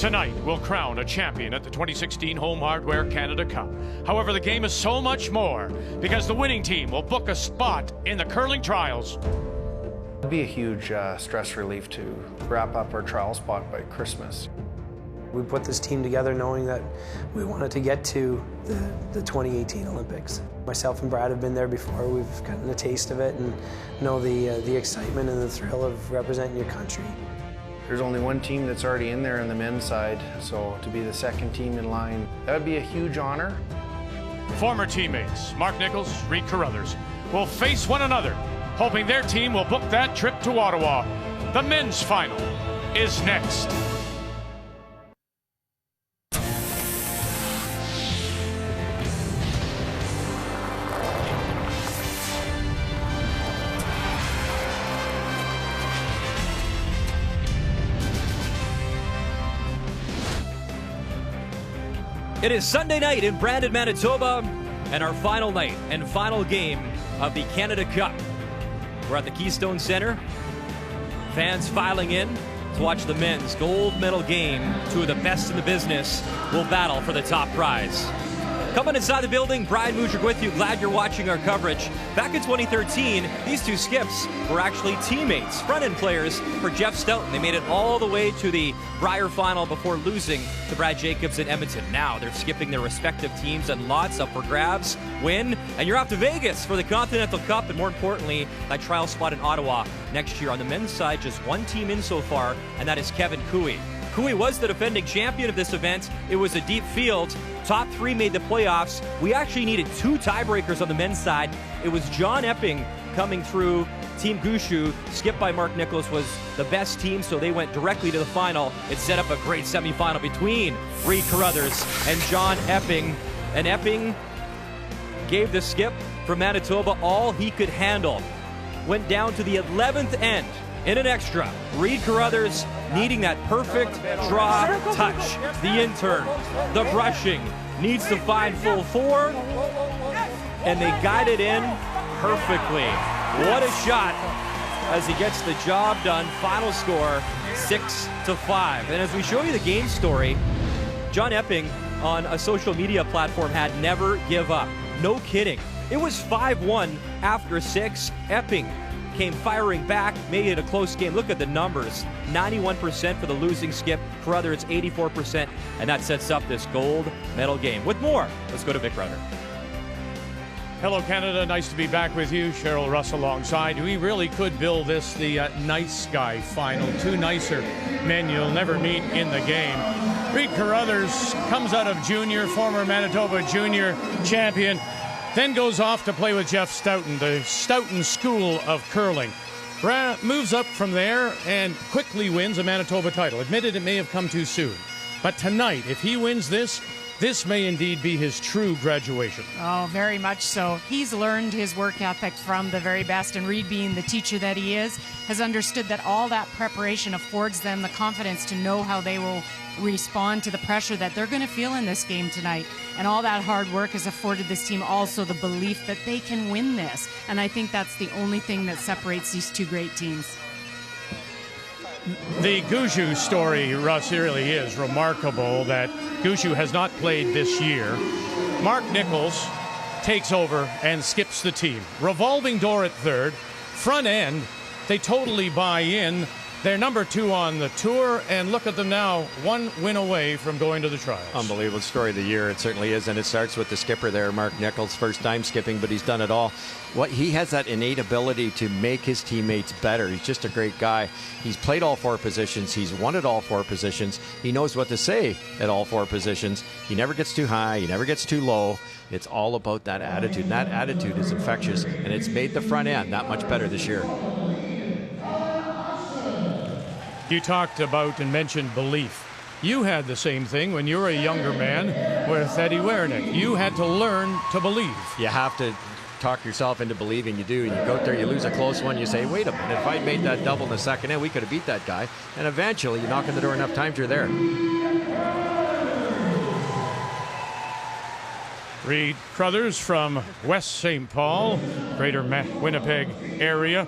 Tonight, we'll crown a champion at the 2016 Home Hardware Canada Cup. However, the game is so much more because the winning team will book a spot in the curling trials. It'd be a huge stress relief to wrap up our trial spot by Christmas. We put this team together knowing that we wanted to get to the 2018 Olympics. Myself and Brad have been there before. We've gotten a taste of it and know the excitement and the thrill of representing your country. There's only one team that's already in there on the men's side, so to be the second team in line, that would be a huge honor. Former teammates Mark Nichols, Reid Carruthers will face one another, hoping their team will book that trip to Ottawa. The men's final is next. It is Sunday night in Brandon, Manitoba, and our final night and final game of the Canada Cup. We're at the Keystone Centre. Fans filing in to watch the men's gold medal game. Two of the best in the business will battle for the top prize. Coming inside the building, Brian Mudryk with you. Glad you're watching our coverage. Back in 2013, these two skips were actually teammates, front-end players for Jeff Stoughton. They made it all the way to the Brier final before losing to Brad Jacobs in Edmonton. Now they're skipping their respective teams and lots up for grabs. Win, and you're off to Vegas for the Continental Cup, and more importantly, that trial spot in Ottawa next year. On the men's side, just one team in so far, and that is Kevin Gushue. Gushue was the defending champion of this event. It was a deep field. Top three made the playoffs. We actually needed two tiebreakers on the men's side. It was John Epping coming through. Team Gushue, skipped by Mark Nichols, was the best team, so they went directly to the final. It set up a great semifinal between Reid Carruthers and John Epping. And Epping gave the skip from Manitoba all he could handle. Went down to the 11th end in an extra. Reid Carruthers needing that perfect draw touch. The intern, the brushing, needs to find full four, and they guide it in perfectly. What a shot as he gets the job done. Final score 6-5. And as we show you the game story, John Epping on a social media platform had never give up. No kidding. It was 5-1 after 6. Epping came firing back, made it a close game. Look at the numbers. 91% for the losing skip. Carruthers 84%, and that sets up this gold medal game. With more, let's go to Vic Rutter. Hello, Canada. Nice to be back with you. Cheryl Russ alongside. We really could build this the nice guy final. Two nicer men you'll never meet in the game. Reid Carruthers comes out of junior, former Manitoba junior champion, then goes off to play with Jeff Stoughton, the Stoughton School of Curling. Moves up from there and quickly wins a Manitoba title. Admitted it may have come too soon. But tonight, if he wins this may indeed be his true graduation. Oh, very much so. He's learned his work ethic from the very best, and Reid, being the teacher that he is, has understood that all that preparation affords them the confidence to know how they will respond to the pressure that they're going to feel in this game tonight. And all that hard work has afforded this team also the belief that they can win this. And I think that's the only thing that separates these two great teams. The Gushue story, Russ, really is remarkable that Gushue has not played this year. Mark Nichols takes over and skips the team. Revolving door at third. Front end, they totally buy in. They're number 2 on the tour, and look at them now, one win away from going to the trials. Unbelievable story of the year, it certainly is, and it starts with the skipper there, Mark Nichols, first time skipping, but he's done it all. He has that innate ability to make his teammates better. He's just a great guy. He's played all 4 positions. He's won at all 4 positions. He knows what to say at all 4 positions. He never gets too high. He never gets too low. It's all about that attitude, and that attitude is infectious, and it's made the front end that much better this year. You talked about and mentioned belief. You had the same thing when you were a younger man with Eddie Wernick. You had to learn to believe. You have to talk yourself into believing. You do. You go out there, you lose a close one, you say, wait a minute, if I made that double in the second end, we could have beat that guy. And eventually, you knock on the door enough times, you're there. Reid Carruthers from West St. Paul, greater Winnipeg area.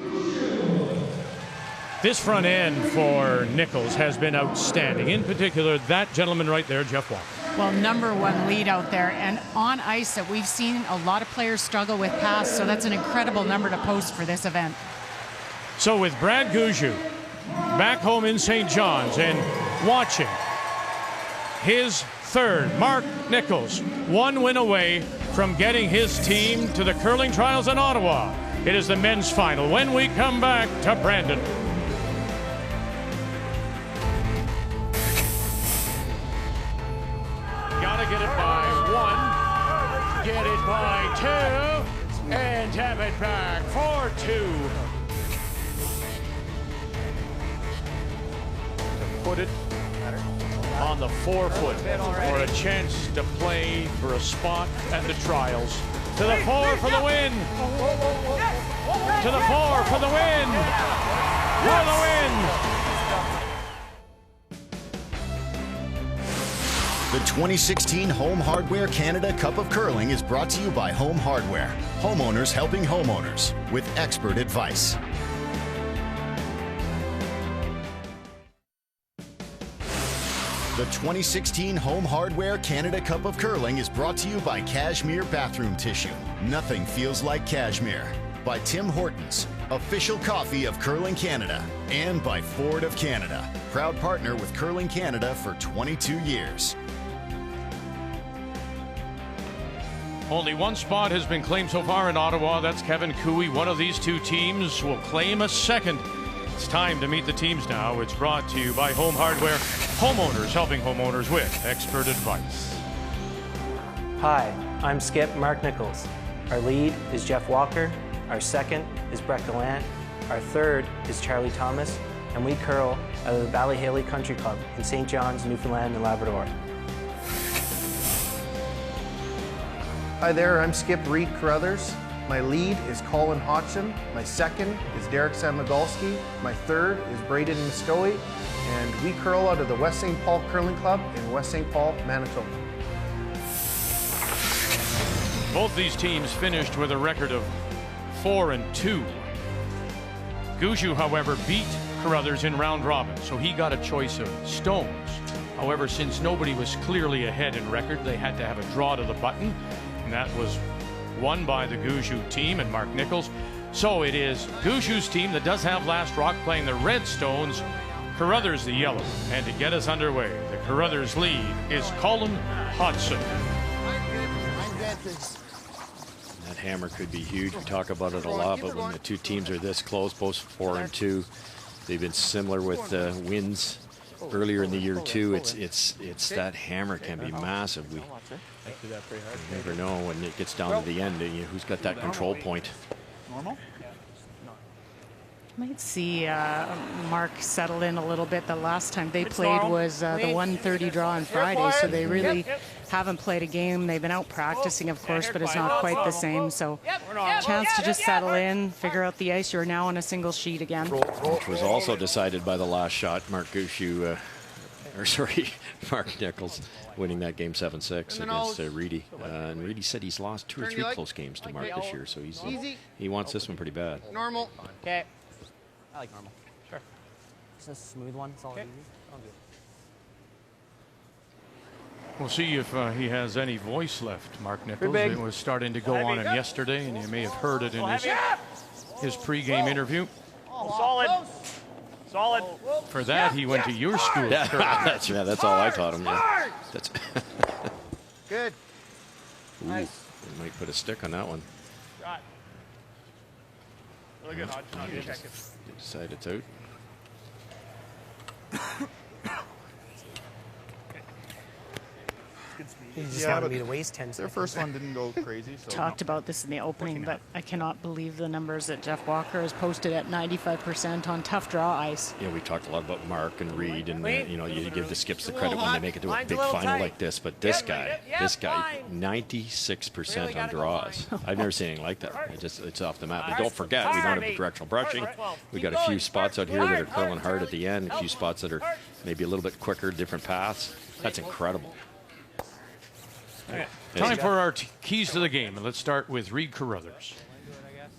This front end for Nichols has been outstanding. In particular, that gentleman right there, Jeff Walker. Well, #1 lead out there, and on ice that we've seen a lot of players struggle with pass, so that's an incredible number to post for this event. So with Brad Gushue back home in St. John's and watching his third, Mark Nichols, one win away from getting his team to the curling trials in Ottawa. It is the men's final when we come back to Brandon. Gotta get it by 1, get it by 2, and have it back for 2. To put it on the forefoot for a chance to play for a spot at the trials. To the 4 for the win. To the 4 for the win. For the win. The 2016 Home Hardware Canada Cup of Curling is brought to you by Home Hardware. Homeowners helping homeowners with expert advice. The 2016 Home Hardware Canada Cup of Curling is brought to you by Cashmere Bathroom Tissue. Nothing feels like cashmere. By Tim Hortons, official coffee of Curling Canada. And by Ford of Canada, proud partner with Curling Canada for 22 years. Only one spot has been claimed so far in Ottawa. That's Kevin Cooey. One of these two teams will claim a second. It's time to meet the teams now. It's brought to you by Home Hardware. Homeowners helping homeowners with expert advice. Hi, I'm Skip Mark Nichols. Our lead is Jeff Walker. Our second is Brett Gallant. Our third is Charlie Thomas. And we curl out of the Ballyhaley Country Club in St. John's, Newfoundland and Labrador. Hi there, I'm Skip Reid Carruthers. My lead is Colin Hodgson. My second is Derek Samagalski. My third is Braden Muskowey. And we curl out of the West St. Paul Curling Club in West St. Paul, Manitoba. Both these teams finished with a record of 4-2. Gushue, however, beat Carruthers in round robin, so he got a choice of stones. However, since nobody was clearly ahead in record, they had to have a draw to the button, and that was won by the Gushue team and Mark Nichols. So it is Gushue's team that does have last rock playing the red stones, Carruthers the yellow. And to get us underway, the Carruthers lead is Colin Hodgson. That hammer could be huge. We talk about it a lot, but when the two teams are this close, both 4-2, they've been similar with wins earlier in the year too. It's that hammer can be massive. We never know when it gets down to the end who's got that control point. Might see Mark settle in a little bit. The last time they played was the 1:30 draw on Friday, so they really haven't played a game. They've been out practicing, of course, but it's not quite the same. So chance to just settle in, figure out the ice. You're now on a single sheet again. Which was also decided by the last shot. Mark Gushue, Mark Nichols winning that game 7-6 against Reid. And Reid said he's lost 2 or 3 close games to Mark this year, so he wants this one pretty bad. Normal. Okay. I like normal. Sure. Just a smooth one. It's all easy. All good. We'll see if he has any voice left, Mark Nichols. It was starting to go on him yesterday, and you may have heard it in his pregame interview. Solid. Solid. For that, he went to your school. That's all I taught him. Yeah. That's Good. Ooh, nice. They might put a stick on that one. Shot. Really good, Hodge. You decide it's out. He just wanted me to waste 10 seconds. Their first one didn't go crazy. So Talked about this in the opening, but I cannot believe the numbers that Jeff Walker has posted at 95% on tough draw ice. Yeah, we talked a lot about Mark and Reid, and you give the Skips the credit when they make it to a big final like this. But this guy, 96% on draws. I've never seen anything like that. It's off the map. And don't forget, we don't have the directional brushing. We got a few spots out here that are curling hard at the end. A few spots that are maybe a little bit quicker, different paths. That's incredible. Time for our keys to the game, and let's start with Reid Carruthers.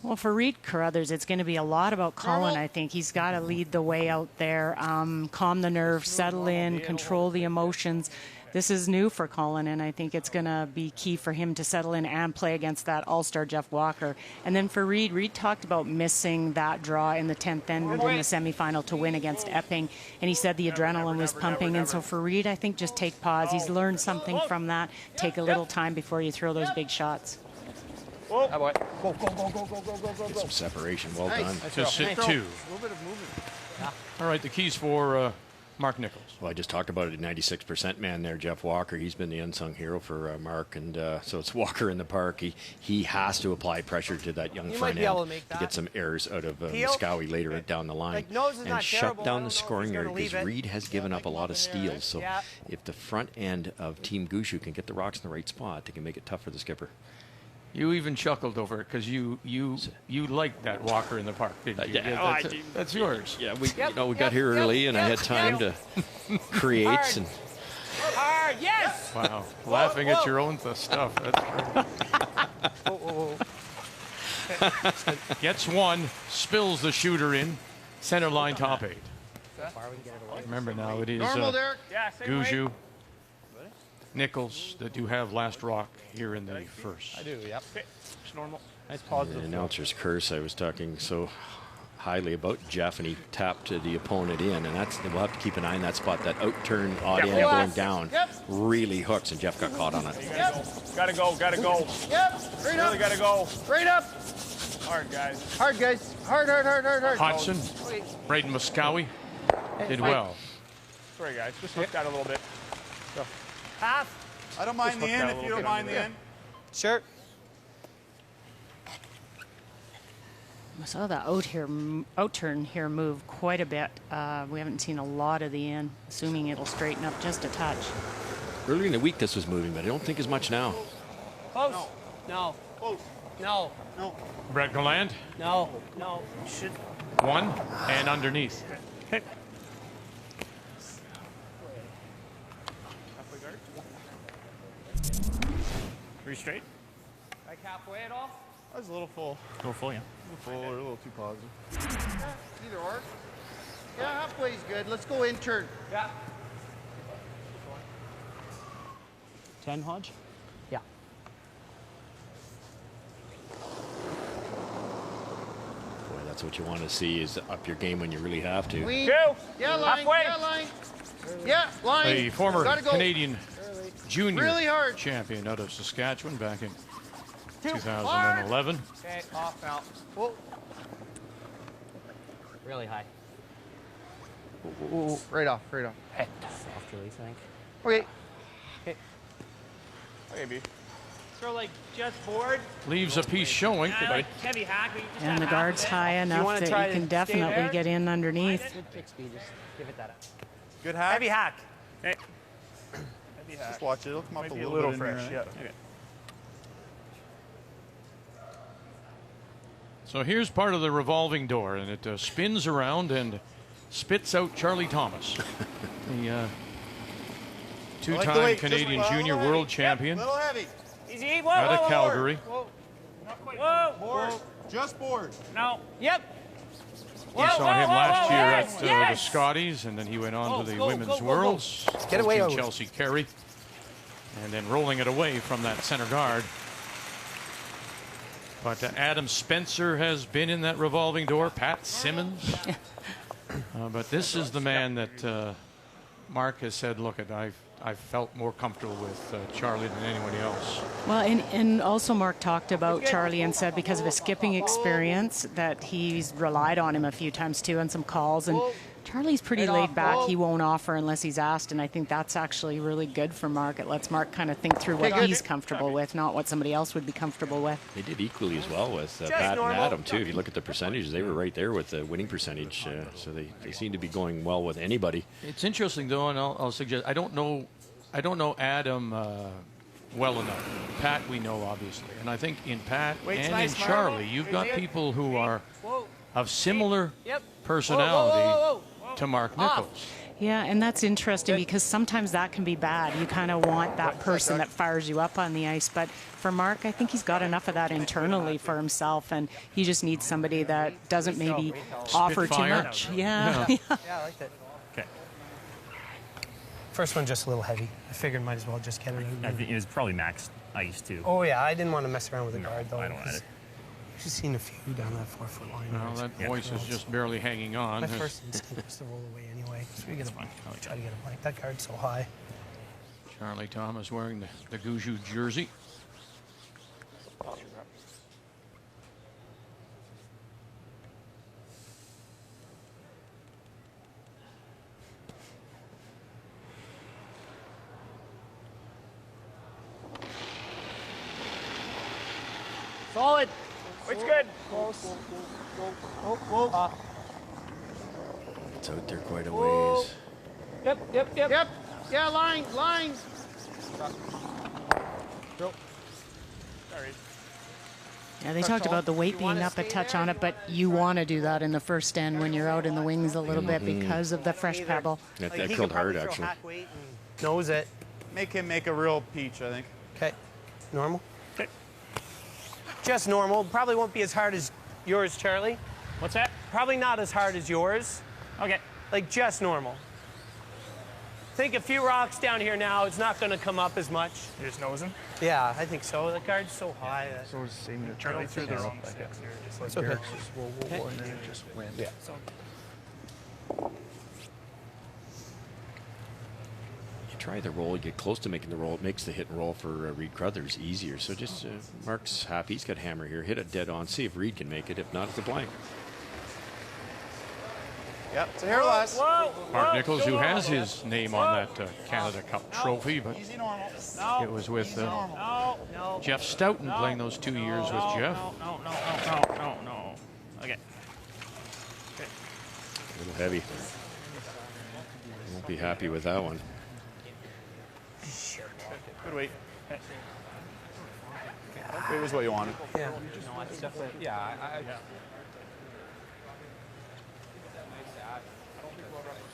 Well, for Reid Carruthers, it's going to be a lot about Colin, I think. He's got to lead the way out there, calm the nerves, settle in, control the emotions. This is new for Colin, and I think it's going to be key for him to settle in and play against that all-star Jeff Walker. And then for Reid, Reid talked about missing that draw in the 10th end in the semifinal to win against Epping, and he said the adrenaline was pumping. And so for Reid, I think just take pause. He's learned something from that. Take a little time before you throw those big shots. Whoa. Boy. Go, go, go, go, go, go, go, go. Get some separation. Well done. Just sit 2. A little bit of movement. Yeah. All right, the keys for Mark Nichols. Well, I just talked about it, 96% man there, Jeff Walker. He's been the unsung hero for Mark, and so it's Walker in the park. He has to apply pressure to that young front end to get some errors out of Muskowie later down the line, and shut down the scoring area, because Reid has given up a lot of steals. So if the front end of Team Gushue can get the rocks in the right spot, they can make it tough for the skipper. You even chuckled over it because you liked that Walker in the park, didn't you? That's yours. Yeah, we got here early, and I had time to create. And Hard, yes! Wow, laughing at your own stuff. That's Gets one, spills the shooter in, center line top 8. Remember now, it is Gushue, Nichols that do have last rock here in the first. I do, yep. It's normal. Nice positive. The announcer's curse. I was talking so highly about Jeff, and he tapped the opponent in, and we'll have to keep an eye on that spot. That out turn odd end going down really hooks, and Jeff got caught on it. Gotta go, gotta go. Yep, straight up. Really gotta go. Straight up. Hard, guys. Hard, guys. Hard, hard, hard, hard, hard. Hodgson, Braden Muskowie did well. Sorry, guys. Just hook that a little bit. Go. I don't mind the end if you don't mind the end. Sure. I saw the out turn here move quite a bit. We haven't seen a lot of the in, assuming it'll straighten up just a touch. Early in the week this was moving, but I don't think as much now. Close. No. Close. No. No. Brett Galland, No. No. Should. 1 and underneath. Three straight. Like halfway at all? I was a little full. A little full, yeah. A little full or a little too positive. Either or. Yeah, halfway's good. Let's go in turn. Yeah. 10, Hodge? Yeah. Boy, that's what you want to see, is up your game when you really have to. Clean. 2. Yeah, line. Halfway. Yeah, line. Yeah, line. A former Gotta go. Canadian junior Really hard. champion out of Saskatchewan back in 2. 2011. Okay, off out. Whoa. Really high. Ooh, right off, right off. Soft release, I think. Okay. Maybe. Throw like just board. Leaves a piece showing. Like heavy hack. And the guard's high enough that you can definitely get in underneath. Good kick speed, just give it that up. Good hack. Heavy hack. Okay. Heavy hack. Just watch it. It'll come up Might a be little, bit fresh. in there, yeah. Okay. So here's part of the revolving door, and it spins around and spits out Charlie Thomas, the two-time Canadian junior world champion Little heavy. Easy. Whoa, out of whoa, Calgary. Whoa. Whoa. Board. Just board. No. Yep. We saw him last year yes, at yes. the Scotties, and then he went on to the go, Women's go, go, Worlds. Get away, coaching Owen. Chelsea Carey, and then rolling it away from that center guard. But Adam Spencer has been in that revolving door. Pat Simmons. But this is the man that Mark has said, look, I've felt more comfortable with Charlie than anyone else. Well, and also Mark talked about Charlie and said because of his skipping experience that he's relied on him a few times too on some calls. And Charlie's pretty laid back. He won't offer unless he's asked. And I think that's actually really good for Mark. It lets Mark kind of think through what he's comfortable with, not what somebody else would be comfortable with. They did equally as well with Pat and Adam, too. If you look at the percentages, they were right there with the winning percentage. So they seem to be going well with anybody. It's interesting, though, and I'll suggest, I don't know Adam well enough. Pat we know, obviously. And I think in Pat and in Charlie, you've got people who are of similar personality to Mark Nichols. Yeah, and that's interesting because sometimes that can be bad. You kind of want that person that fires you up on the ice. But for Mark, I think he's got enough of that internally for himself, and he just needs somebody that doesn't maybe offer too much. Yeah. Yeah, I liked it. Okay. First one just a little heavy. I figured might as well just get it I out. think it was probably max ice too. Oh yeah, I didn't want to mess around with the guard though. I don't want it. I've just seen a few down that 4-foot line. Well, that voice is just barely hanging on. My first instinct was to roll away anyway. So we gotta try to get a blank. That guard's so high. Charlie Thomas wearing the Gushue jersey. Solid. It's good. Close. It's out there quite a ways. Yep. Yeah, lines. Sorry. Yeah, they talked about the weight being up a touch on it, but you want to do that in the first end when you're out in the wings a little bit because of the fresh pebble. That curled hard, actually. Knows it. Make him make a real peach, I think. Okay. Normal? Okay. Just normal. Probably won't be as hard as yours, Charlie. What's that? Probably not as hard as yours. Okay. Like just normal. Think a few rocks down here now, it's not going to come up as much. You're just nosing? Yeah, I think so. The guard's so high. So it's the same. Charlie threw the wrong six here. It's okay. And then it just went. Yeah. You try the roll, you get close to making the roll, it makes the hit and roll for Reid Carruthers easier. So just Mark's happy. He's got hammer here. Hit it dead on. See if Reid can make it. If not, it's a blank. Yep, it's a hair loss. Mark Nichols, who has his name on that Canada Cup trophy, but it was with Jeff Stoughton playing those 2 years with Jeff. No. Okay. A little heavy. Won't be happy with that one. Good weight. Weight was what you wanted. Yeah. No, I think definitely. Yeah, I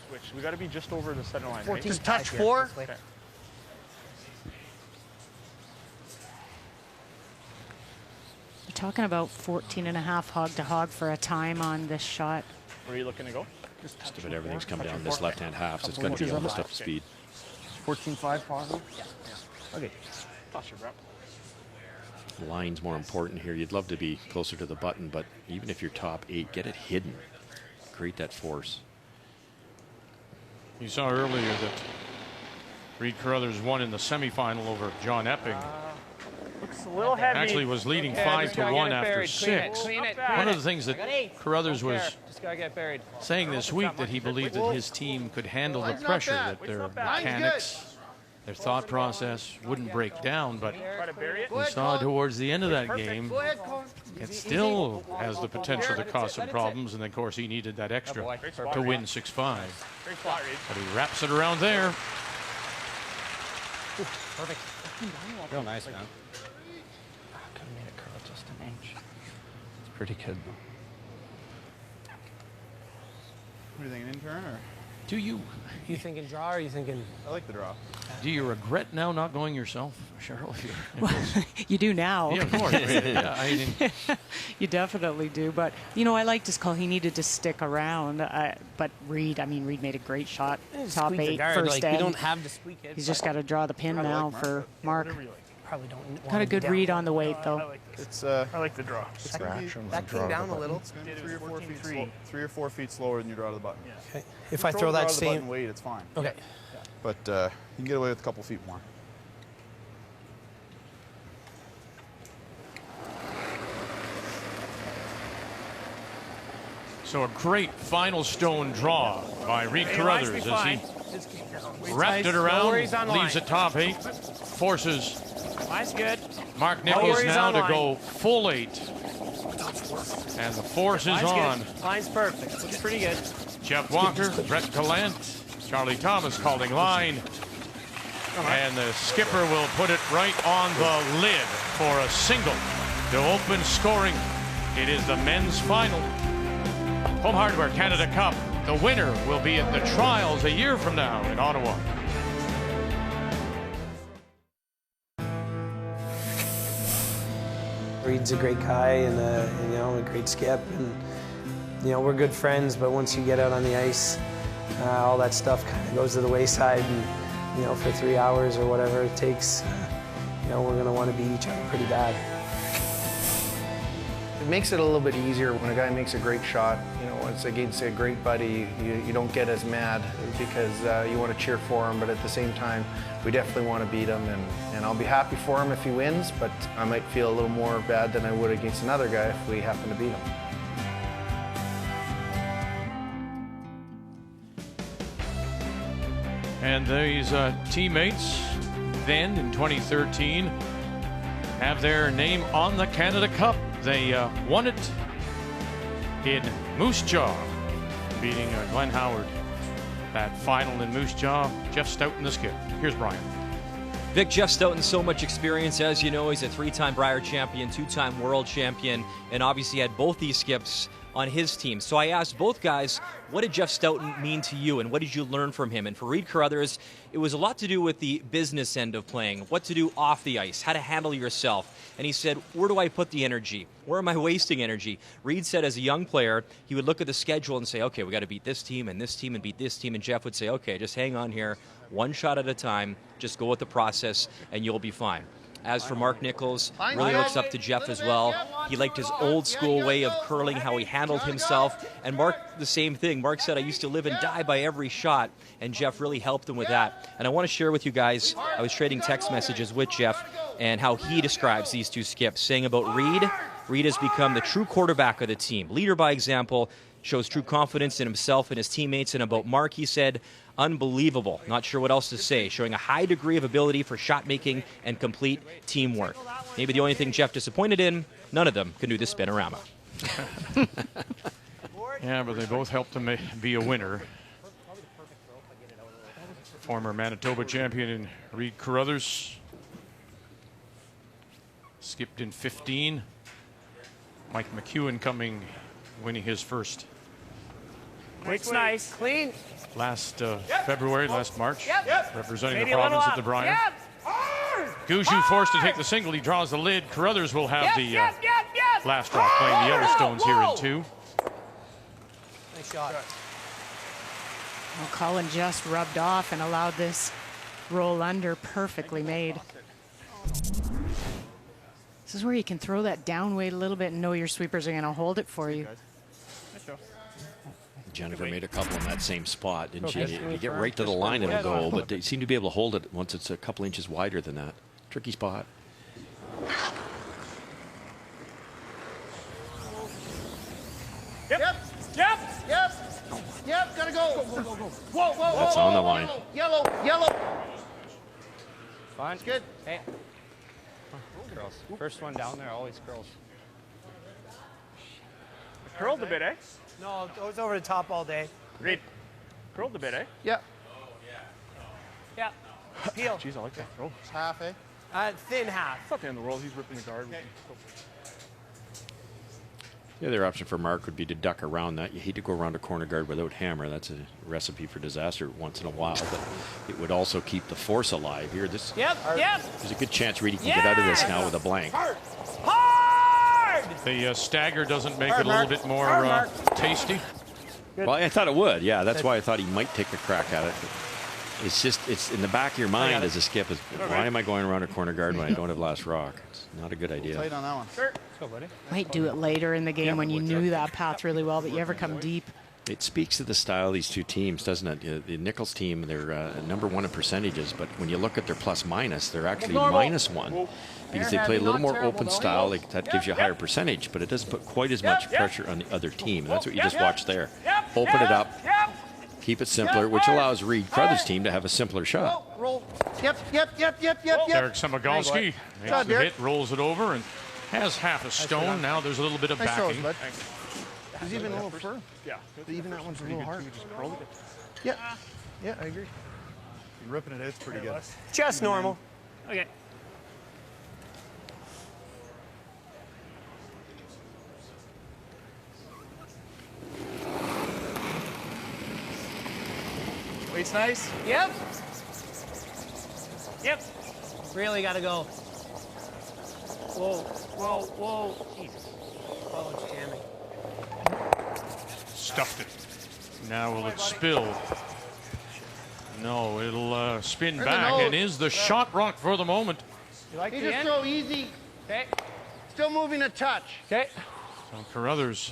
Switch. We got to be just over the center line. 14 right? touch 4. Okay. You're talking about 14 and a half hog to hog for a time on this shot. Where are you looking to go? Just about everything's come down this left-hand half, so it's going to be almost up to speed. 14.5 positive. Okay. Toss your rep. The line's more important here. You'd love to be closer to the button, but even if you're top 8, get it hidden. Create that force. You saw earlier that Reid Carruthers won in the semifinal over John Epping. Looks a little heavy. Actually was leading 5-1 after 6. One of the things that Carruthers was just gotta get buried. saying this week that he believed that his team could handle the pressure, that their mechanics, their thought process wouldn't break down, but Try to bury it. we saw towards the end of that game it still has the potential to cause some problems, and of course he needed that extra to win 6-5. Great spot, Reid. But he wraps it around there. Perfect. Real nice, man. Could have made it curl just an inch. It's pretty good though. What do you think, an intern or? Do you thinking draw or are you thinking? I like the draw. do you regret now not going yourself, Cheryl? You do now. Yeah, of course. Yeah, I didn't. You definitely do. But, you know, I liked his call. He needed to stick around. But Reid made a great shot. Top Squeak the 8, guard, first like, end. you don't have to squeak it. He's just got to draw the pin now for Mark. Probably don't. Got a good read on the weight, though. It's I like the draw. That came down a little. It's gonna be 3 or 4 feet three or 4 feet slower than you draw to the button. Okay. If I throw that the same. button weight, it's fine. Okay. But you can get away with a couple feet more. So a great final stone draw by Reid Carruthers as he wrapped it around, leaves it top 8, forces Line's good. Mark Nichols now to go full 8. And the force is on. Line's perfect. Looks pretty good. Jeff Walker, Brett Gallant, Charlie Thomas calling line. And the skipper will put it right on the lid for a single to open scoring. It is the men's final. Home Hardware Canada Cup The winner will be at the trials a year from now in Ottawa. Reid's a great guy and a great skip, and we're good friends. But once you get out on the ice, all that stuff kind of goes to the wayside, and for 3 hours or whatever it takes, we're going to want to beat each other pretty bad. It makes it a little bit easier when a guy makes a great shot. It's against a great buddy, you don't get as mad because you want to cheer for him, but at the same time, we definitely want to beat him, and I'll be happy for him if he wins, but I might feel a little more bad than I would against another guy if we happen to beat him. And these teammates then in 2013 have their name on the Canada Cup. They won it in Moose Jaw, beating Glenn Howard. That final in Moose Jaw, Jeff Stoughton the skip. Here's Brian. Vic, Jeff Stoughton, so much experience. As you know, he's a 3-time Brier champion, 2-time world champion, and obviously had both these skips on his team. So I asked both guys, what did Jeff Stoughton mean to you, and what did you learn from him? And for Reid Carruthers, it was a lot to do with the business end of playing, what to do off the ice, how to handle yourself. And he said, where do I put the energy? Where am I wasting energy? Reid said as a young player, he would look at the schedule and say, okay, we got to beat this team and beat this team. And Jeff would say, okay, just hang on here, one shot at a time, just go with the process, and you'll be fine. As for Mark Nichols, really looks up to Jeff as well. He liked his old school way of curling, how he handled himself. And Mark, the same thing. Mark said, I used to live and die by every shot. And Jeff really helped him with that. And I want to share with you guys, I was trading text messages with Jeff and how he describes these two skips, saying about Reid, Reid has become the true quarterback of the team. Leader by example, shows true confidence in himself and his teammates. And about Mark, he said, unbelievable. Not sure what else to say. Showing a high degree of ability for shot making and complete teamwork. Maybe the only thing Jeff disappointed in, none of them can do this spinorama. Yeah, but they both helped him be a winner. Former Manitoba champion in Reid Carruthers. Skipped in 15. Mike McEwen winning his first. Weight's nice. Clean. Last February, last March, representing Maybe the a little province at up. the Brier. Gushue forced to take the single. He draws the lid. Carruthers will have the last drop, playing the Yellowstones here in 2. Nice shot. Well, Colin just rubbed off and allowed this roll under, perfectly made. This is where you can throw that down weight a little bit and know your sweepers are going to hold it for you. Jennifer made a couple in that same spot, didn't she? You get right to the line, it'll go, but they seem to be able to hold it once it's a couple inches wider than that. Tricky spot. Yep. Gotta go. Whoa. That's on the line. Yellow. Fine. It's good. Hey. Curls. First one down there always curls. Curled a bit, eh? No, it was over the top all day. Reid. Curled a bit, eh? Yeah. Yeah. Peel. Jeez, I like that throw. It's half, eh? Thin half. It's not the end of the world. He's ripping the guard. The other option for Mark would be to duck around that. You hate to go around a corner guard without hammer. That's a recipe for disaster once in a while, but it would also keep the force alive. Here, there's a good chance Reid can get out of this now with a blank. The stagger doesn't make it a little bit more tasty. Well, I thought it would. Yeah, that's why I thought he might take a crack at it. It's in the back of your mind as a skip. Is why am I going around a corner guard when I don't have last rock? It's not a good idea. Tight on that one. Go, buddy. Might do it later in the game when you knew that path really well, but you ever come deep. It speaks to the style of these two teams, doesn't it? The Nichols team, they're number 1 in percentages, but when you look at their plus-minus, they're actually -1 because they play a little more open style. That gives you a higher percentage, but it doesn't put quite as much pressure on the other team. And that's what you just watched there. Open it up, keep it simpler, which allows Reid Carruthers' team to have a simpler shot. Roll. Yep. Derek Samagalski makes the hit, rolls it over, and has half a stone. Now there's a little bit of backing. There's even a little fur. Yeah. Even that one's a little hard. Yeah, I agree. You're ripping it, it's pretty good. Just normal. Okay. Nice, nice. Yep. Yep. Really got to go. Whoa, whoa, whoa. Jesus. Oh, it's jamming. Stuffed it. Now will it spill? No, it'll spin back, and is the shot rock for the moment. You like You the just end? throw easy. Okay. Still moving a touch. Okay. So Carruthers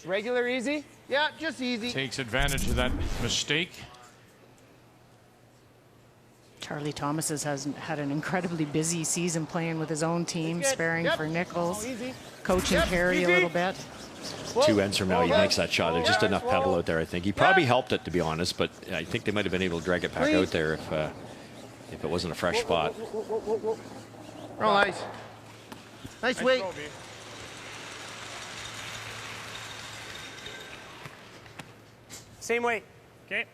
Regular easy? Yeah, just easy. takes advantage of that mistake. Charlie Thomas has had an incredibly busy season playing with his own team, sparing Yep. for Nichols, Oh, easy. coaching Yep, Carey a easy. little bit. 2 ends from now, he makes that shot. There's just enough pebble out there, I think. He probably helped it, to be honest, but I think they might have been able to drag it back out there if it wasn't a fresh spot. Real nice. Nice weight. Same weight. Okay.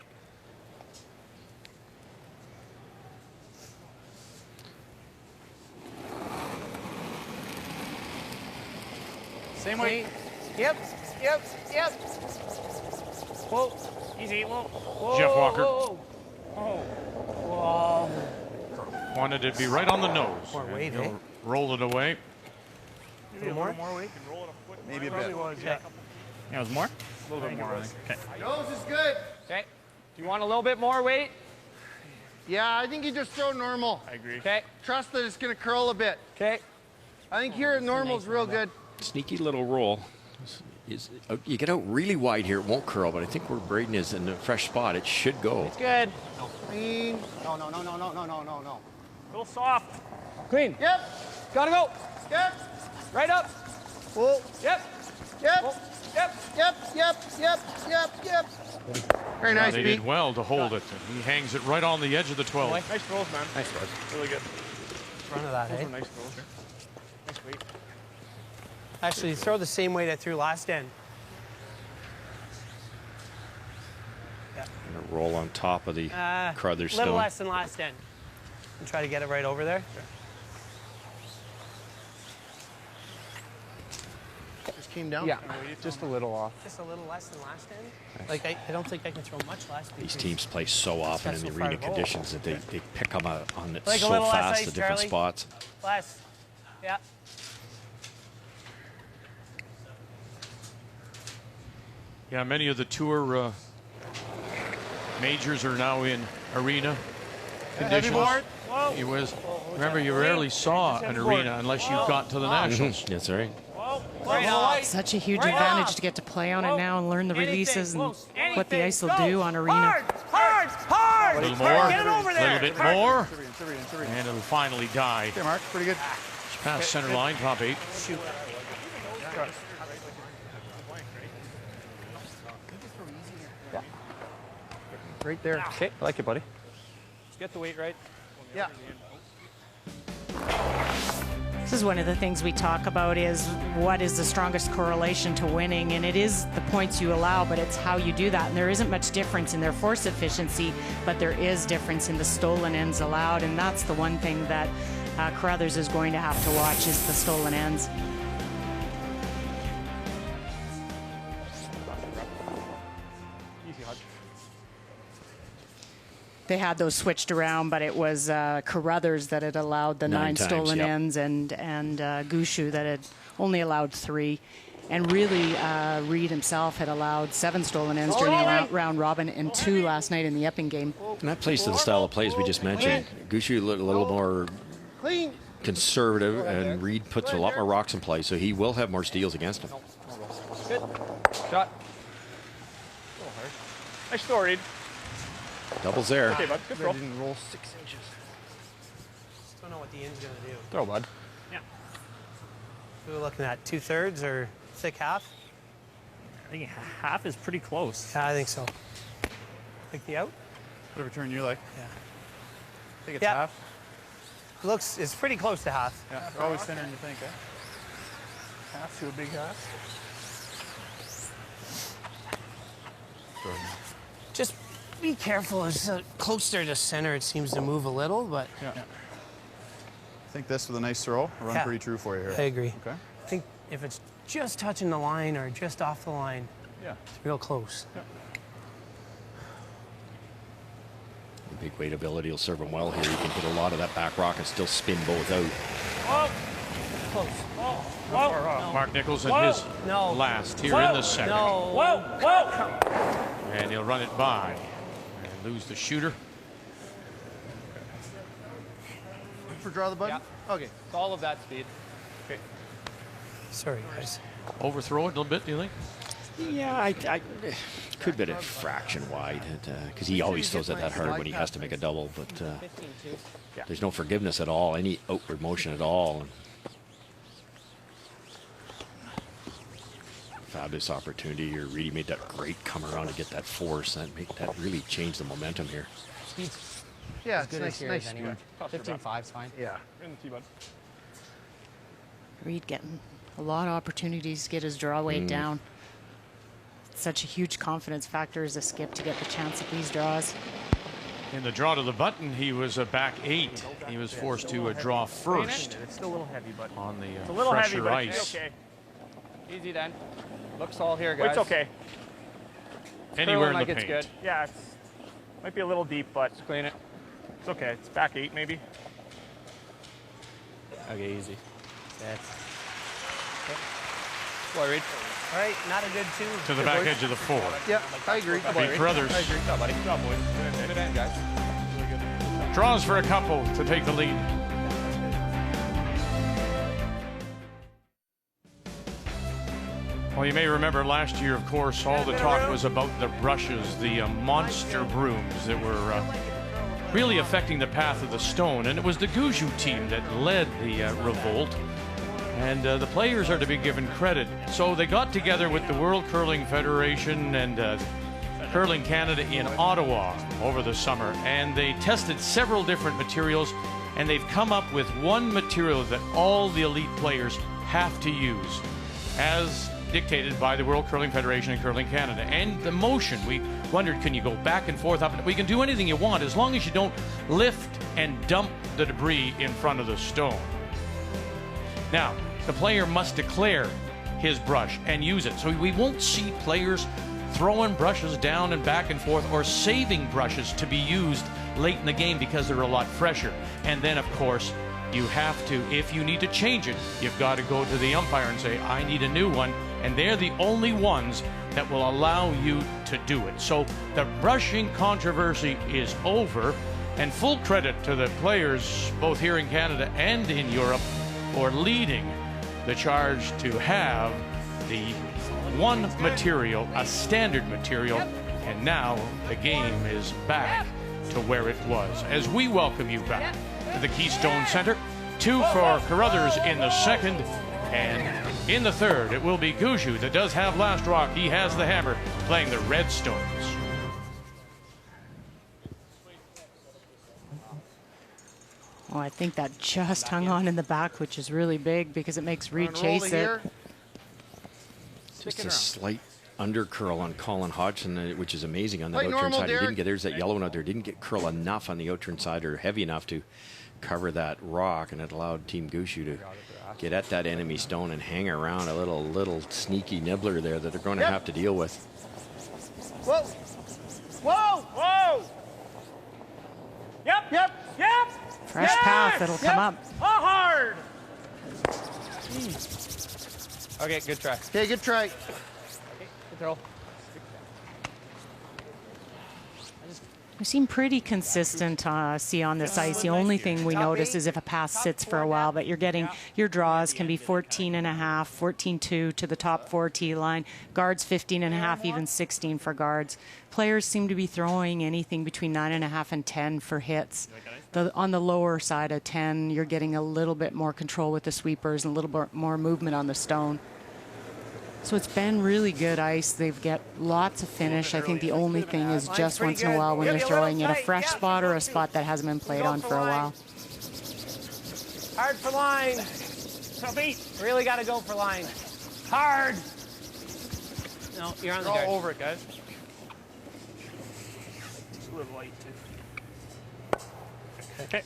Same weight. Yep, yep, yep. Whoa. Easy. Whoa. Whoa. Jeff Walker. Whoa. Whoa. Wanted it to be right on the nose. More and weight, he'll eh? roll it away. Maybe a little more weight. Can roll it a foot. Maybe a Probably bit. was, yeah. Yeah, it was more? A little bit more, I think. Okay. Nose is good. Okay. Do you want a little bit more weight? Yeah, I think you just throw normal. I agree. Okay. Trust that it's going to curl a bit. Okay. I think here at normal is real good. Sneaky little roll. You get out really wide here, it won't curl, but I think where Braden is in a fresh spot, it should go. Good. Clean. No, no, no, no, no, no, no, no, no. A little soft. Clean. Yep. Gotta go. Yep. Right up. Whoa. Yep. Yep. Whoa. Yep. Yep. Yep. Yep. Yep. Yep. Very Now nice, they Pete. did well to hold it. And he hangs it right on the edge of the 12. Nice throws, man. Nice throws. Really good. Front of that, Those eh? were nice throws. Nice weight. Actually, throw the same weight I threw last end. And a roll on top of the Carruthers A little stone. less than last end. And try to get it right over there. Just came down. Yeah, just a little off. Just a little less than last end. Nice. Like, I don't think I can throw much last end. These teams play so often in the so far arena to go. conditions that they pick them out on it Like a so little less fast ice, at different Charlie. spots. Less. Yeah. Yeah, many of the tour majors are now in arena conditions. board. Whoa. It was, remember, you rarely saw an arena unless you got to the Nationals. That's right. Whoa. Right off. Such a huge Right advantage off. to get to play on it Whoa. now and learn the Anything, releases and close. what the Anything. ice will Go. do on arena. Hard, hard, hard. A little more, Get it over a there. little bit Hard. more, Three. and it'll finally die. Okay, Mark, pretty good. It's past center line, top 8. Shoot. Right there. Okay. I like it, buddy. Let's get the weight right. Yeah. This is one of the things we talk about is what is the strongest correlation to winning, and it is the points you allow, but it's how you do that. And there isn't much difference in their force efficiency, but there is difference in the stolen ends allowed, and that's the one thing that Carruthers is going to have to watch is the stolen ends. They had those switched around, but it was Carruthers that had allowed the 9 times, stolen yep. ends, and Gushue that had only allowed 3. And really, Reid himself had allowed 7 stolen ends during the round robin and 2 last night in the Epping game. And that plays to the style of plays we just mentioned. Gushue a little more Clean. conservative, and Reid puts a lot more rocks in play, so he will have more steals against him. Good. Shot. Nice throw, Reid. Doubles there. Okay, bud. Good throw. Didn't roll 6 inches. Just don't know what the end's going to do. Throw, bud. Yeah. We were looking at 2/3 or thick half? I think half is pretty close. Yeah, I think so. Like the out? Whatever turn you like. Yeah. I think it's Yeah. half. It's pretty close to half. Yeah, they're always thinner than you think, eh? Half to a big half. Just be careful. It's closer to center. It seems to move a little, but Yeah. I think this with a nice throw will run Yeah. pretty true for you here. I agree. Okay. I think if it's just touching the line or just off the line, Yeah. it's real close. Yeah. Big weight ability will serve him well here. He can hit a lot of that back rock and still spin both out. Oh, close. Oh, whoa. No. Mark Nichols in his last here in the second. No. Whoa. And he'll run it by and lose the shooter. For draw the button? Yeah. Okay. It's all of that speed. Okay. Sorry, guys. Overthrow it a little bit, do you think? Yeah, I could be a fraction wide because he always throws it that hard when he has to make a double. But there's no forgiveness at all, any outward motion at all. And fabulous opportunity here. Reid made that great come around to get that force. That really changed the momentum here. Yeah, it's nice. Anyway. 15-5 is fine. Yeah. In the tee, bud. Reid getting a lot of opportunities to get his draw weight down. Such a huge confidence factor as a skip to get the chance at these draws. In the draw to the button, he was a back 8. He was forced to draw first. It's still a little heavy, but on the it's a little heavy, fresher but ice. Okay. Easy then. Looks all here, guys. It's okay. Anywhere in like the it's paint. good. Yeah, it's might be a little deep, but Let's clean it. it's okay. It's back 8 maybe. Okay, easy. That's boy, Reid. All right, not a good 2. To the back edge of the 4. Yeah, I agree. Carruthers. I agree. No, buddy. Good job, boys. End it end, guys. Really good. Draws for a couple to take the lead. Well, you may remember last year, of course, all the talk was about the brushes, the monster brooms that were really affecting the path of the stone. And it was the Gushue team that led the revolt. And the players are to be given credit. So they got together with the World Curling Federation and Curling Canada in Ottawa over the summer. And they tested several different materials. And they've come up with one material that all the elite players have to use, as dictated by the World Curling Federation and Curling Canada. And the motion, we wondered, can you go back and forth, up and we can do anything you want as long as you don't lift and dump the debris in front of the stone. Now, the player must declare his brush and use it. So we won't see players throwing brushes down and back and forth or saving brushes to be used late in the game because they're a lot fresher. And then, of course, you have to, if you need to change it, you've got to go to the umpire and say, I need a new one. And they're the only ones that will allow you to do it. So the brushing controversy is over, and full credit to the players both here in Canada and in Europe for leading the charge to have the one material, a standard material, and now the game is back to where it was. As we welcome you back to the Keystone Center, 2 for Carruthers in the second, and in the third, it will be Gushue that does have last rock. He has the hammer, playing the Redstones. Well, I think that just hung on in the back, which is really big because it makes Reid chase it. Just a slight undercurl on Colin Hodgson, which is amazing on the out-turn side. He didn't get, there's that yellow one out there, didn't get curl enough on the out-turn side or heavy enough to cover that rock, and it allowed Team Gushue to get at that enemy stone and hang around a little sneaky nibbler there that they're going to have to deal with. Whoa! Whoa! Whoa! Yep! Fresh path, it'll come up. Hard! Okay, good try. Okay, good try. Okay, good throw. We seem pretty consistent, see, on this ice. The only thing we notice is if a pass sits for a while, but you're getting, your draws can be 14.5, 14-2 to the top 4 tee line. Guards 15.5, even 16 for guards. Players seem to be throwing anything between 9.5 and 10 for hits. On the lower side of 10, you're getting a little bit more control with the sweepers and a little bit more movement on the stone. So it's been really good ice. They've got lots of finish. I think the only thing is just once in a while when you're throwing at a fresh spot or a spot that hasn't been played on for a while. Hard for line. Really got to go for line. Hard. No, you're on the guard. All over it, guys. It's a little light, too. Okay.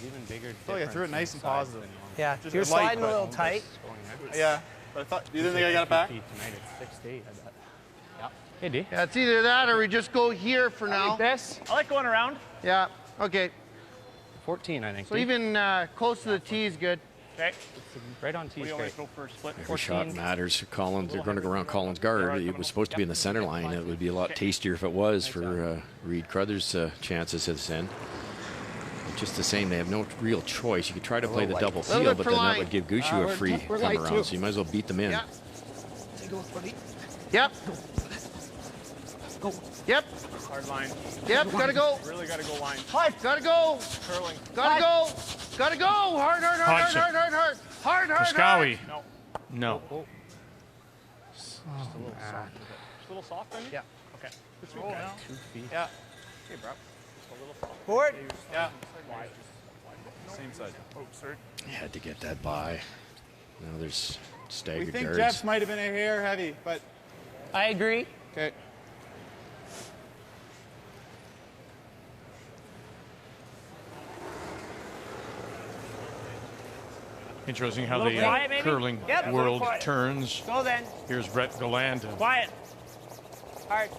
Even bigger. Oh, yeah, threw it nice and positive. Yeah, Just you're light, sliding a little tight. Yeah, but I thought, you didn't think I got it back? Tonight it's 6 to 8, I bet. Yep. Hey, D. Yeah, it's either that or we just go here for now. Like this. I like going around. Yeah, okay. 14, I think. So even close to the tee is good. Okay. Right on tee. We always go for a split. Every shot matters for Collins. They're going to go around Collins' guard. It was supposed to be in the center line. It would be a lot tastier if it was for Reid Carruthers' chances at this end. But just the same, they have no real choice. You could try to play the double field, but then that would give Gushue a free come around, so you might as well beat them in. Yeah. Yep. Yep. Hard line. Yep, gotta go. Really gotta go line. Gotta go. Curling. Gotta go. Gotta go. Hard, hard, hard, hard, hard, hard, hard. Hard, hard, Muscowie. No. No. Just a little soft. Just a little soft, then? Yeah. Okay. Good Oh, now. 2 feet. Yeah. Okay, bro. Just a little soft. Forward. Yeah. Same side. Oh, sir. Had to get that by. Now there's We staggered think guards. Jeff's might have been a hair heavy, but I agree. okay. Interesting how Little the quiet, maybe? curling Yep. world Quiet. turns. Go then. Here's Brett Galland, Quiet. Hard.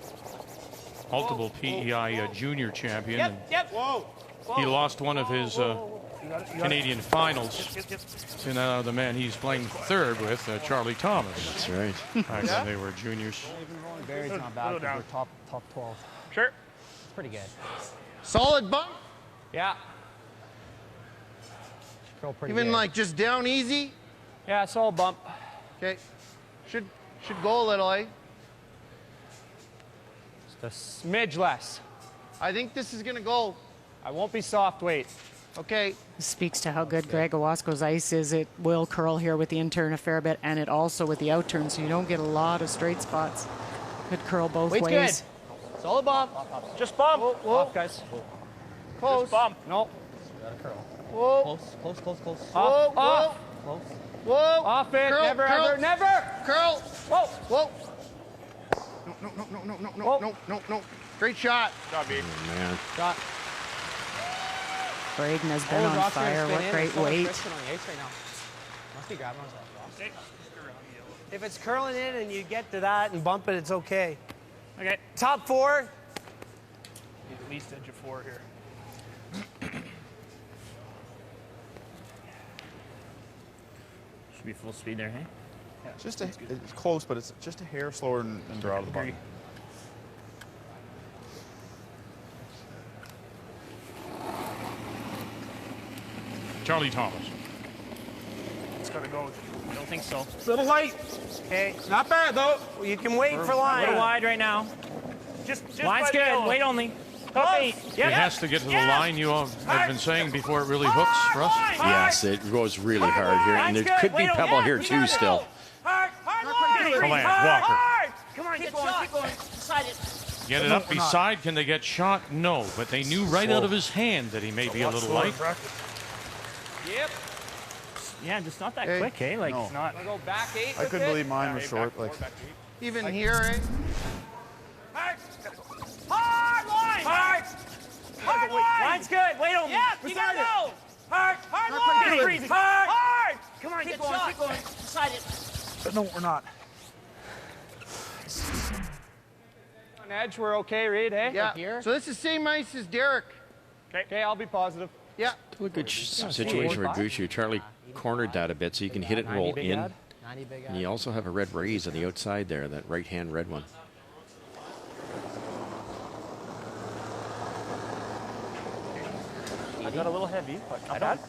multiple PEI junior champion. Yep, and yep. Whoa. he lost one of his Canadian finals Yep. to now the man he's playing third with, Charlie Thomas. That's right. Back when they were juniors. Barry's not bad because we're top 12. Sure. It's pretty good. Solid bump. Yeah. Curl pretty Even good. like just down easy. Yeah, solid bump. Okay. Should go a little, eh? Just a smidge less. I think this is gonna go. I won't be soft weight. Okay. Speaks to how good Greg Owasco's ice is. It will curl here with the in-turn a fair bit, and it also with the out-turn, so you don't get a lot of straight spots. Could curl both Weight's ways. good. Solid bump. Just bump. Whoa. Off, guys. Close. Just bump. No. Whoa. Close. Whoa. Off. Whoa. Close. Whoa. Off it. Curl, Never, curl. ever, never. Curl. Whoa. Whoa. No. Great shot. Good job, B. Oh, man. Shot. Braden has been on fire. What great weight. Must be grabbing onto that rock. If it's curling in and you get to that and bump it, it's okay. Okay. Top 4. Need at least edge of 4 here. Should be full speed there, hey? Just it's close, but it's just a hair slower than draw to the bottom. Charlie Thomas. It's gotta go. I don't think so. Little light. Okay. Not bad, though. You can wait for A line. little wide right now. Just Line's by the good. yellow. Weight only. Top 8. It Yep. has to get to the line, you have been saying before it really hooks, Russ. Yes, it goes really hard here, and there could be pebble here too still. Hard line. Galland, Walker. Hard. Come on, keep going. Beside it. Get it up beside. Can they get shot? No, but they knew right out of his hand that he may be a little light. Yep. Yeah, just not that Hey. quick, hey? Like, No. it's not. I'll go back 8. I couldn't believe mine was short. Like, Even here, eh? Hard line. Hard line. Line's good. Wait on me. Yep, you gotta go. Hard line. Hard. Come on, keep going. Beside it. no, we're not. On edge, we're okay, Reid, hey? Yeah. Here. So this is same ice as Derek. Okay, I'll be positive. Yeah. A good situation for Gushue. Charlie cornered that a bit so you can hit it and roll in. 90 big And you also have a red raise on the outside there, that right-hand red one. I got a little heavy, but not bad.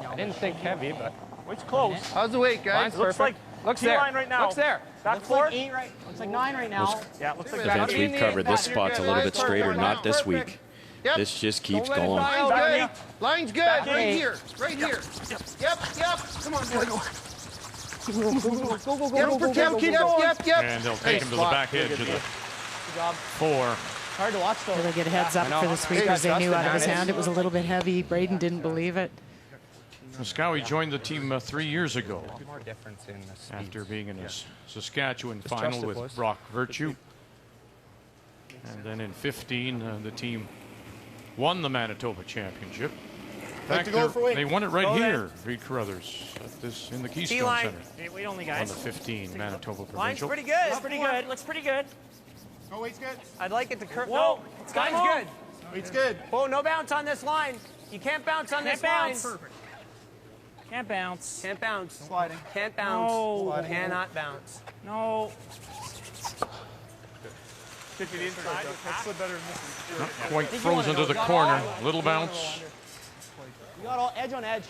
I didn't think heavy, but Weight's close. How's the weight, guys? Looks like looks T there. line right now. Looks there. Back Looks 4. like 8 right. Looks like 9 right now. Yeah, looks like Events we've covered, this spot's a little bit straighter, not this week. Yep. This just keeps Don't let it going. die. Line's Back good. Line's good. Back Right eight. here. Right here. Yep. Come on, boy. Yep. And they'll take him to the back edge of the Good job. 4. Hard to watch, though. Really good heads up for the sweepers. They knew out of his hand it was a little bit heavy. Braden didn't believe it. Muscowie joined the team 3 years ago More difference in the speed. after being in a Saskatchewan trust final it, with boys. Brock Virtue. And then in 15, the team won the Manitoba Championship. In fact, to go for weight. they won it right Go here, Reid Carruthers, at this in the Keystone T-line. Center. Hey, weight only, Won guys. the 15 Manitoba Line's Provincial. pretty good. Looks pretty good. Looks pretty good. Oh, weight's good. I'd like it to curve. Whoa. No, line's good. Weight's good. Oh, no bounce on this line. You can't bounce on this line. Can't bounce. Can't bounce. Sliding. Can't bounce. No. Cannot bounce. No. Get you the inside. That's the better than this one. Not quite frozen to the corner. Little bounce. You got all edge on edge.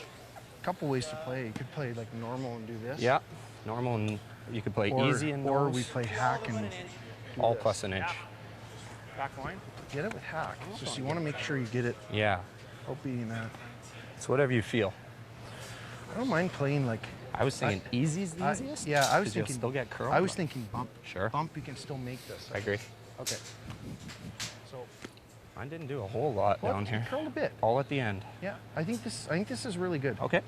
Couple ways to play. You could play like normal and do this. Yeah, normal, and you could play easy and or we play hack and all plus an inch. Back line. get it with hack. It's just you want to make sure you get it. Yeah. Out beating that. It's whatever you feel. I don't mind playing like. I was thinking easy's the easiest. Yeah, I was thinking. You'll still get curl. I was thinking bump. Sure. Bump, you can still make this. I agree. Okay. So. Mine didn't do a whole lot down here. Curled a bit. All at the end. Yeah, I think this is really good. Okay.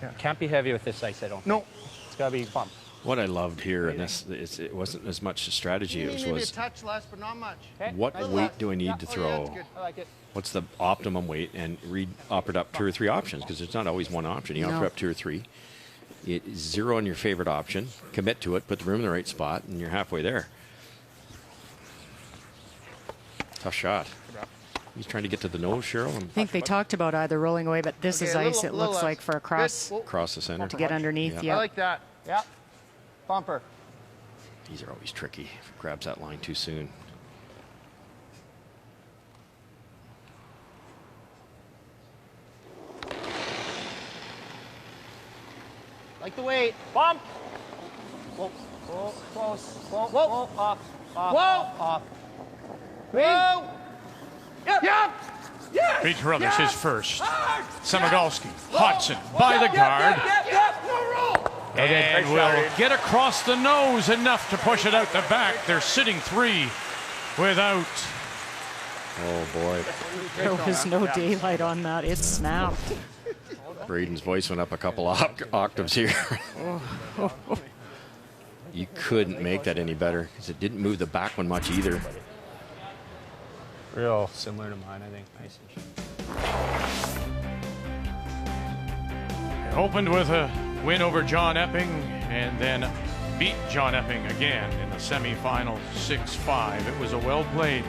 Yeah. Can't be heavy with this ice, I don't. No. It's gotta be bump. What I loved here, and this it wasn't as much a strategy, it was a touch less, but not much. what weight do I need to throw? That's good. I like it. What's the optimum weight? And Reid offered up 2 or 3 options because there's not always one option. He offered up 2 or 3. Zero on your favorite option, commit to it, put the room in the right spot, and you're halfway there. Tough shot. He's trying to get to the nose, Cheryl. I think they talked about either rolling away, but this is ice, it looks like, for a cross. Across the center. To get underneath, yeah. I like that. Yeah. Bumper. These are always tricky. If it grabs that line too soon. Like the weight. Bump. Whoa. Whoa. Close. Whoa. Whoa. Off. Off. Whoa. Off. Whoa. Yep. Yep. Yes. Reid Carruthers, his first. Samagalski, Hodgson by the guard. And will get across the nose enough to push it out the back. They're sitting 3 without. Oh, boy. There was no daylight on that. It snapped. Braden's voice went up a couple octaves here. You couldn't make that any better because it didn't move the back one much either. Real similar to mine, I think. Nice. It opened with a win over John Epping and then beat John Epping again in the semifinal 6-5. It was a well-played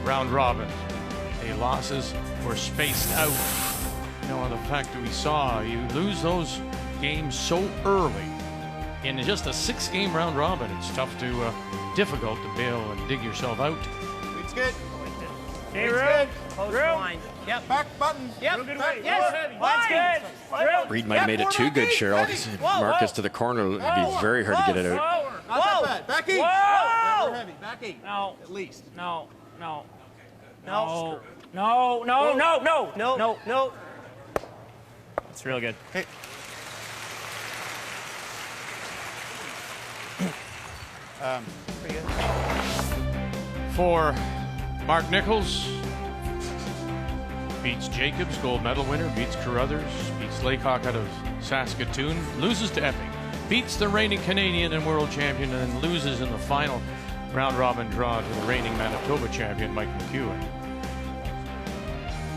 round robin. The losses were spaced out. You know, the fact that we saw you lose those games so early in just a 6-game round robin, it's tough to, difficult to bail and dig yourself out. It's good. Hey, Reid. Close the line. Yep. Back button. Yep. Good Back, weight. yes. Line's good. Reid might have made it too good, Cheryl. Marcus to the corner, it'd be very hard to get it out. Not that bad. Back 8. Whoa. We're heavy. Back 8. No. At least. No. No. No. No. No. No. No. No. No. No. It's real good. Hey. Pretty good. For Mark Nichols, beats Jacobs, gold medal winner, beats Carruthers, beats Laycock out of Saskatoon, loses to Epping, beats the reigning Canadian and world champion, and then loses in the final round robin draw to the reigning Manitoba champion, Mike McEwen.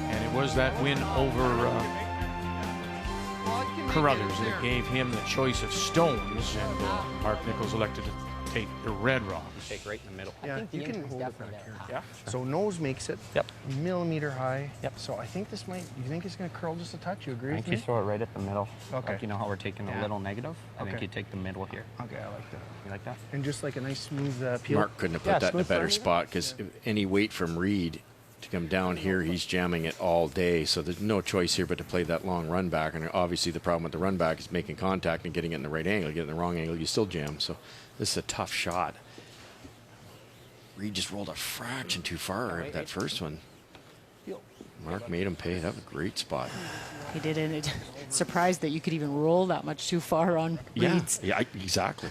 And it was that win over Carruthers that gave him the choice of stones, and Mark Nichols elected to take the red rocks. Take right in the middle. Yeah, you can hold it back here. Yeah. So nose makes it. Yep. Millimeter high. Yep. So I think this might. You think it's going to curl just a touch? You agree I with think you me? throw it right at the middle. Okay. Like, you know how we're taking a little negative? I think Okay. you take the middle here. Okay, I like that. You like that? And just like a nice smooth peel. Mark couldn't have put that in a better spot because any weight from Reid to come down here, he's jamming it all day. So there's no choice here but to play that long run back. And obviously the problem with the run back is making contact and getting it in the right angle. You get it in the wrong angle, you still jam. So this is a tough shot. Reid just rolled a fraction too far that first one. Mark made him pay. That was a great spot. He did, and it surprised that you could even roll that much too far on Reid's. Yeah, exactly.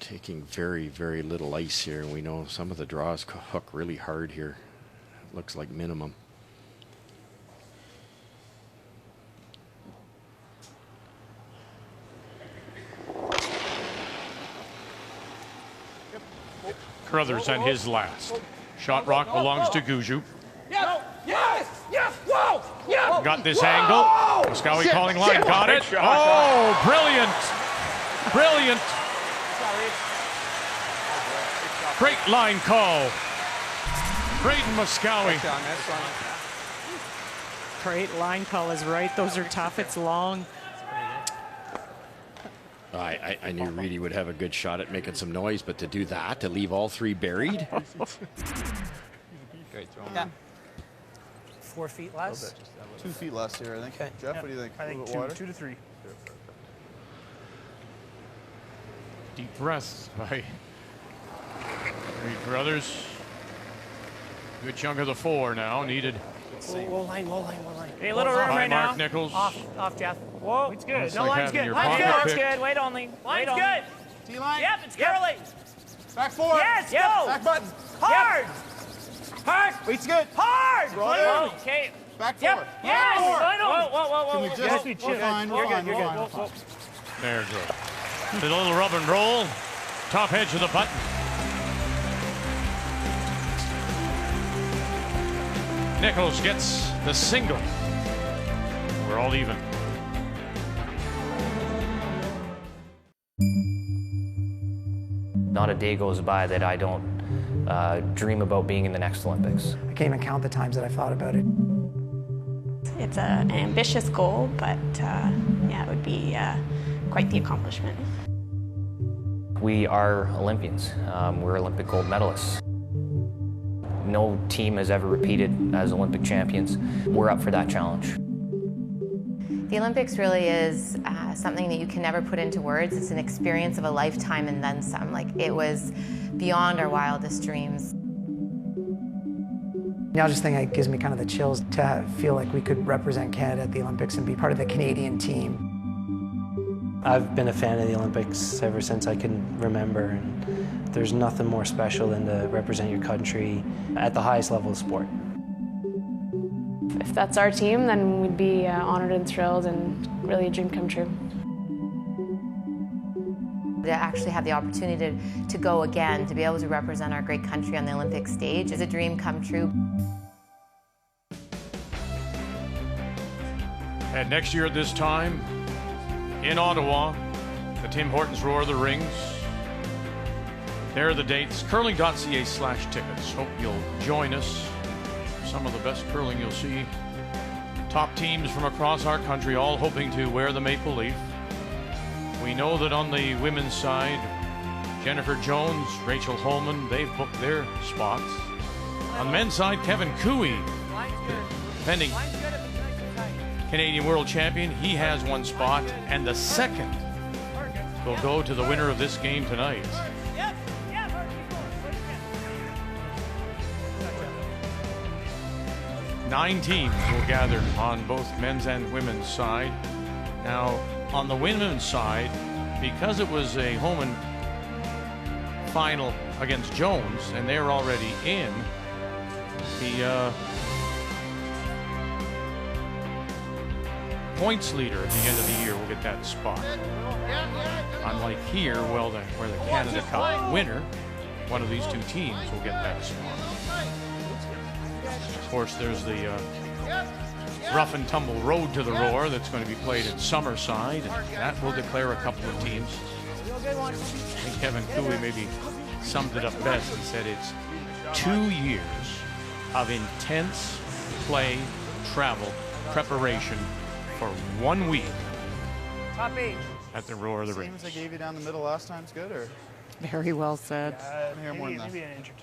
Taking very, very little ice here. We know some of the draws hook really hard here. Looks like minimum. Carruthers on his last. Shot rock belongs to Gushue. Yes! Yes! Yes! Whoa! Yeah! Got this angle. Muscowie calling line. Got it. Oh, brilliant. Brilliant. Great line call. Braden Muscowie. Great line call is right. Those are tough. It's long. I knew Reid would have a good shot at making some noise, but to do that, to leave all three buried. Great throw. Yeah. 4 feet less. 2 feet less here, I think. Okay. Jeff, what do you think? I think 2 to 3. Deep breaths by Reid Carruthers. Good chunk of the 4 now needed. Low line. Hey, little room By right now. Mark Nichols. Off, Jeff. Whoa, it's good. Looks No, like line's having good. your Line's pocket good. Line's pick. good. Wait only. Line's Wait only. good. T-line. Yep, it's curly. Back 4. Yes, go. Back button. Hard. Hard. Weight's good. Hard. Roll it. Okay. Back 4. Yep. Yes. Whoa. Can we just... Yes, We're fine, we're fine, we're fine. There it goes. A little rub and roll. Top edge of the button. Nichols gets the single. We're all even. Not a day goes by that I don't dream about being in the next Olympics. I can't even count the times that I've thought about it. It's an ambitious goal, but yeah, it would be quite the accomplishment. We are Olympians. We're Olympic gold medalists. No team has ever repeated as Olympic champions. We're up for that challenge. The Olympics really is something that you can never put into words. It's an experience of a lifetime and then some. Like, it was beyond our wildest dreams. Now, I just think it gives me kind of the chills to feel like we could represent Canada at the Olympics and be part of the Canadian team. I've been a fan of the Olympics ever since I can remember, and there's nothing more special than to represent your country at the highest level of sport. If that's our team, then we'd be honored and thrilled and really a dream come true. To actually have the opportunity to go again, to be able to represent our great country on the Olympic stage is a dream come true. And next year at this time, in Ottawa, the Tim Hortons Roar of the Rings. There are the dates, curling.ca/tickets. Hope you'll join us. Some of the best curling you'll see. Top teams from across our country all hoping to wear the maple leaf. We know that on the women's side, Jennifer Jones, Rachel Holman, they've booked their spots. On the men's side, Kevin Cooey, defending Canadian world champion, he has one spot, and the second will go to the winner of this game tonight. 9 teams will gather on both men's and women's side. Now, on the women's side, because it was a Holman final against Jones, and they're already in, the points leader at the end of the year will get that spot. Unlike here, well, where the Canada Cup winner, one of these 2 teams will get that spot. Of course, there's the rough and tumble road to the Roar that's going to be played at Summerside, and that will declare a couple of teams. I think Kevin Cooey maybe summed it up best. He said it's 2 years of intense play, travel, preparation for 1 week Top 8 at the Roar of the Rings. Same as I gave you down the middle last time's good, or? Very well said. Maybe an inch or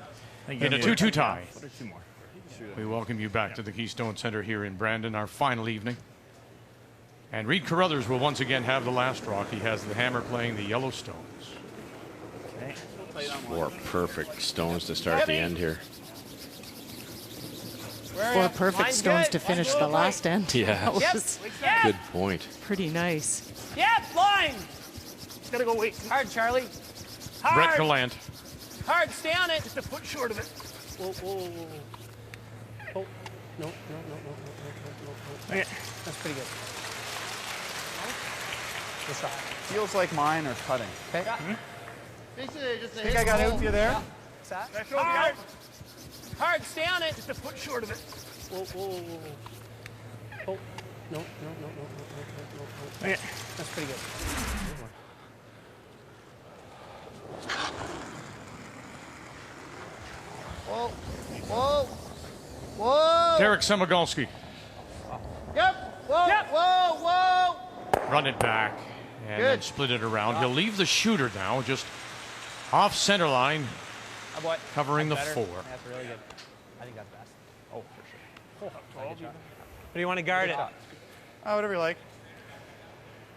2. In a 2-2 tie, we welcome you back to the Keystone Center here in Brandon, our final evening. And Reid Carruthers will once again have the last rock. He has the hammer playing the yellow stones. Okay. 4 perfect stones to start the end here. 4 perfect stones to finish the last end. Yeah. That was Good point. pretty nice. Yep, line. It's gotta go wait. Hard, Charlie. Hard. Brett Gallant. Hard, stay on it. Just a foot short of it. Whoa. Oh, no. Okay. That's pretty good. Good shot. Feels like mine are cutting. Okay. Think I got out with you there? Hard. Hard, stay on it. Just a foot short of it. Whoa. Oh, no. Okay. That's pretty good. Whoa. Whoa. Whoa. Derek Semigolski. Yep. Whoa. Yep. Whoa. Whoa. Run it back and then split it around. He'll leave the shooter now, just off center line, covering the 4. That's really good. I think that's best. Oh, for sure. What do you want to guard it? Whatever you like.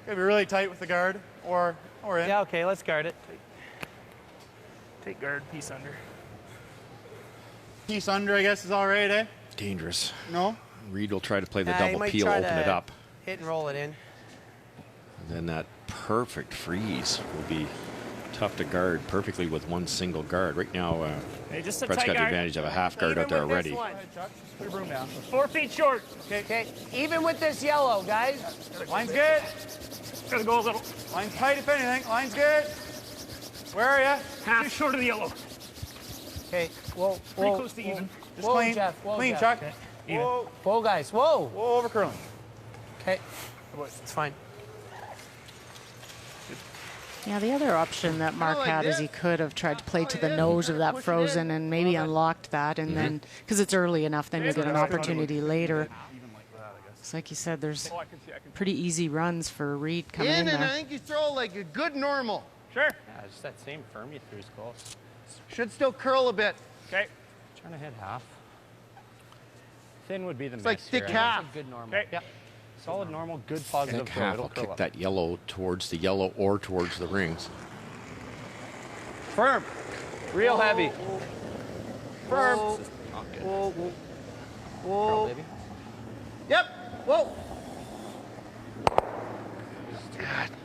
Gotta be really tight with the guard or in. Yeah, okay, let's guard it. Take guard, piece under. Piece under, I guess, is all right, eh? Dangerous. No? Reid will try to play the he double might peel, try open to it up. Hit and roll it in. And then that perfect freeze will be tough to guard perfectly with one single guard. Right now, Hey, just a Brett's tight got the guard. advantage of a half guard out there already. Put your broom down. 4 feet short. Okay. Even with this yellow, guys. Line's good. Gotta go a little. Line's tight, if anything. Line's good. Where are you? Half. Too short of the yellow. Okay. Whoa. Pretty close to even. Just clean. Jeff. Whoa, Clean, Jeff. Chuck. Okay. Even. Whoa. Whoa, guys. Whoa. Whoa, over curling. Okay. It's fine. Yeah, the other option that Mark had is he could have tried to play to the nose of that frozen and maybe unlocked that, and then, because it's early enough, then you'll get an opportunity later. It's like you said, there's pretty easy runs for Reid coming in And I there. think you throw like a good normal. Sure. Yeah, just that same firm you threw is close. Should still curl a bit. Okay. Trying to hit half. Thin would be the It's like miss thick here. half. That's a good normal. Okay. Yeah. Solid normal, good positive. Thick throw. half It'll will curl kick up. that yellow towards the yellow or towards the rings. Firm. Real heavy. Firm. Whoa. Whoa. Curl, baby. Yep. Whoa.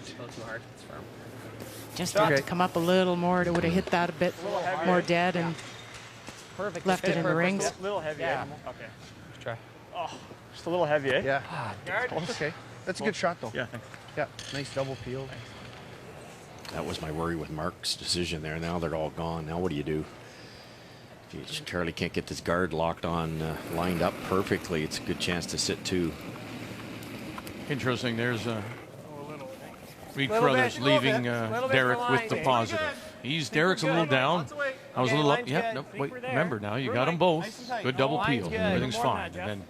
Still too hard. It's firm. Just had to come up a little more. It would have hit that a bit more dead and Perfect. left it in the rings. A little heavy. Yeah. Okay. Let's try. Oh, just a little heavy, eh? Yeah. That's okay. That's a good shot, though. Yeah, thanks. Yeah. Nice double peel. That was my worry with Mark's decision there. Now they're all gone. Now what do you do? If Charlie can't get this guard locked on, lined up perfectly, it's a good chance to sit 2. Interesting. There's Reid Little Carruthers bit, leaving little bit Derek for with line. the positive. Derek's a little down. I was a little up. Yep. No, wait. Remember now, you got them both. Good double peel. Everything's fine. And then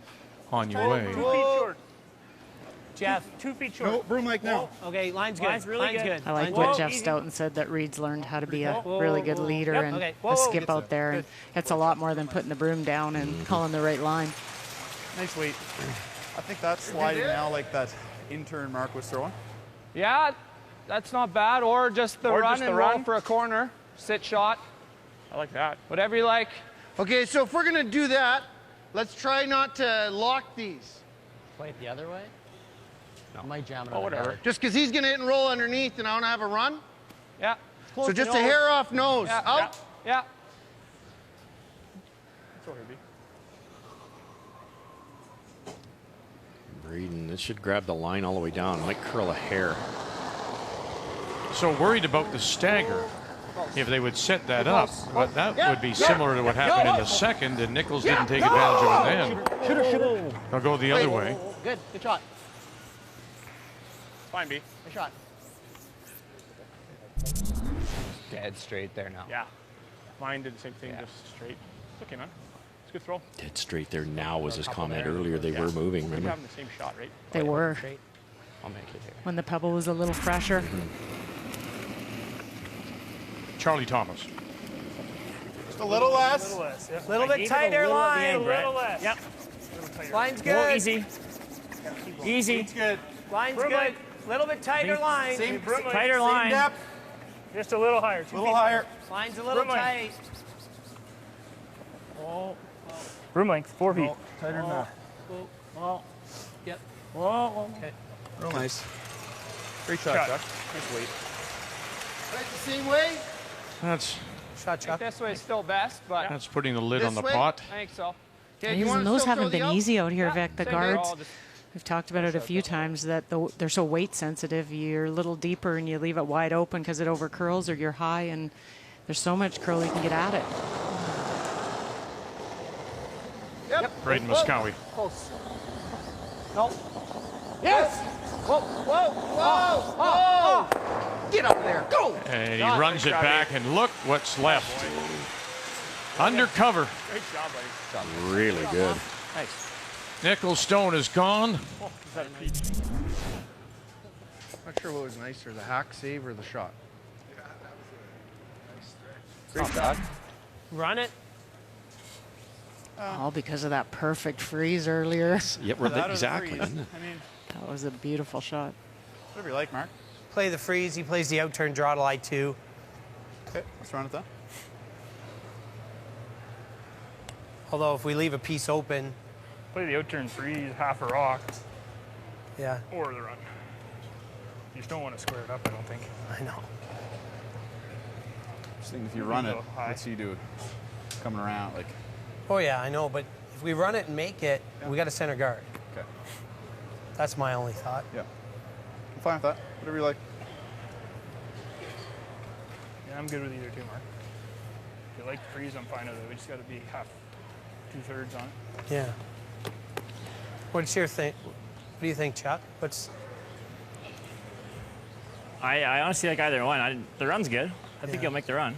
on your way. 2 feet short. Jeff. 2 feet short. No, broom like now. Okay, line's good. Line's really good. I like what Jeff Stoughton said, that Reid's learned how to be a really good leader and a skip out there. And it's a lot more than putting the broom down and calling the right line. Nice weight. I think that's sliding now like that intern Mark was throwing. Yeah, that's not bad. Or just the run and roll for a corner. Sit shot. I like that. Whatever you like. Okay, so if we're going to do that, let's try not to lock these. Play it the other way? No. I might jam it Oh, whatever. Just because he's going to hit and roll underneath and I want to have a run. Yeah. So just a hair off nose. Yeah. Out. Yeah. It's okay, B. Reid, this should grab the line all the way down. Might curl a hair. So worried about the stagger. If they would set that up, but that would be similar to what happened in the second, and Nichols didn't take advantage of it then. They'll go the other way. Good shot. Fine, B. Good shot. Dead straight there now. Yeah. Mine did the same thing, just straight. It's okay, man. It's a good throw. Dead straight there now was his comment earlier. They were moving, We're remember? having the same shot, right? They were. I'll make it here. When the pebble was a little fresher. Charlie Thomas. Just a little less. A little less, yeah. Little bit tighter line. A little less. Yep. Line's good. More easy. Easy. It's good. Line's good. Little bit tighter line. Same, Tighter line. Same depth. Just a little higher. A little higher. Line's a little Broom tight. Room length, 4 feet. Oh, tighter than that. Whoa. Yep. Whoa. Okay. Real nice. Great shot, Chuck. Nice weight. Right the same way. That's Shot, Chuck. This way is still best, but that's putting the lid on the This way? pot. I think so. Okay, you want And to those still throw haven't the been out? easy out here, Yeah, Vic. The same here. guards. All just- We've talked about it a few times that they're so weight sensitive. You're a little deeper and you leave it wide open because it over curls, or you're high and there's so much curl you can get at it. Yep. Braden Muscowie. Close. No. Yes. Whoa, whoa, whoa, whoa. Get up there. Go. And he runs it back, and look what's left. Undercover. Great job, buddy. Really good. Nice. Nichols Stone is gone. Oh, is that a peach? Not sure what was nicer, the hack save or the shot. Great shot. Run it. All because of that perfect freeze earlier. Yeah, exactly. I mean, That was a beautiful shot. whatever you like, Mark. Play the freeze. He plays the out-turn draw to lie 2. Okay, let's run it then. Although if we leave a piece open, Play the out-turn freeze, half a rock, yeah, or the run. You just don't want to square it up, I don't think. I know. Just thinking if you run it, let's see you do it. Coming around, like. Oh yeah, I know, but if we run it and make it, we got a center guard. Okay. That's my only thought. Yeah. I'm fine with that. Whatever you like. Yeah, I'm good with either too, Mark. If you like the freeze, I'm fine with it. We just got to be half, 2/3 on it. Yeah. What's your thing? What do you think, Chuck? What's I honestly like either one. The run's good. I think Yeah. you'll make the run.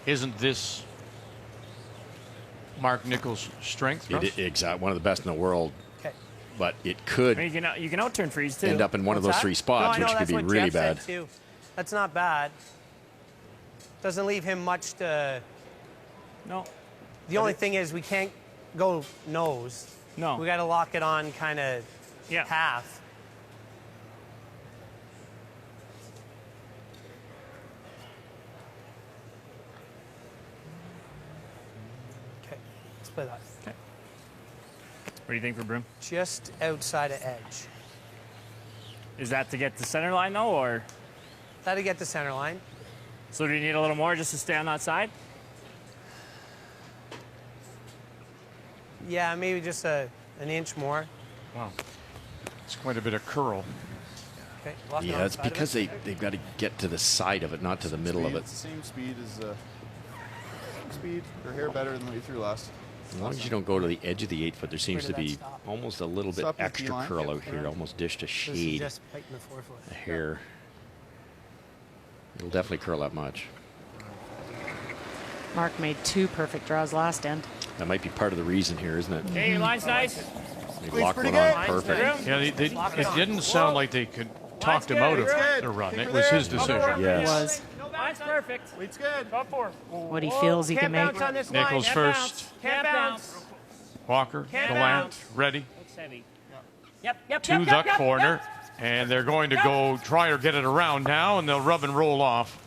Isn't this Mark Nichols' strength? Exactly, one of the best in the world. Okay. But it could I mean, you can out-turn freeze too. end up in one of those 3 spots, no, I know, which could that's be what really Jeff bad. said too. That's not bad. Doesn't leave him much to. No. The only thing is we can't go nose. No. We got to lock it on kind of half. Okay, let's play that. Okay. What do you think for Broom? Just outside of edge. Is that to get to center line though, or? That'll get the center line. So do you need a little more just to stay on that side? Yeah, maybe just an inch more. Wow. It's quite a bit of curl. Okay. lock it Yeah, on it's the side of because it. they've got to get to the side of it, not to the middle of it. It's the same speed as speed or hair better than what you threw last. As long as you don't go to the edge of the 8 foot, there seems to did that be stop? almost a little bit Stop at extra D-line. curl Yep. out here, almost just a This is shade, just right in the 4 foot. a hair. It'll definitely curl that much. Mark made 2 perfect draws last end. That might be part of the reason here, isn't it? Okay, your line's nice. They locked one on perfect. Yeah, it didn't sound like they could talk him out of the run. It was his decision. Yes. It was. Line's perfect. Lead's good. Top 4. What he feels he can make. On this line. Nichols Can't first. bounce. Can't bounce. Walker, Can't Gallant, bounce. ready It's heavy. to the corner. And they're going to go try or get it around now, and they'll rub and roll off.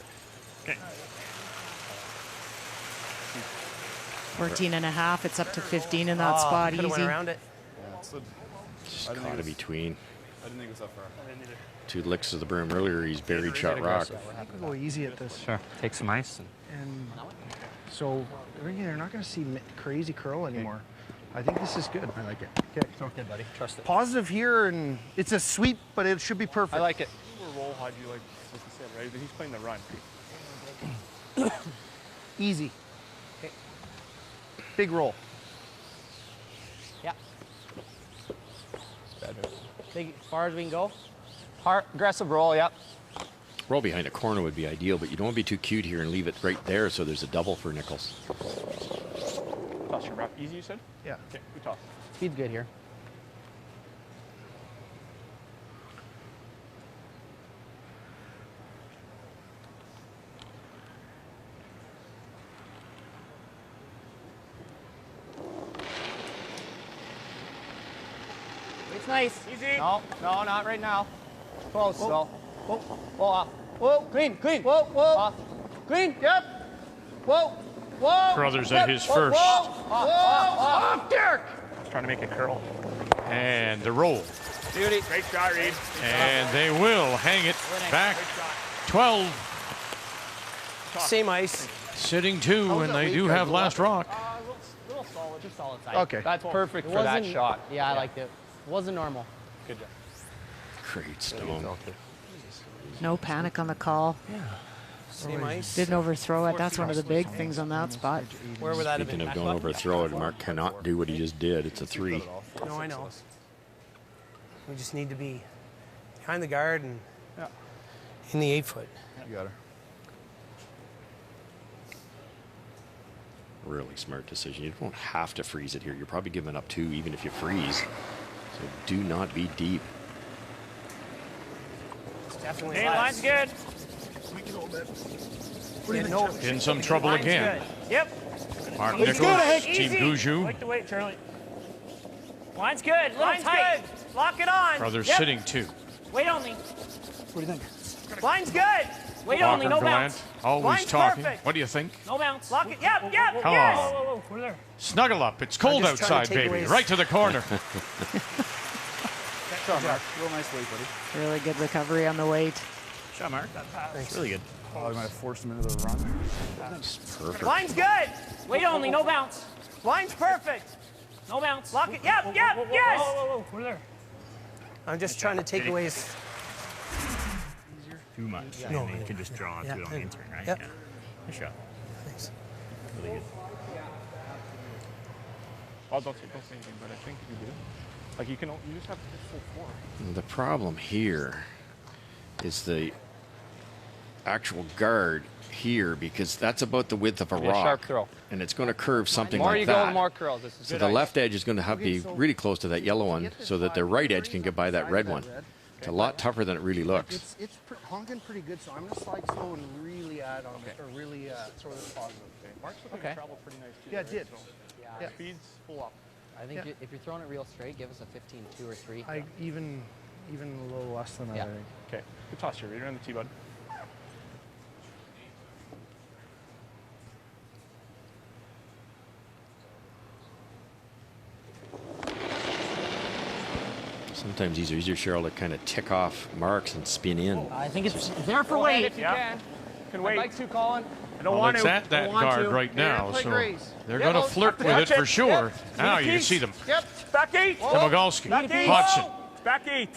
14.5. It's up to 15 in that spot. Could have Easy. went around it. Yeah, it's Just caught in between. I didn't think it was that far. 2 licks of the broom earlier, he's buried shot rock. Go easy at this. Sure. Take some ice. And so they're not going to see crazy curl anymore. I think this is good. I like it. Okay. It's okay, buddy. Trust it. Positive here, and it's a sweep, but it should be perfect. I like it. Roll, how'd you like what you said, right? He's playing the run. Easy. Okay. Big roll. Yeah. Big, as far as we can go. Hard, aggressive roll, yep. Roll behind a corner would be ideal, but you don't want to be too cute here and leave it right there so there's a double for Nichols. Toss your rock. Easy, you said? Yeah. Okay, we toss. Speed's good here. It's nice. Easy. No, not right now. Close, though. Whoa, whoa, off. Whoa, clean. Whoa, whoa. Off. Clean, yep. Whoa, whoa. Carruthers at his first. Off, Dirk. Trying to make it curl. And the roll. Beauty. Great shot, Reid. And they will hang it back. 12. Same ice. Sitting 2, and they do have last rock. Little solid, just solid side. Okay. That's perfect for that shot. Yeah, I liked it. Wasn't normal. Good job. Great stone. No panic on the call. Same ice. Didn't overthrow it. That's one of the big things on that spot. Where would that have Speaking been? of don't overthrow it, Mark cannot do what he just did. It's a 3. No, I know. We just need to be behind the guard and in the 8 foot. You got her. Really smart decision. You don't have to freeze it here. You're probably giving up 2 even if you freeze. So do not be deep. Definitely. Hey, line's good. In some trouble Line's again. Good. Yep. Mark Nichols, Team Gushue. Like the weight, Charlie. Line's good. Line's tight. Good. Lock it on. Brothers yep. sitting 2. Wait only. What do you think? Line's good. Wait Walker, only. No Gallant, bounce. always Line's talking. Perfect. What do you think? No bounce. Lock it. Yep. Yep. Come yes. on. Whoa. We're there. Snuggle up. It's cold outside, baby. Right to the corner. Shot, Mark. Real nice weight, buddy. Really good recovery on the weight. Shot, Mark. That pass. Thanks. Really good. Oh, I might have forced him into the run. That's perfect. Line's good. Wait only. No bounce. Line's perfect. No bounce. Lock it. Yep. Yep. Yes. Whoa. We're there. I'm just trying to take away. Too much. Yeah. No, you can just draw through it on the insert, right? Yep. Yeah. Nice shot. Thanks. Really good. Oh, don't say anything, but I think you do. Like you just have to hit full 4. The problem here is the actual guard here, because that's about the width of a rock. Sharp throw. And it's going to curve something More like you that. go, more curls. This is So good the ice. left edge is going to have to be really close to that yellow one so that the right edge can get by that red one. It's a lot tougher than it really looks. It's honking pretty good, so I'm going to slide slow and really add on it, or really throw this positive. Mark's looking to travel pretty nice too. Yeah, right? it did. So Yeah. Speed's full up. I think if you're throwing it real straight, give us a 15-2 or 3. Even a little less than that, I think. Okay. Good toss here. You're on the tee, bud. Sometimes these are easier, Cheryl, to kind of tick off marks and spin in. I think it's there for weight. If you can. Can wait. I'd like to, Colin. I don't Well, want it's to. at that guard right now, so they're going to flirt with it Touch for sure. Yep. Now you see them. Yep. Back 8. Timogalski, Back 8. Hodgson. Back 8.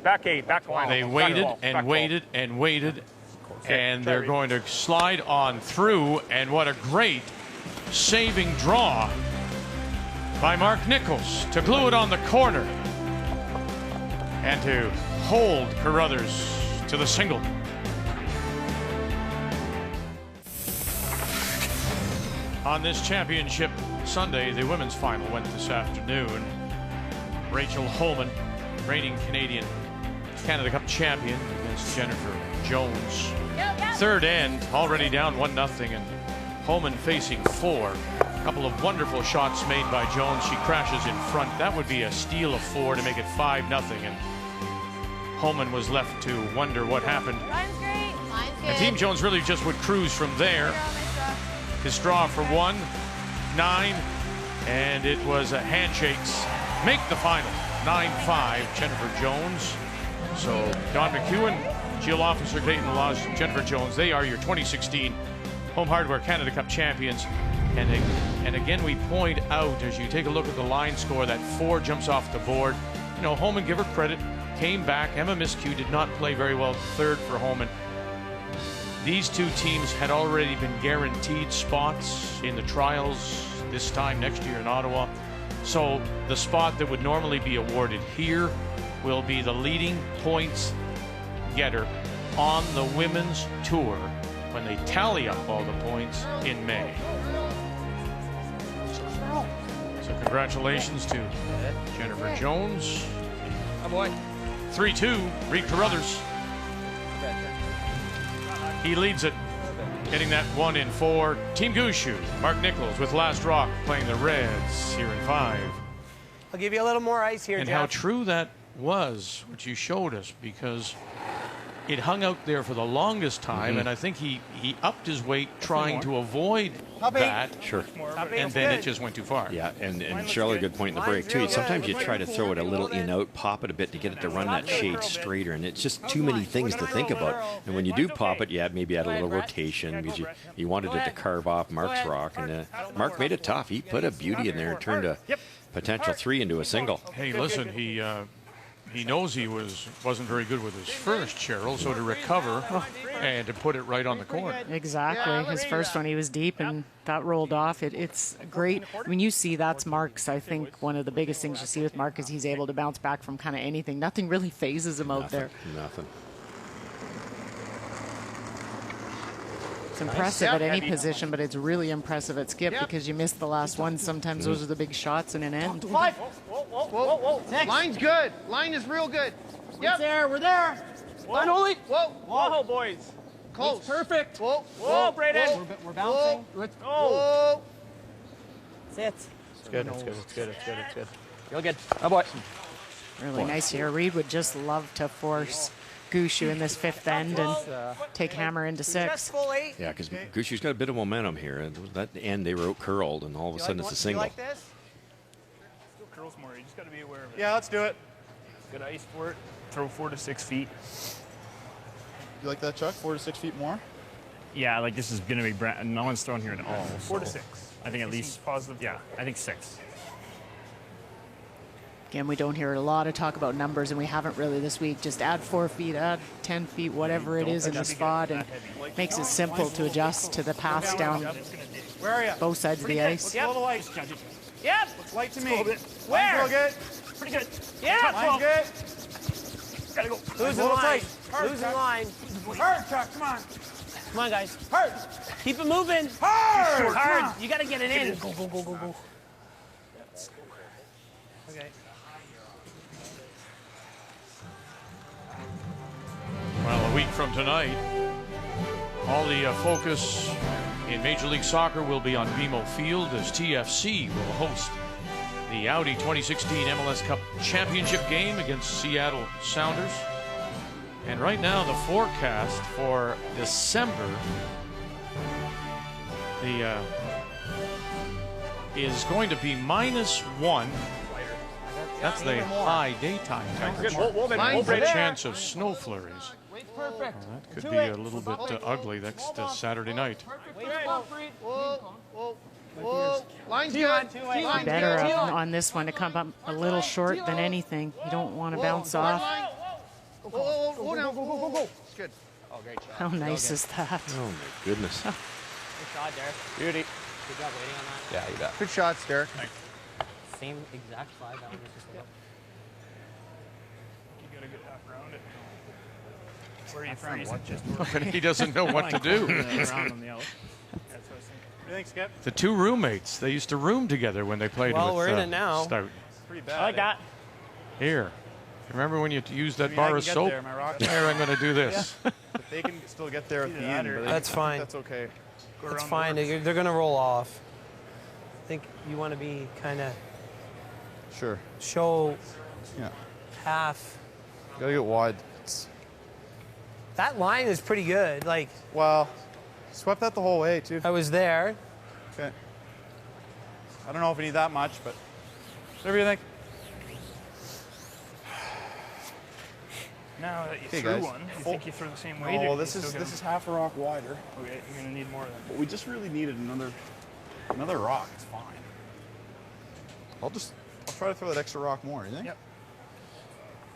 Back 8. Back line. They waited and waited and waited, and they're going to slide on through. And what a great saving draw by Mark Nichols to glue it on the corner and to hold Carruthers to the single. On this championship Sunday, the women's final went this afternoon. Rachel Holman, reigning Canadian Canada Cup champion, against Jennifer Jones. Third end, already down 1-0, and Holman facing 4. A couple of wonderful shots made by Jones. She crashes in front. That would be a steal of 4 to make it 5-0, and Holman was left to wonder what happened. Line's great. Line's good. And Team Jones really just would cruise from there. His draw for 1, 9, and it was handshakes. Make the final 9-5, Jennifer Jones. So Don McEwen, Geo Officer Clayton Laws, Jennifer Jones, they are your 2016 Home Hardware Canada Cup champions. And again, we point out, as you take a look at the line score, that 4 jumps off the board. You know, Holman, give her credit, came back. Emma Miscue did not play very well, 3rd for Holman. These 2 teams had already been guaranteed spots in the trials this time next year in Ottawa. So the spot that would normally be awarded here will be the leading points getter on the women's tour when they tally up all the points in May. So congratulations to Jennifer Jones. Oh boy. 3-2, Reid Carruthers. He leads it, getting that 1 in 4. Team Gushue, Mark Nichols with Last Rock playing the Reds here in 5. I'll give you a little more ice here, And Jeff. how true that was, what you showed us, because it hung out there for the longest time, and I think he upped his weight trying to avoid that. Sure. And then it just went too far. Yeah, and Cheryl, a good point in the break, too. Sometimes you try to throw it a little in-out, pop it a bit to get it to run that shade straighter, and it's just too many things to think about. And when you do pop it, yeah, maybe add a little rotation, because you wanted it to carve off Mark's rock, and Mark made it tough. He put a beauty in there and turned a potential 3 into a single. Hey, listen, he knows he wasn't very good with his first, Cheryl, so to recover and to put it right on the corner. Exactly. His first one, he was deep, and that rolled off. It's great. I mean, you see that's Mark's, I think, one of the biggest things you see with Mark is he's able to bounce back from kind of anything. Nothing really phases him out there. Nothing. It's impressive at any position, but it's really impressive at skip because you miss the last one. Sometimes those are the big shots in an end. 5. Whoa. 6. Line's good. Line is real good. Yep. We're there. Line only. Whoa, boys. Close. It's perfect. Whoa, Braden. We're bouncing. Let's go. Whoa. Sit. It's good. Real good. Oh, boy. Really nice here. Reid would just love to force Gushue in this 5th end and take Hammer into 6. Yeah, because Gushue's got a bit of momentum here. And that end, they were out curled, and all of a sudden it's a single. You like this? Still curls more. You just got to be aware of it. Yeah, let's do it. Good ice for it. Throw 4 to 6 feet. You like that, Chuck? 4 to 6 feet more? Yeah, like this is going to be no one's thrown here at all. 4 to 6. I think at least positive. Yeah, I think 6. Again, we don't hear a lot of talk about numbers, and we haven't really this week. Just add 4 feet, add 10 feet, whatever it is in the spot, and makes it simple to adjust to the paths down Where are you? both sides of the ice. Yep. Little light. Yep. Looks light to me. Where? Line's real good. Pretty good. Yeah. Line's good. Gotta go. Losing line. Losing line. Hard, Chuck. Come on. Come on, guys. Hard. Keep it moving. Hard. You gotta get it in. Go. Okay. Well, a week from tonight, all the focus in Major League Soccer will be on BMO Field as TFC will host the Audi 2016 MLS Cup Championship game against Seattle Sounders. And right now, the forecast for December is going to be -1. That's the high daytime temperature. A chance of snow flurries. Perfect. That could be a little bit ugly next Saturday night. Whoa. Line's good. Better on this one to come up a little short than anything. You don't want to bounce off. Go. It's good. Oh, great shot. How nice is that? Oh, my goodness. Good shot, Derek. Beauty. Good job waiting on that. Yeah, you bet. Good shots, Derek. Same exact slide. That one was just a little. You got to get half around it. Where are you freezing? He doesn't know what to do. That's what I was thinking. What do you think, Skip? The two roommates, they used to room together when they played with we're in it now. Stout. Pretty bad. I like that. Here. Remember when you used that bar of soap? There, my rock. Here, I'm going to do this. But they can still get there at the end. But That's fine. That's okay. That's fine. They're going to roll off. I think you want to be kind of Sure. show Yeah. half. Gotta get wide. That line is pretty good. Like, well, swept that the whole way too. I was there. Okay. I don't know if we need that much, but whatever you think. Now that you Okay, threw guys. one, you think you throw the same weight? Oh, or well, you this still is get this them? is half a rock wider. Okay, you're gonna need more of them. But we just really needed another rock. It's fine. I'll try to throw that extra rock more. You think? Yep.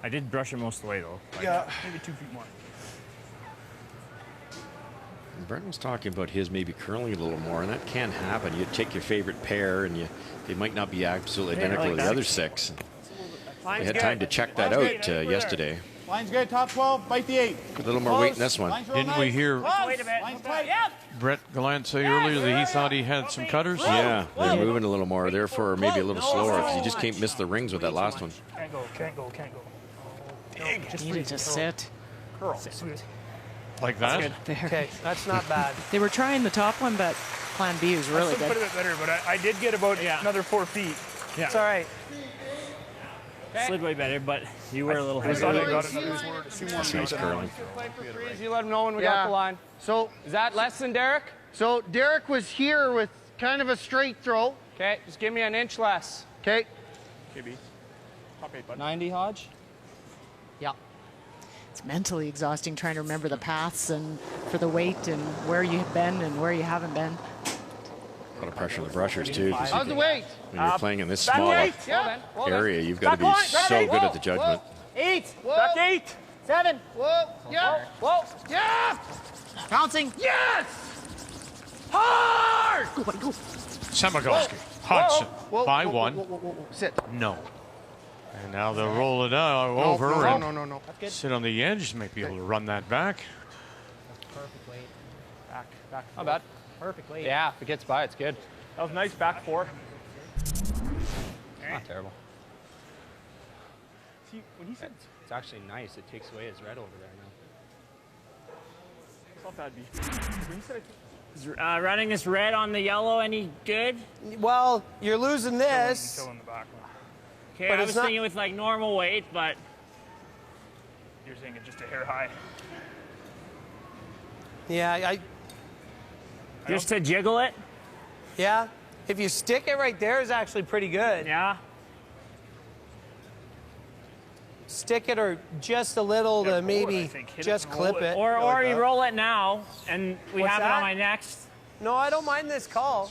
I did brush it most of the way, though. Yeah. Maybe 2 feet more. Brent was talking about his maybe curling a little more, and that can happen. You take your favorite pair, and they might not be absolutely identical to the other 6. We had time to check that out yesterday. Line's good. Top 12. Bite the 8. A little more weight in this one. Didn't we hear Wait a bit. Brett Gallant say earlier that he thought he had some cutters? Yeah, they're moving a little more, therefore maybe a little slower, because you just can't miss the rings with that last one. Can't go. Just needed to sit. Curl. Like that? Okay, that's not bad. They were trying the top one, but plan B was really Quite a good. bit better, but I did get about another 4 feet. Yeah. It's all right. Slid way better, but you were a little I heavy. thought I got another 2 more Nice feet. curling. You let them know when we got the line. So Is that less than Derek? Derek was here with kind of a straight throw. Okay, just give me an inch less. Okay. KB. Top 8, bud. 90, Hodge? Yeah. It's mentally exhausting trying to remember the paths and for the weight and where you've been and where you haven't been. A lot of pressure on the brushers, too. 'Cause How's the weight? when you're playing in this small Yeah. area, you've got to be so good at the judgment. 8. Back 8. 7. Whoa. Yeah. Whoa. Yeah. Bouncing. Yes. Hard. Samagalski. Hodgson by Whoa, 1. whoa. Sit. No. And now they'll roll it over and No. sit on the edge. Might be able to run that back. Perfect weight. Back. Not bad. Perfectly. Yeah, if it gets by, it's good. That was nice. Back 4. Not terrible. See, when he said it's actually nice, it takes away his red over there now. I thought that'd be. When he said Is running this red on the yellow any good? Well, you're losing this. Still in the back one. Okay, But I it's was not- thinking with like normal weight, but You're saying it's just a hair high. Yeah, just to jiggle it. yeah. If you stick it right there, is actually pretty good. Yeah. Stick it or just a little to maybe just clip it. Or you roll it now, and we What's have it that? on my next. No, I don't mind this call.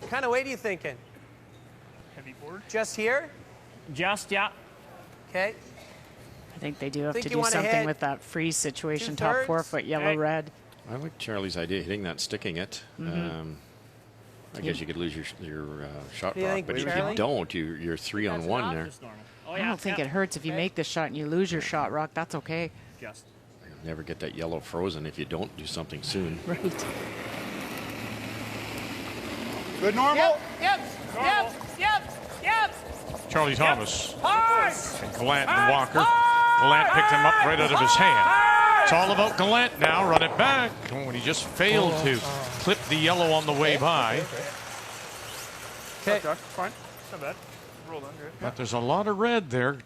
What kind of weight are you thinking? Heavy board. Just here? Just, yeah. Okay. I think they do have Think to you do wanna something hit with that freeze situation, 2/3? top 4 foot, yellow, Okay. red. I like Charlie's idea, hitting that, sticking it. Mhm. I guess you could lose your shot Do you rock, think, but if Charlie? you don't, you're 3 on 1 there. Oh, I don't think it hurts if you make the shot and you lose your shot rock. That's okay. Just. You'll never get that yellow frozen if you don't do something soon. Right. Good normal? Yep. Charlie Thomas Hard! and Gallant and Walker. Gallant picked him up right out of his hand. It's all about Gallant now. Run it back. When he just failed to clip the yellow on the way by. Okay. Fine. Not bad. Rolled under it. But there's a lot of red there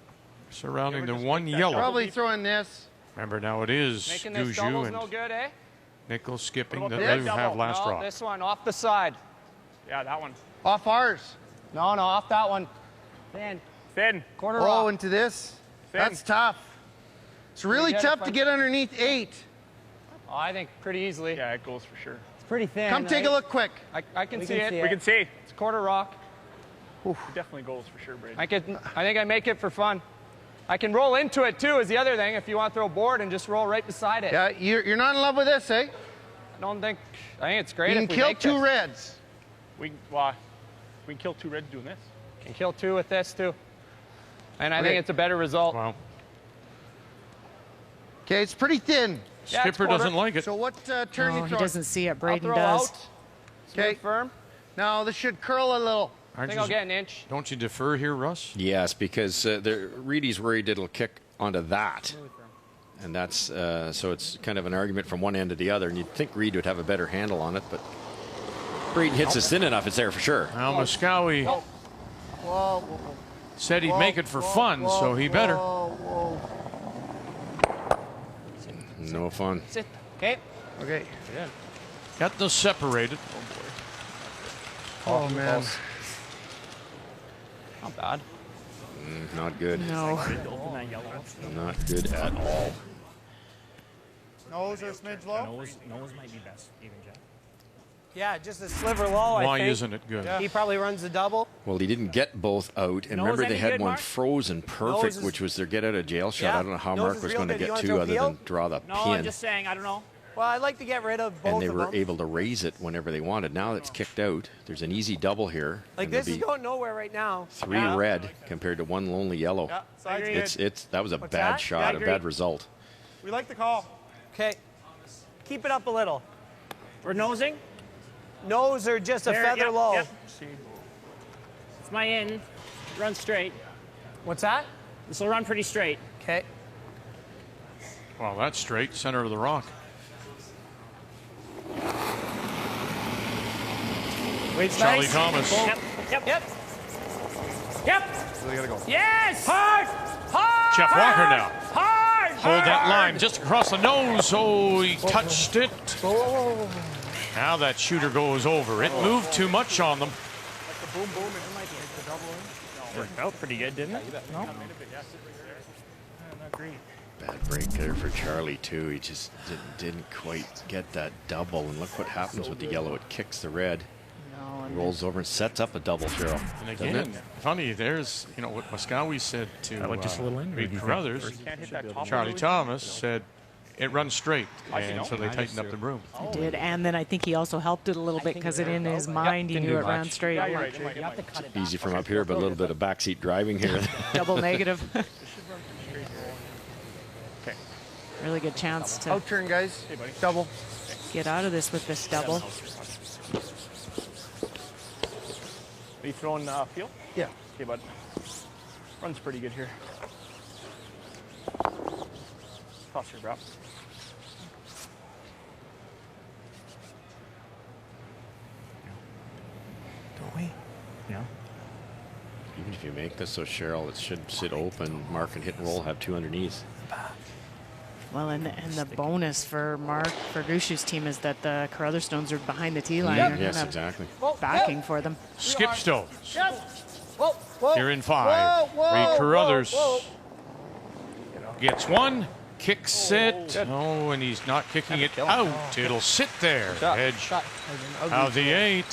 surrounding the one yellow. Probably throwing this. Remember now it is Making this Gushue doubles and no good, eh? Nichols skipping What that about they this? have last No, drop. this one off the side. Yeah, that one. Off ours. No, off that one. Thin. Quarter Oh, rock. into this? Thin. That's tough. It's really get it tough to from- get underneath 8. Oh, I think pretty easily. Yeah, it goes for sure. It's pretty thin. Come take a look quick. I can We see can it. see We can see. It's quarter rock. It definitely goes for sure, Brady. I think I make it for fun. I can roll into it too is the other thing if you want to throw a board and just roll right beside it. Yeah, you're not in love with this, eh? I think it's great You if can we kill make 2 this. reds. We can kill 2 reds doing this. Can kill 2 with this too. And I Okay. think it's a better result. Wow. Okay, it's pretty thin. Yeah, it's Skipper doesn't like it. So what turn Oh, you he throw? doesn't see it. I'll Braden throw does. out. Okay. Smooth firm. Now this should curl a little. I think I'll get an inch. Don't you defer here, Russ? Yes, because Reid's worried it'll kick onto that. And that's, so it's kind of an argument from one end to the other. And you'd think Reid would have a better handle on it, but Braden hits it thin enough, it's there for sure. Now Muscowie Whoa. said he'd make it for fun, so he better. No fun. Sit. Okay. Okay. Got those separated. Oh, man. Not bad. Not good. No. Not good at all. Nose or a smidge low? Nose might be best, even Jeff. Yeah, just a sliver low, I Why think. isn't it good? He probably runs the double. Well, he didn't get both out. And remember, any they had good, one Mark? frozen perfect, Nose is- which was their get out of jail shot. Yeah, I don't know how nose Mark is was real going to good. You get wanna 2 throw other peel? than draw the No, pin. I'm just saying, I don't know. Well, I'd like to get rid of both And they of were them. able to raise it whenever they wanted. Now it's kicked out. There's an easy double here. Like and this there'll is going nowhere right now. 3 red compared to 1 lonely yellow. Yeah, side's good. That was a What's bad that? shot, Yeah, I a agree. bad result. We like the call. Okay. Keep it up a little. We're nosing. Nose or just a There, feather yep, low. yep. It's my in. Run straight. What's that? This will run pretty straight. Okay. Well, that's straight, center of the rock. Wait's Charlie nice. Thomas. Yep. So they gotta go. Yes! Hard! Jeff Walker now. Hard! Hold that line just across the nose. Oh, he touched it. Now that shooter goes over. It moved too much on them. Worked out pretty good, didn't it? No? Not great. Bad break there for Charlie, too. He just didn't quite get that double. And look what happens with the yellow. It kicks the red. Rolls over and sets up a double, Cheryl. And again, funny, there's, what Muscowie said to I like just a little in. Reid Carruthers. Can't hit that top Charlie one. Thomas said it runs straight, I see, and no. so they tightened up the broom. He did, and then I think he also helped it a little bit because in his mind he didn't knew do it ran much. straight. Yeah, you're right. It might- You have to cut it back. Easy from up here, but a little bit of backseat driving here. Double negative. Really good chance to Out turn, guys. Hey, buddy. Double. get out of this with this double. Are you throwing peel? Yeah. Okay, bud. Run's pretty good here. Toss your drop. Don't we? Yeah. Even if you make this so Cheryl, it should sit open. Mark and hit and roll, have 2 underneath. Well, and the bonus for Mark, for Gushue's team, is that the Carruthers Stones are behind the tee line. Yep. Yes, exactly. Backing for them. Skip Stones. Whoa, whoa, Here in 5. Reid Carruthers gets one, kicks it. Oh, and he's not kicking it out. It'll sit there. Edge of the 8.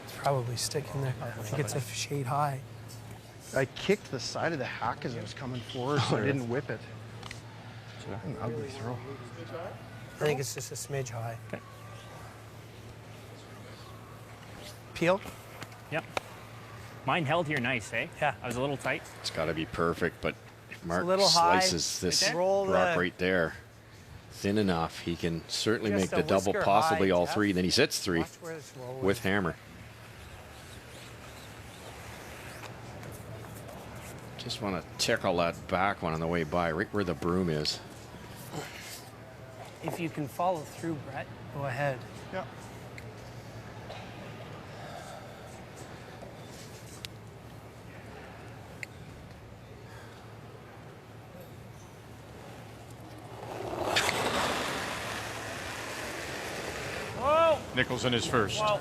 It's probably sticking there. I think it's a shade high. I kicked the side of the hack as I was coming forward, so I didn't whip it. An ugly throw. I think it's just a smidge high. Okay. Peel? Yep. Mine held here nice, eh? Yeah. I was a little tight. It's got to be perfect, but if Mark little high. slices this Roll rock right there thin enough, he can certainly Just make the a double, whisker possibly high, all Jeff. 3. Then he sits 3 Watch where this roll with is. hammer. Just want to tickle that back one on the way by, right where the broom is. If you can follow through, Brett, go ahead. Yeah. Whoa. Nichols in his first. Whoa.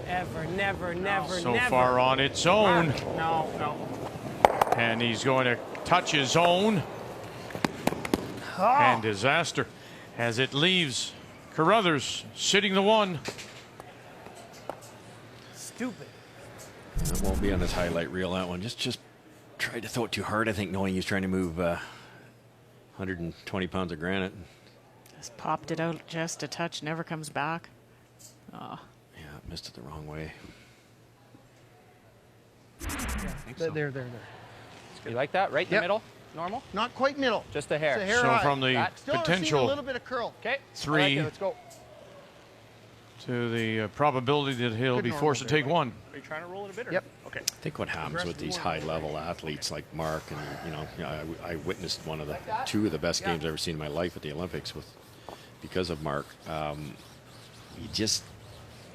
Ever, never, never, So never. far on its own. No, no. And he's going to touch his own. And disaster as it leaves Carruthers sitting the 1. Stupid. It won't be on his highlight reel, that one. Just tried to throw it too hard, I think, knowing he was trying to move 120 pounds of granite. Just popped it out just a touch, never comes back. Oh. Yeah, missed it the wrong way. There. You like that? Right in the middle? Normal? Not quite middle. Just a hair. It's a hair So high. from the Still potential a little bit of curl. Okay. 3 Let's go. to the probability that he'll be forced to take 1. Are you trying to roll it a bit? Or? Yep. Okay. I think what happens with these high-level athletes like Mark, and I witnessed 2 of the best games I've ever seen in my life at the Olympics because of Mark. You just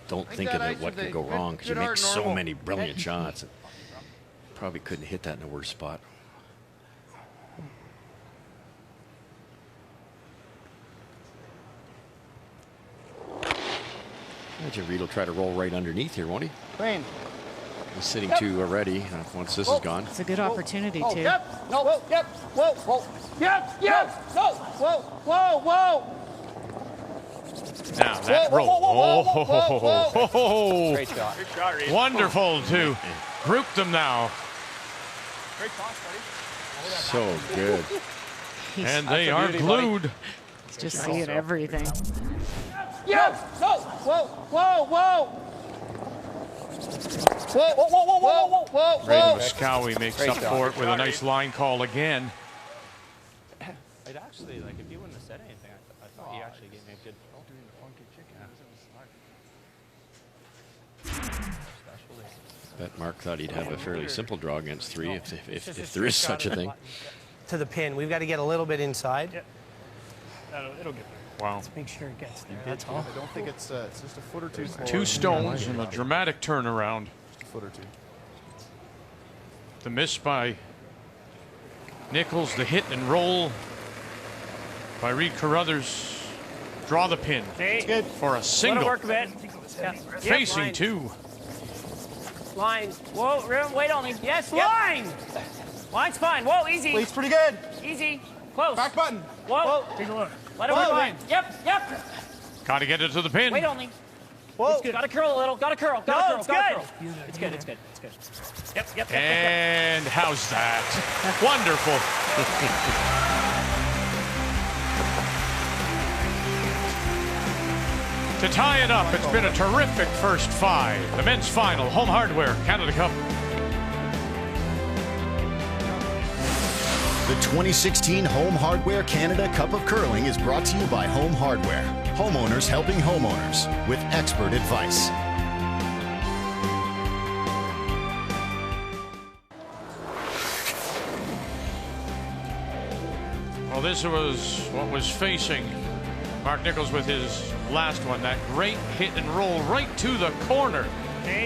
don't think of it what could go wrong because you make so many brilliant shots. Probably couldn't hit that in a worse spot. Imagine Reid will try to roll right underneath here, won't he? Clean. He's sitting 2 already once this is gone. It's a good opportunity, too. Yep. No. Whoa. Yep. Whoa. Whoa. Yep. Yep. No. Whoa. Whoa. Whoa. Now that roll. Oh, Great shot. Good shot, Reid. wonderful to group them now. Great toss, buddy. So good. And they are glued. He's just seeing everything. Yep. No. Whoa. Whoa. Whoa. Whoa. Whoa. Whoa. Whoa. Whoa. Whoa. Ray Whoa. Muscowie makes up for it with a nice line call again. I'd actually, like, if you wouldn't have said anything, I thought you actually gave me a good throw. Bet Mark thought he'd have a fairly simple draw against 3 if there is such a thing. To the pin. We've got to get a little bit inside. Yeah. It'll get there. Wow. Let's make sure it gets there. That's all. I don't think it's just a foot or 2. 2 stones and a dramatic turnaround. Just a foot or 2. The miss by Nichols, the hit and roll by Reid Carruthers. Draw the pin. Okay. Good. For a single. Work a bit. Yeah. Facing Line. 2. Line. Whoa. Room. Wait only. Yes. Line. Line's fine. Whoa. Easy. Please, pretty good. Easy. Close. Back button. Whoa. Take a look. Let it Whoa. work. Line. Yep. Yep. Got to get it to the pin. Wait only. Whoa. Got to curl a little. Got to curl. Got to curl. it's Gotta good. curl. It's good. It's good. It's good. Yep. And how's that? Wonderful. To tie it up, it's been a terrific first 5. The men's final, Home Hardware, Canada Cup. The 2016 Home Hardware Canada Cup of Curling is brought to you by Home Hardware. Homeowners helping homeowners with expert advice. Well, this was what was facing Mark Nichols with his last one. That great hit and roll right to the corner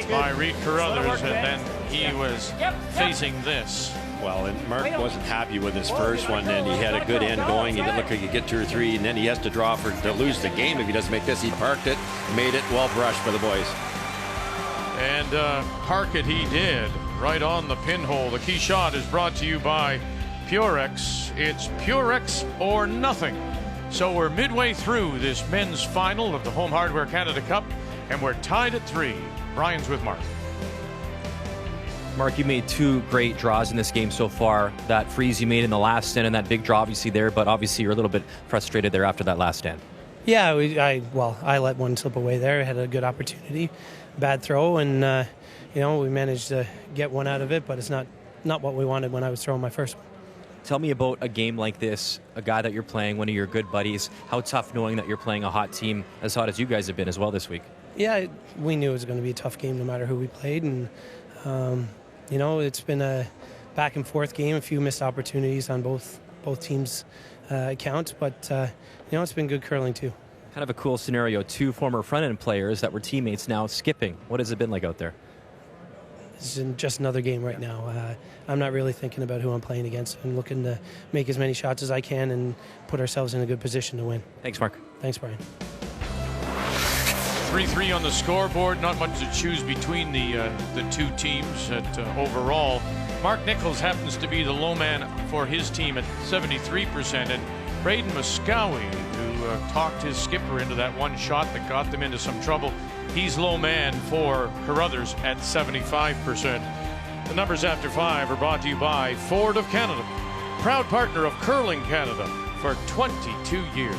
by Reid Carruthers, and then he was facing this. Well, and Mark wasn't happy with his first one, and he had a good end going. He didn't look like he could get 2 or 3, and then he has to draw to lose the game if he doesn't make this. He parked it, made it, well brushed for the boys. And park it he did, right on the pinhole. The key shot is brought to you by Purex. It's Purex or nothing. So we're midway through this men's final of the Home Hardware Canada Cup, and we're tied at 3. Brian's with Mark. Mark, you made 2 great draws in this game so far. That freeze you made in the last stand and that big draw obviously there, but obviously you're a little bit frustrated there after that last stand. Yeah, I let one slip away there. I had a good opportunity, bad throw, and we managed to get one out of it, but it's not what we wanted when I was throwing my first one. Tell me about a game like this, a guy that you're playing, one of your good buddies. How tough knowing that you're playing a hot team, as hot as you guys have been as well this week? Yeah, we knew it was going to be a tough game no matter who we played, and it's been a back and forth game, a few missed opportunities on both teams' accounts, but it's been good curling too. Kind of a cool scenario, 2 former front-end players that were teammates now skipping. What has it been like out there? It's just another game right now. I'm not really thinking about who I'm playing against. I'm looking to make as many shots as I can and put ourselves in a good position to win. Thanks, Mark. Thanks, Brian. 3-3 on the scoreboard. Not much to choose between the 2 teams overall. Mark Nichols happens to be the low man for his team at 73%, and Braden Muscowie, who talked his skipper into that one shot that got them into some trouble, he's low man for Carruthers at 75%. The numbers after 5 are brought to you by Ford of Canada, proud partner of Curling Canada for 22 years.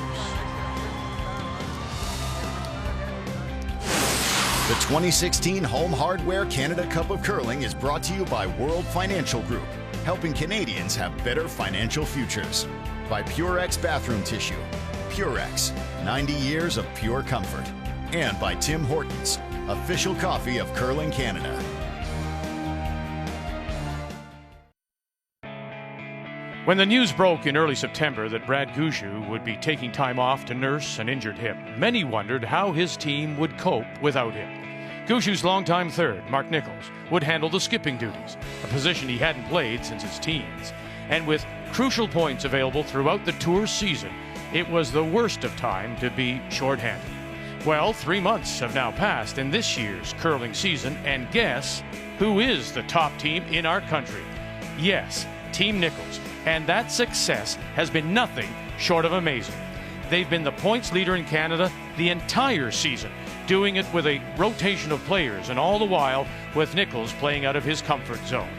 The 2016 Home Hardware Canada Cup of Curling is brought to you by World Financial Group, helping Canadians have better financial futures. By Purex Bathroom Tissue. Purex, 90 years of pure comfort. And by Tim Hortons, official coffee of Curling Canada. When the news broke in early September that Brad Gushue would be taking time off to nurse an injured hip, many wondered how his team would cope without him. Gushue's longtime third, Mark Nichols, would handle the skipping duties, a position he hadn't played since his teens. And with crucial points available throughout the tour season, it was the worst of time to be shorthanded. Well, 3 months have now passed in this year's curling season, and guess who is the top team in our country? Yes, Team Nichols. And that success has been nothing short of amazing. They've been the points leader in Canada the entire season, doing it with a rotation of players, and all the while with Nichols playing out of his comfort zone.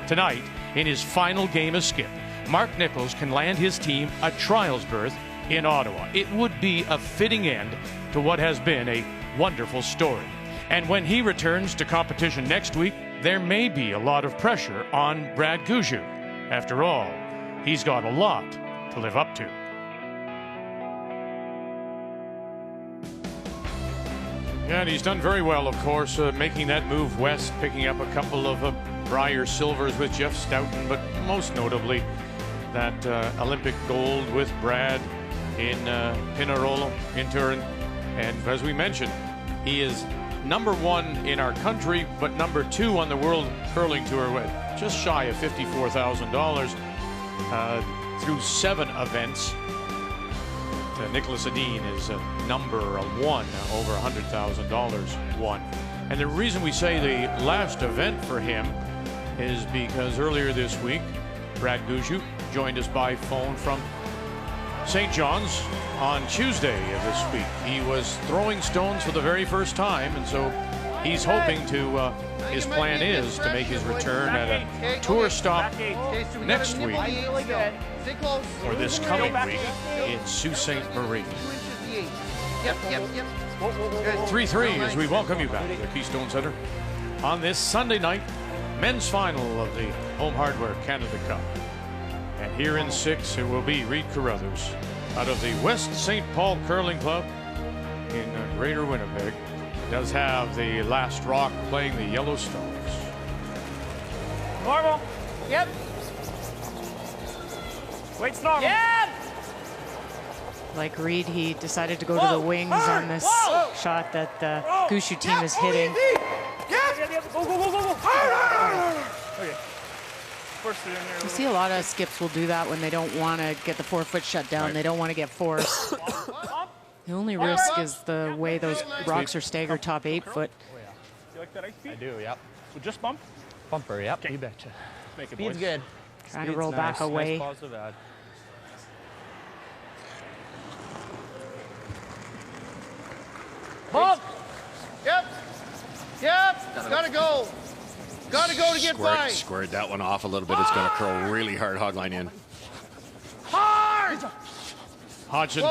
Tonight, in his final game as skip, Mark Nichols can land his team a trials berth in Ottawa. It would be a fitting end to what has been a wonderful story. And when he returns to competition next week, there may be a lot of pressure on Brad Gushue. After all, he's got a lot to live up to. And he's done very well, of course, making that move west, picking up a couple of Briar silvers with Jeff Stoughton, but most notably that Olympic gold with Brad in Pinerolo, in Turin. And as we mentioned, he is #1 in our country, but #2 on the World Curling Tour, with just shy of $54,000 through 7 events. Nicholas Edin is #1, over $100,000 won. And the reason we say the last event for him is because earlier this week, Brad Gushue joined us by phone from St. John's on Tuesday of this week. He was throwing stones for the very first time, and so he's hoping to, his plan is to make his return at a tour stop next week, or this coming week, in Sault Ste. Marie. 3-3 as we welcome you back to the Keystone Center on this Sunday night men's final of the Home Hardware Canada Cup. And here in 6, it will be Reid Carruthers out of the West St. Paul Curling Club in Greater Winnipeg. Does have the last rock playing the Yellowstones. Normal. Yep. Weight's normal. Yep. Like Reid, he decided to go to the wings on this shot that the Gushue team is hitting. Go, go, go, go, go. Okay. Force it in there. You see a lot of skips will do that when they don't want to get the 4-foot shut down. Right. They don't want to get forced. The only risk is the way those rocks are staggered top 8-foot. You like that ice speed? I do, yep. So just bump? Bumper, yep. Okay. You betcha. Make it, Speed's boys. good. Trying to roll back away. Nice positive add. Bump! Yep! Yep! Gotta go! Gotta go to get by! Squared that one off a little bit. It's going to curl really hard hogline in. Hard! Hodgson,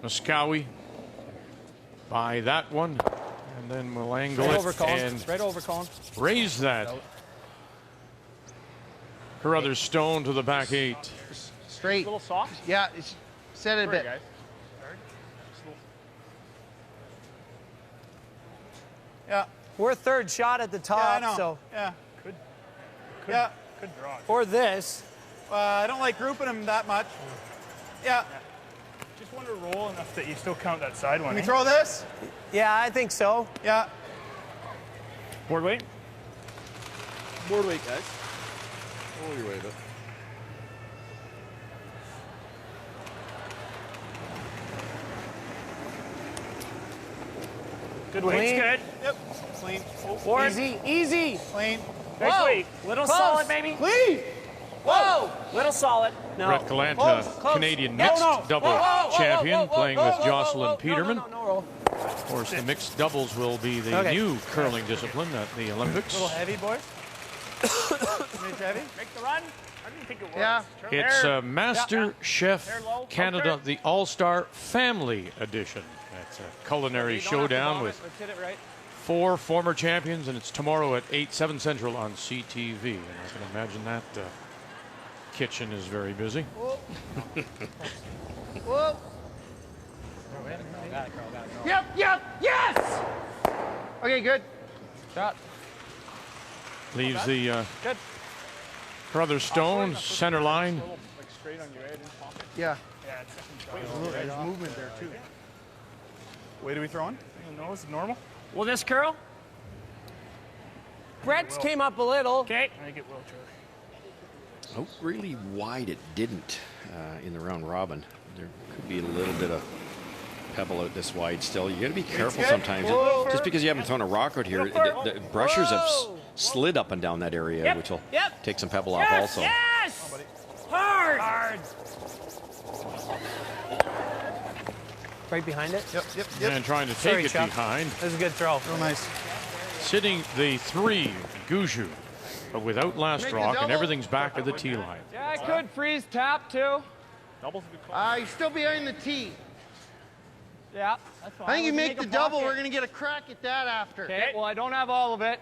Muskowie by that one. And then we'll angle Right it over, Colin. and Right over, Colin. raise that. Carruthers stone to the back 8. Straight. A little soft? Yeah, set it a bit. Guys. Yeah. We're third shot at the top, Yeah, I know. so. Yeah. Could draw. Or this. I don't like grouping them that much. Yeah. Just want to roll enough that you still count that side one. Can we throw this? Yeah, I think so. Yeah. Board weight? Board weight, guys. Roll your weight a bit. Good weight. Clean. Good. Yep. Clean. Board. Easy, easy. Clean. Nice weight. Little Close. solid, baby. Clean. Whoa. Little solid. No. Brett Gallant, Close. Canadian No, mixed no. double Whoa, whoa, champion, whoa, whoa, playing whoa, with whoa, Jocelyn whoa, whoa. Peterman. No roll. Of course, the mixed doubles will be the new curling discipline at the Olympics. A little heavy, boys. Smidge heavy. Make the run. I didn't think it was. Yeah. It's Master Chef There, low. Canada, Okay. the All-Star Family Edition. That's a culinary showdown with Let's hit it right. 4 former champions, and it's tomorrow at 7 Central on CTV. And I can imagine that kitchen is very busy. Whoa. Whoa. Yep, yep, yes! Okay, good. Shot. Leaves the Good. Carruthers stone, center line. Like straight on your head and pop it. Yeah. Yeah, it's There's movement there, too. Weight are we throwing? No, is it normal? Will this curl? Brett's came up a little. Okay. I think it will, Charlie. Oh, really wide it didn't in the round robin. There could be a little bit of pebble out this wide still. You got to be careful sometimes. Just because you haven't thrown a rock out here, the brushers have slid up and down that area, which will take some pebble off also. Yes! Hard! Hard! Right behind it. Yep, yep, And trying to Sorry, take it Chuck. behind. That was a good throw. Real nice. Sitting the 3, Gushue, but without last Make a rock, and double. everything's back at the tee line. Yeah, I could freeze tap too. Doubles a good call. You're still behind the tee. Yeah, that's fine. I think you We can make the a double. pocket. We're going to get a crack at that after. Okay, well, I don't have all of it.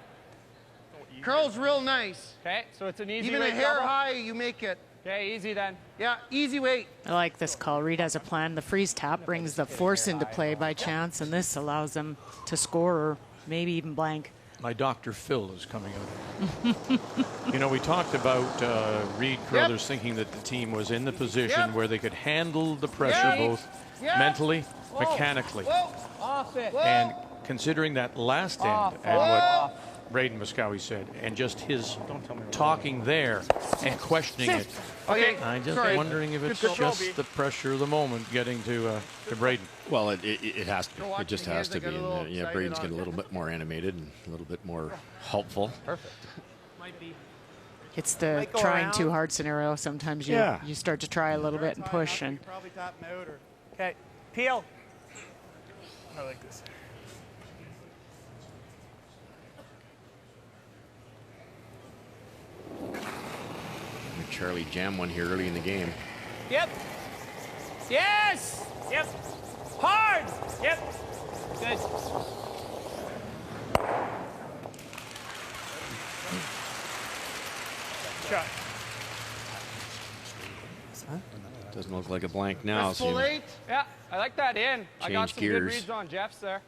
Curl's real nice. Okay, so it's an easy Even a weight hair double. high, you make it. Okay, easy then. Yeah, easy weight. I like this call. Reid has a plan. The freeze tap brings the force into play by chance, and this allows them to score or maybe even blank. My Dr. Phil is coming out. You know, we talked about Reid Carruthers thinking that the team was in the position where they could handle the pressure both mentally, mechanically. Off it. And considering that last end and what Reid and Muskowie said, and just his talking there and questioning it, I'm just wondering if it's just the pressure of the moment getting to Braden. Well, it has to. It just has to be. And yeah, Braden's getting a little bit more animated and a little bit more helpful. Perfect. It's the trying too hard scenario. Sometimes you start to try a little bit and push. And Probably tapping out or. Okay, peel. I like this. Charlie jammed one here early in the game. Yep. Yes. Yep. Hard. Yep. Good. Shot. Doesn't look like a blank now. So Yeah, I like that in. I got Change some good gears. reads on Jeff's there.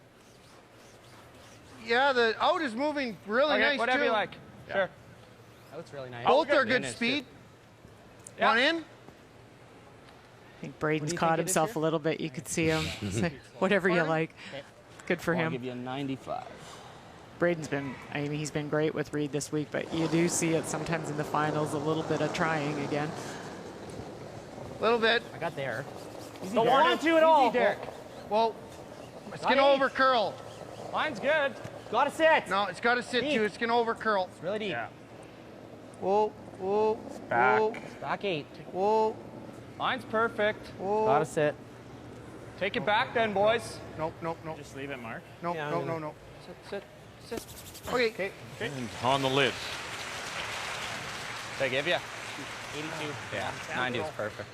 Yeah, the out is moving really Okay, nice whatever too. you like. Sure. That looks really nice. Both are good speed. Yeah. On in. I think Braden's caught himself a little bit. You could see him. So, whatever you like. Good for him. I'll give you a 95. Braden's been, I mean, he's been great with Reid this week, but you do see it sometimes in the finals, a little bit of trying again. A little bit. I got there. Don't want to at all. Derek. Well, it's going to over curl. Mine's good. Gotta sit. No, it's got to sit too. It's going to over curl. It's really deep. Yeah. Whoa, whoa, Back. whoa, Back 8. whoa, Mine's perfect. whoa. Gotta sit. Take it back then, boys. Nope, nope, nope. Just leave it, Mark. Nope, Yeah, no, no, no. Sit, sit, sit. Okay. And on the lid. They give you. 82. Yeah, 90 is perfect.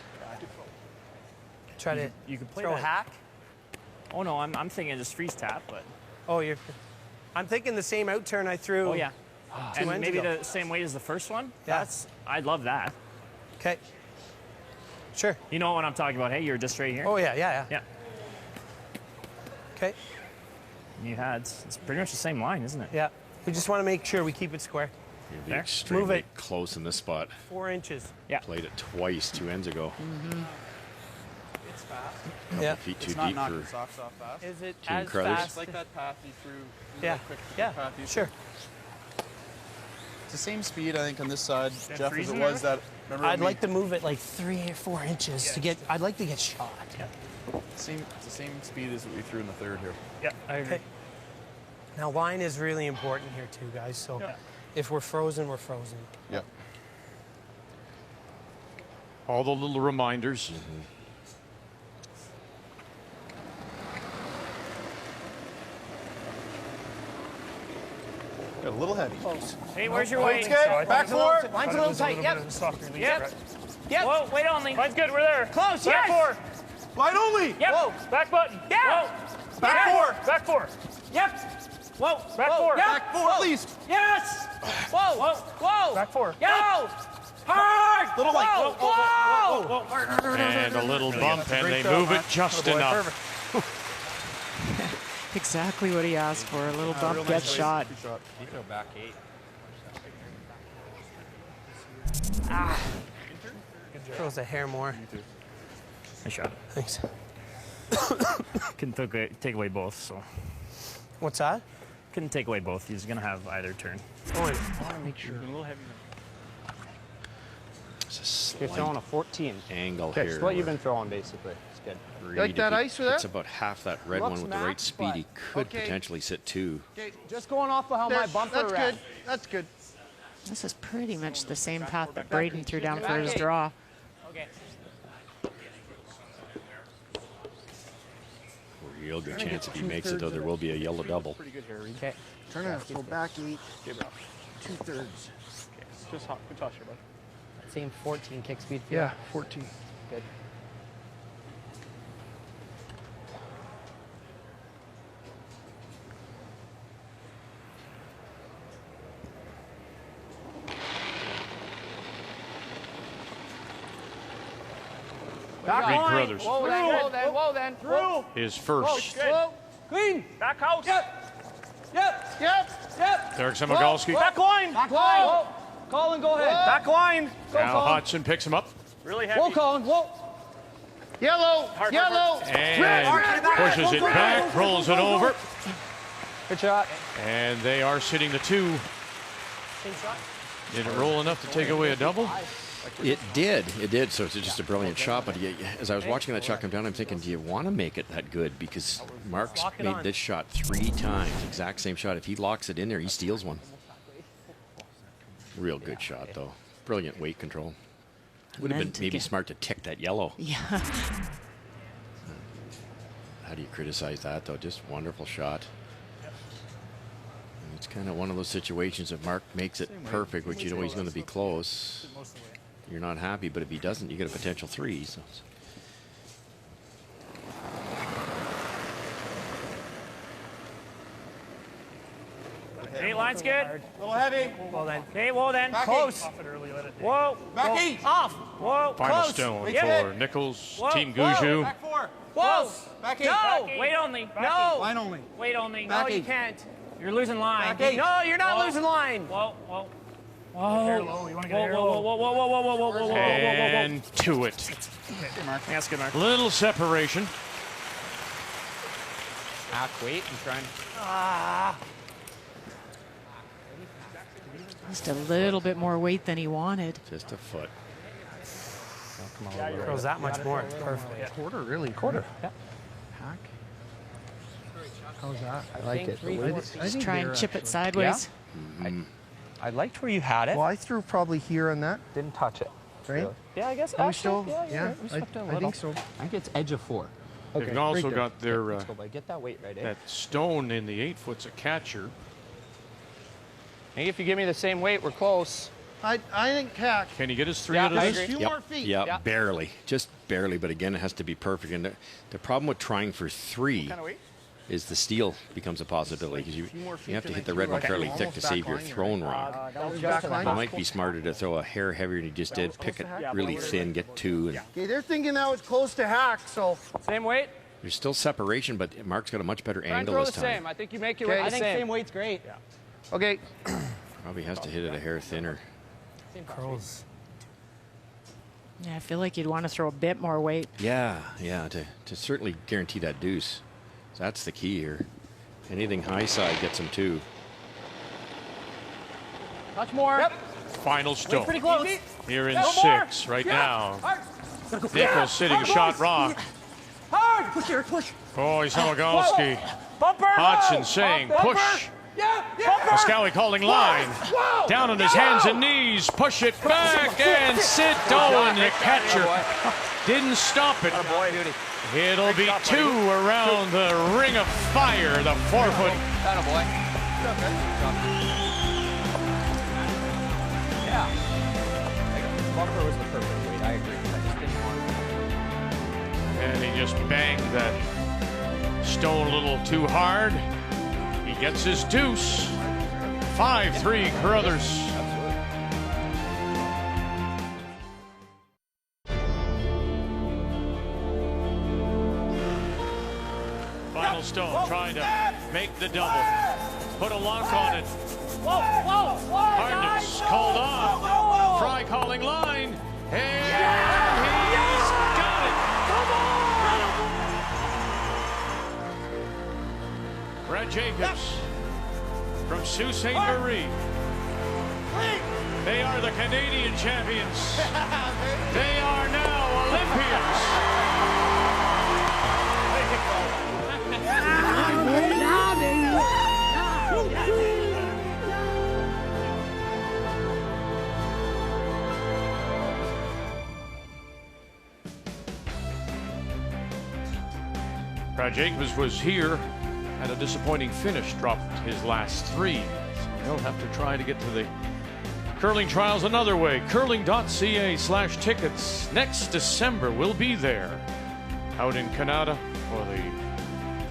Try to You could play throw that. hack. Oh no, I'm thinking just freeze tap, but. Oh, I'm thinking the same out turn I threw. Oh yeah. Two And ends maybe ago. the same weight as the first one. Yeah. I'd love that. Okay. Sure. You know what I'm talking about? Hey, you're just right here. Oh yeah, yeah, yeah. Yeah. Okay. You had it's pretty much the same line, isn't it? Yeah. We just want to make sure we keep it square. You'd be There. extremely Move it. close in this spot. 4 inches. Yeah. Played it twice 2 ends ago. It's fast. Couple Yeah. feet too It's not deep knocking for socks off fast. Is it Team as Carruthers. fast? It's like that path you threw. Yeah. That quick Yeah. path you Sure. threw. It's the same speed, I think, on this side, Is that Jeff, as it freezing was there? that. Remember I'd when like to move it like 3 or 4 inches to get. I'd like to get shot. it's the same speed as what we threw in the third here. Yeah, I agree. Okay. Now line is really important here too, guys. So if we're frozen, we're frozen. Yep. All the little reminders. Got a little heavy. Hey, where's your Oh, weight? it's good. Back four. Line's a little tight. Yep. Yep. Yep. Whoa, wait only. Mine's good. We're there. Close. Back Yes. 4. Line only. Yep. Whoa. Back button. Yeah. Whoa. Back Yeah. 4. Back 4. Yep. Whoa. Back Whoa. 4. Yep. Back 4 at least. Yes. Whoa. Whoa. Whoa. Back 4. Yo. Hard. Little light. Whoa. Whoa. And a little bump, and Great they throw, move man. it just Oh, boy, enough. Exactly what he asked for. A little bump, gets shot. You throw back 8. Throws a hair more. Nice shot. Thanks. Couldn't take away both, so. What's that? Couldn't take away both. He's going to have either turn. Oh, I want to make sure. A little heavy. It's a You're throwing a 14. angle Okay, here. it's what you've been throwing, basically. It's good. Reid, like if that he ice with that? It's about half that red Looks one with the max, right speed. He could Okay. potentially sit 2. Okay. Just going off of how my bumper That's ran. good. That's good. This is pretty much the same path that Braden threw down for his draw. Okay. Real good chance if he makes it, though, there will be a yellow double. Pretty good here, Reid. Okay. Turn it. So back 8. Okay, bro. 2/3. Just hot. Good toss here, bud. Same 14 kick speed for you? Yeah, 14. Good. Reid Carruthers. Whoa then, whoa then, whoa then. Whoa. His first. Whoa. Clean. Back house. Yep. Yep. Yep. Yep. Derek Semigalski. Back line. Back line. Whoa. Colin, go ahead. Back line. Go, Now Colin. Hodgson picks him up Really heavy. Whoa, Colin. Whoa. Yellow. Yellow. and pushes it back, rolls it over, Good shot. and they are sitting the 2. Did it roll enough to take away a double? It did. It did. So it's just a brilliant shot. But as I was watching that shot come down, I'm thinking, do you want to make it that good? Because Mark's made this shot 3 times. Exact same shot. If he locks it in there, he steals one. Real good shot, though. Brilliant weight control. Would have been maybe smart to tick that yellow. Yeah. How do you criticize that, though? Just wonderful shot. And it's kind of one of those situations if Mark makes it perfect, which you know he's going to be close, you're not happy. But if he doesn't, you get a potential 3. So. Hey, Straight line's good. A little heavy. Well then. Okay, well then. Back Close. Off it early, let it dig. Whoa. Back east. Off. Whoa. Final Close. stone Yep. for Nichols, Whoa. Team Whoa. Gushue. Back 4. Whoa. Back 8. No. Back 8. Wait only. Back No. 8. Line only. Wait only. Back No, you 8. can't. You're losing line. Back 8. No, you're not Whoa. losing line. Whoa. Whoa. Hair Whoa. low. You want to get Whoa, hair whoa, low. whoa, whoa, whoa, whoa, whoa, whoa, whoa, whoa, And to it. Good mark. That's good mark. Little separation. Half weight and trying. Just a little bit more weight than he wanted. Just a foot. Curls that much more. Perfect. Quarter, really? Quarter. Yeah. Hack. How's that? I like it. Just try and chip it sideways. I liked where you had it. Well, I threw probably here on that, Didn't touch it. right? Yeah, I guess. Are we still? Yeah, I think so. I think it's edge of 4. They've also right there. got their Let's go, buddy. Get that weight right, that stone in the 8-foot's a catcher. I think if you give me the same weight, we're close. I think hack. Can he get his 3 Yeah, out of I this? agree. Few more feet. Yeah, Yeah. barely. Just barely, but again, it has to be perfect. And the problem with trying for 3 Kind of weight. is the steal becomes a possibility because you have to hit the red one fairly thick to save your thrown rock. It might be smarter to throw a hair heavier than you just did, pick it really thin, get 2. And Okay, they're thinking that was close to hack, so. Same weight. there's still separation, but Mark's got a much better Try and angle throw this the time. same. I think you make your weight I the think same. same weight's great. Okay. Probably has to hit it a hair thinner. Curls. Yeah, I feel like you'd want to throw a bit more weight. Yeah, to certainly guarantee that deuce. So that's the key here. Anything high side gets him 2. Touch more. Yep. Final stone. Pretty close. Here in Go 6 more. right Yeah. now. Hard. Nichols sitting shot rock. Hard. Push here. Push. Oh, Samagalski. Bumper. Hodgson saying push. Yeah. Bumper. Pascali calling line. Down on his hands and knees. Push it back and sit down. The catcher didn't stop it. It'll be 2 around the ring of fire. The 4-foot. Yeah. Bumper was the perfect weight. I agree. I just didn't want And he just banged that stone a little too hard. He gets his deuce. 5-3 Carruthers. Final stone trying to make the double. Put a lock on it. Hardness called off. Fry calling line. And he's got it. Brad Jacobs from Sault Ste. Marie. They are the Canadian champions. They are now Olympians. Brad Jacobs was here, had a disappointing finish, dropped his last 3. So he'll have to try to get to the curling trials another way. Curling.ca/tickets. Next December, we'll be there out in Canada for the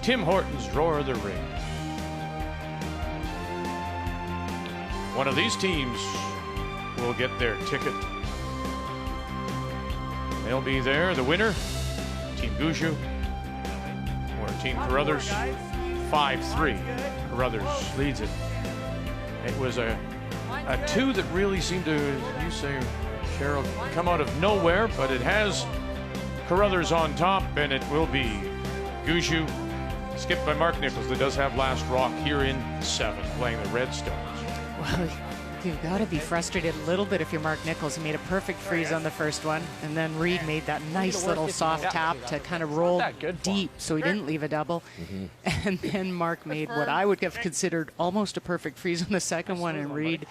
Tim Hortons Drawer of the Ring. One of these teams will get their ticket. They'll be there. The winner, Team Gushue, or Team Carruthers. 5-3. Carruthers leads it. It was a 2 that really seemed to, as you say, Cheryl, come out of nowhere, but it has Carruthers on top, and it will be Gushue, skipped by Mark Nichols, that does have last rock here in 7, playing the Redstones. Well, you've got to be frustrated a little bit if you're Mark Nichols. He made a perfect freeze on the first one, and then Reid made that nice little soft tap to kind of roll deep, so he didn't leave a double. And then Mark made what I would have considered almost a perfect freeze on the second one, and Reid,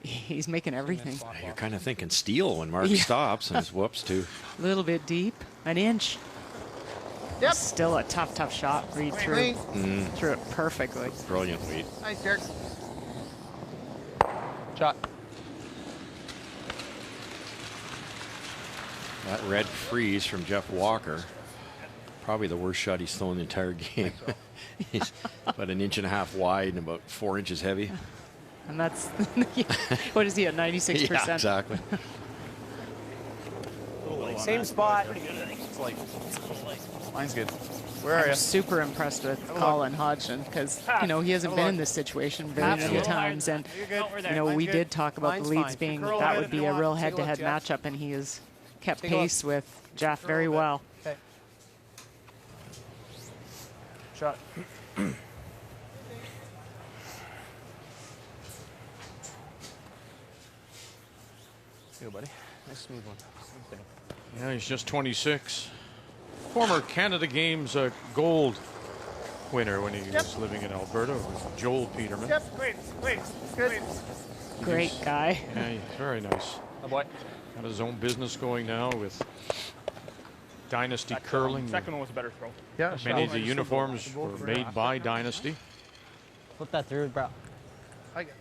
he's making everything. You're kind of thinking steal when Mark stops and his whoops too. A little bit deep, an inch. Yep. Still a tough shot. Reid threw it perfectly. Brilliant, Reid. Nice, Derek. Shot. That red freeze from Jeff Walker, probably the worst shot he's thrown the entire game. He's about 1.5 inches wide and about 4 inches heavy. And that's, what is he at, 96%? Yeah, exactly. Same spot. It's like, mine's good. Where are I'm you? super impressed with Colin Hodgson because, you know, he hasn't been in this situation very many times. And, you know, we did talk about the leads being, that would be a real head-to-head matchup, and he has kept pace with Jeff very well. Okay. Shot. Here you go, buddy. Nice smooth one. Yeah, he's just 26. Former Canada Games gold winner when he was living in Alberta with Joel Peterman. Great. Good. Great guy. Yeah, he's very nice. Oh boy. Got his own business going now with Dynasty Curling. Second one was a better throw. Yeah. Many of the uniforms were made by Dynasty. Flip that through, bro. I get.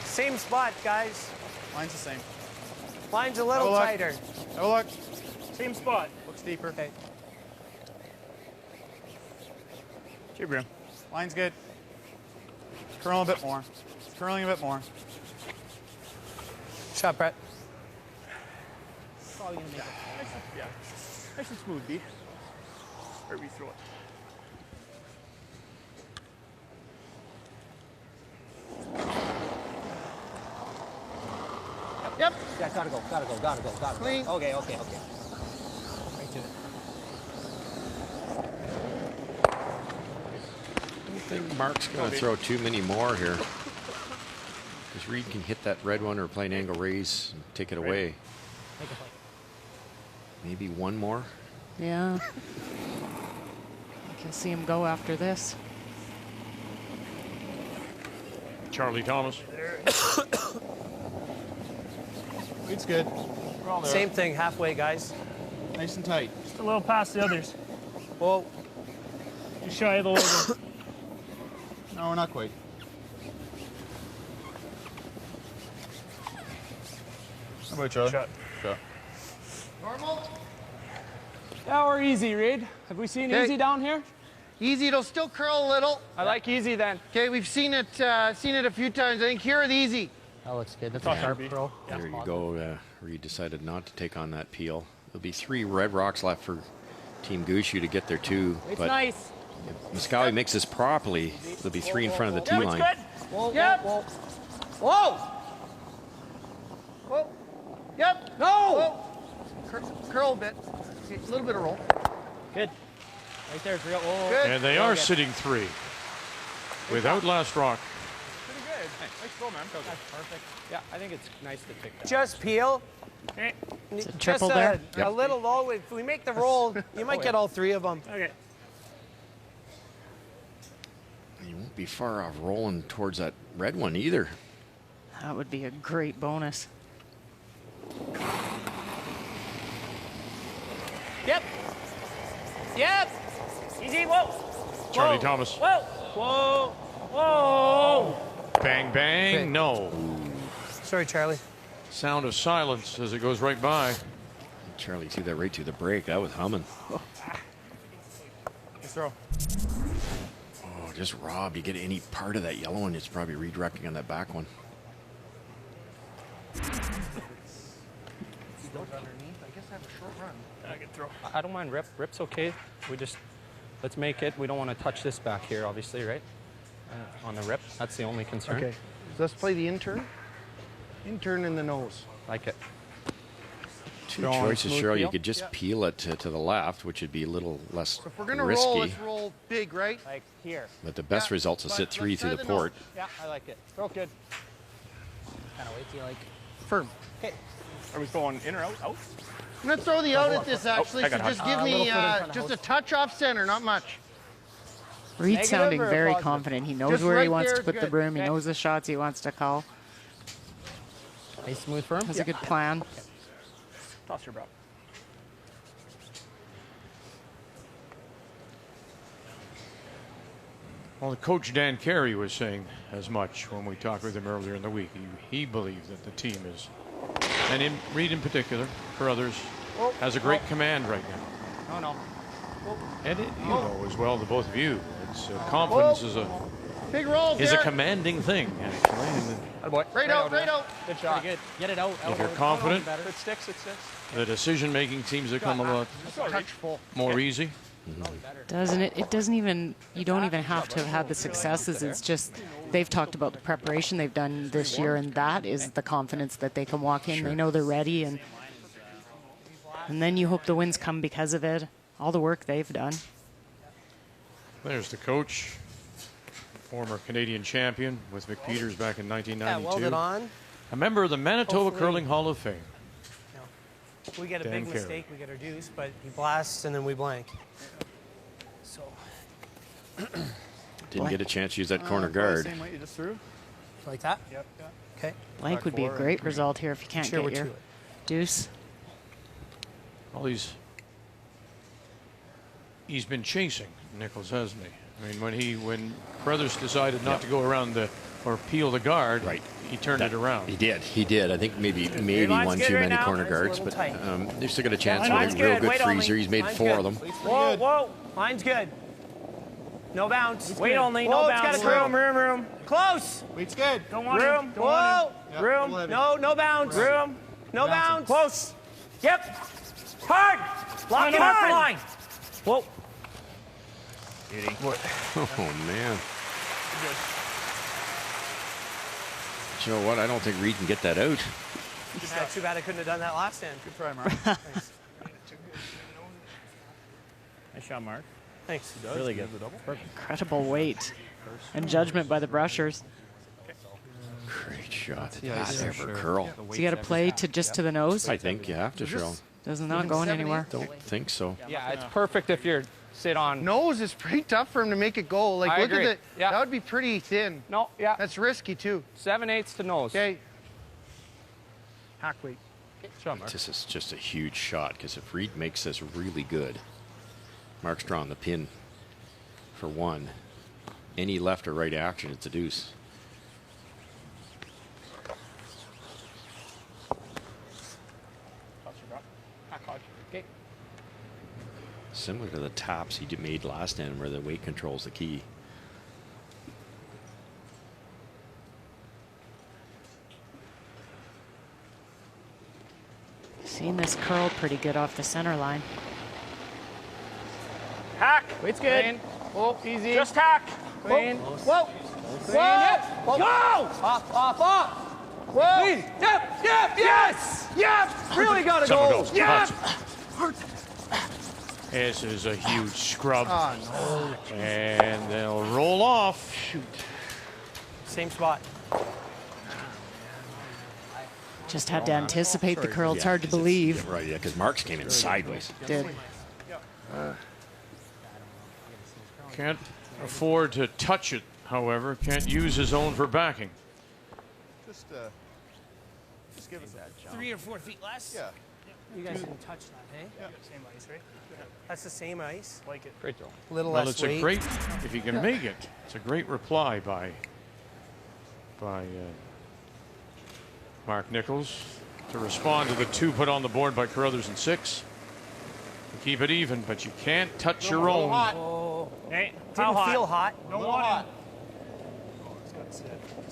Same spot, guys. Mine's the same. Mine's a little tighter. Oh, look. Same spot. Looks deeper. Okay. Cheer, Brim. Mine's good. Curling a bit more. Curling a bit more. Shot, Brett. Probably gonna make it. Yeah. Nice and smooth, B. Or we throw it. Yep. Yeah, gotta go. Clean. Okay. Right to it. I don't think Mark's going to throw too many more here. Because Reid can hit that red one or play an angle raise and take it away. Maybe one more. Yeah. I can see him go after this. Charlie Thomas. It's good. Same thing, halfway, guys. Nice and tight. Just a little past the others. Whoa. Just shy of the logo. No, we're not quite. How about Charlie? Shot. Normal? Yeah, or easy, Reid. Have we seen easy down here? Easy, it'll still curl a little. I like easy then. Okay, we've seen it a few times. I think here are the easy. That looks good. That's a sharp throw. There you go. Reid decided not to take on that peel. There'll be 3 red rocks left for Team Gushue to get their 2. It's but nice. if Muscowie makes this properly, there'll be 3 in front of the tee line. Whoa, yep. Whoa. Whoa. Yep. No. Curl a bit. Okay, a little bit of roll. Good. Right there, real. Oh. Good. And they are sitting 3 without last rock. Pretty good. Nice throw, man. That's perfect. Yeah, I think it's nice to pick that. Just peel. Okay. It's a Just triple there. a little low. If we make the roll, you might get all 3 of them. Okay. You won't be far off rolling towards that red one either. That would be a great bonus. Yep. Yep. Easy, whoa. Charlie Whoa. Thomas. Whoa. Whoa. Whoa. Bang, bang. No. Sorry, Charlie. Sound of silence as it goes right by. Charlie threw that right to the break. That was humming. Nice throw. Oh, just robbed. You get any part of that yellow one, it's probably redirecting on that back one. I can throw. I don't mind rip. Rip's okay. We just, let's make it. We don't want to touch this back here, obviously, right? On the rip. That's the only concern. Okay. Let's play the intern. Intern in the nose. Like it. 2 choices, Cheryl. You could just peel it to the left, which would be a little less So if we're gonna risky. roll, let's roll big, right? Like here. But the best results will sit 3 through the port. Yeah, I like it. Throw good. Kind of weight do you like? Firm. Okay. Are we going in or out? Out? I'm gonna throw the out at this actually, I so got just it. give me little foot in front of just house. a touch off center, not much. Reid Negative sounding or very positive? confident. He knows Just where he right wants there to is put the good. broom. He Okay. knows the shots he wants to call. Nice smooth firm. Has a good plan. Toss your bro. Well, the coach Dan Carey was saying as much when we talked with him earlier in the week. He believes that the team is, and Reid in particular, Carruthers, has a great command right now. No, no. And you know as well, the both of you, it's confidence is a big roll. Is a commanding thing, actually. And right out. Good shot. Pretty good. Get it out. If you're confident, It sticks. the decision-making seems to come a lot more easy. Doesn't it? It doesn't even, you don't even have to have had the successes. It's just, they've talked about the preparation they've done this year, and that is the confidence that they can walk in. They know they're ready, and then you hope the wins come because of it. All the work they've done. There's the coach, former Canadian champion with Mick Peters back in 1992. Welded on. A member of the Manitoba Curling Hall of Fame. We get a Dan big Carey. mistake, we get our deuce, but he blasts and then we blank. So. Didn't get a chance to use that corner guard. Same way you just threw? Like that? Yep. Okay. Blank would be a great result here if you can't Sure, get we're your to it. deuce. Well, he's been chasing Nichols, hasn't he? I mean, when Carruthers decided not to go around or peel the guard, he turned it around. He did. I think maybe one too many corner guards, but they've still got a chance with a real good freezer. He's made 4 of them. Whoa. Line's good. No bounce. Wait only, no bounce. It's got room. Close. Weight's good. Don't want room. Him. Don't want him. Whoa. Room. No bounce. Room. No bounce. Close. Yep. Hard. Lock it off the line. Whoa. Beauty. Oh, man. You know what? I don't think Reid can get that out. Yeah, too bad I couldn't have done that last end. Good try, Mark. Thanks. Nice shot, Mark. Thanks. Really good. Incredible weight and judgment by the brushers. Great shot. That's ever curl. So you got to play to just to the nose? I think you have to, Cheryl. Doesn't not going anywhere. Don't think so. Yeah, it's perfect if you're sit on. Nose is pretty tough for him to make it go. Like, I look agree. at it. Yeah. That would be pretty thin. No, yeah. That's risky, too. 7/8 to nose. Okay. Hack weight. This is just a huge shot, because if Reid makes this really good, Mark's drawing the pin for 1. Any left or right action, it's a deuce. Okay. Similar to the taps he made last end, where the weight control's the key. Seen this curl pretty good off the center line. Hack. Weight's good. Clean. Oh, easy. Just hack. Clean. Whoa. Whoa. Go. Off. Whoa. Clean. Yep. Yes. Really got to Someone go. goes. Yep. This is a huge scrub. Oh, no. And they'll roll off. Shoot. Same spot. Just had to anticipate the curl. It's hard to believe. Right, yeah, because Mark's came in sideways. Did. Can't afford to touch it, however. Can't use his own for backing. Just give us that jump. 3 or 4 feet less. Yeah. You guys didn't touch that, hey? Yeah. Same ice, right? That's the same ice. Like it. Great throw. Little Well, less it's weight. a great, if he can make it, it's a great reply by Mark Nichols to respond to the 2 put on the board by Carruthers and 6. To keep it even, but you can't touch your own. Oh. Hey, Didn't feel hot. No hot.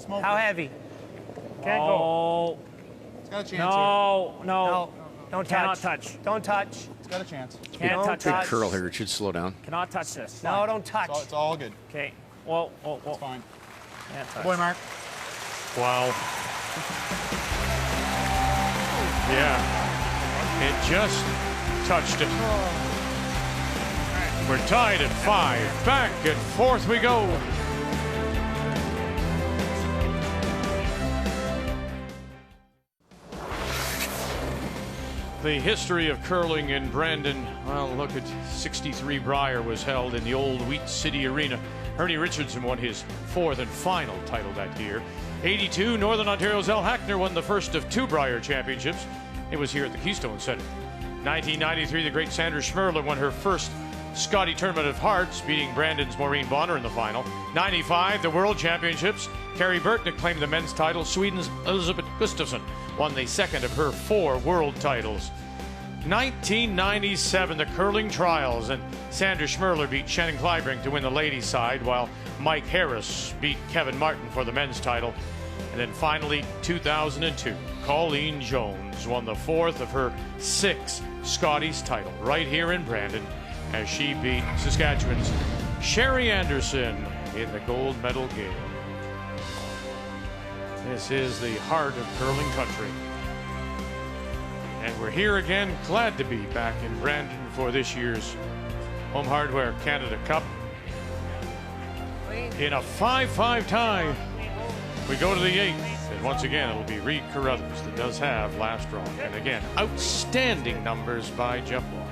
How heavy? Can't go. It's got a chance No. Don't Cannot touch. touch. Don't touch. here. It's got a chance. Can't Don't touch Good it. curl here. It should slow down. Cannot touch this. No, don't touch. It's all good. Okay. Whoa. It's fine. Can't touch. Boy, Mark. Wow. Yeah. It just touched it. We're tied at 5. Back and forth we go. The history of curling in Brandon, well, look at 63 Brier was held in the old Wheat City Arena. Ernie Richardson won his 4th and final title that year. 82, Northern Ontario's Al Hackner won the first of 2 Brier championships. It was here at the Keystone Centre. 1993, the great Sandra Schmerler won her first Scotty Tournament of Hearts, beating Brandon's Maureen Bonner in the final. 95, the World Championships. Carrie Burtnick claimed the men's title. Sweden's Elisabeth Gustafsson won the second of her 4 world titles. 1997, the curling trials, and Sandra Schmerler beat Shannon Clybrink to win the ladies' side, while Mike Harris beat Kevin Martin for the men's title. And then finally, 2002, Colleen Jones won the 4th of her 6 Scotties title right here in Brandon as she beat Saskatchewan's Sherry Anderson in the gold medal game. This is the heart of curling country. And we're here again, glad to be back in Brandon for this year's Home Hardware Canada Cup. In a 5-5 tie, we go to the 8th. And once again, it'll be Reid Carruthers that does have last draw. And again, outstanding numbers by Jeff Walker.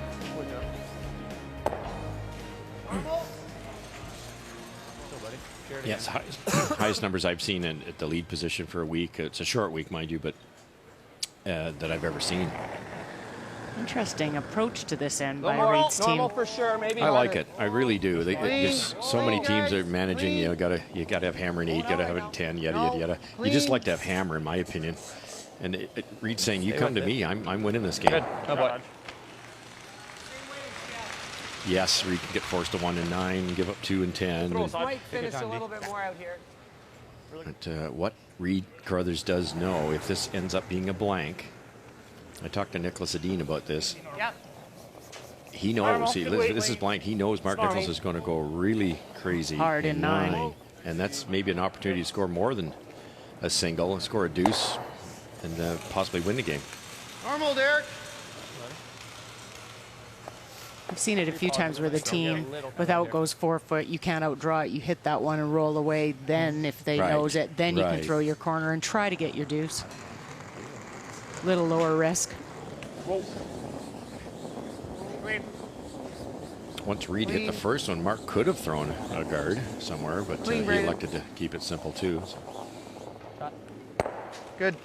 Yes, highest numbers I've seen at the lead position for a week. It's a short week, mind you, but that I've ever seen. Interesting approach to this end by Normal, Reid's team. normal for sure, maybe I like harder. it. I really do. There's so many teams that are managing. You gotta have hammer in 8, gotta have it in 10, yada yada yada. You just like to have hammer, in my opinion. And Reid's saying, "You come to me, I'm winning this game." Good. No bud. Yes, Reid can get forced to 1 and 9, give up 2 and 10. Might finish a little bit more out here. But what Reid Carruthers does know, if this ends up being a blank, I talked to Nichols Adine about this. Yep. He knows. This is blank. He knows Mark Nichols is going to go really crazy. Hard in 9. And that's maybe an opportunity to score more than a single, score a deuce, and possibly win the game. Normal, Derek. I've seen it a few times where the team without goes 4 foot, you can't outdraw it. You hit that one and roll away. Then if they nose it, then you can throw your corner and try to get your deuce. Little lower risk. Whoa. Once Reid hit the first one, Mark could have thrown a guard somewhere, but he elected to keep it simple too. So. Good.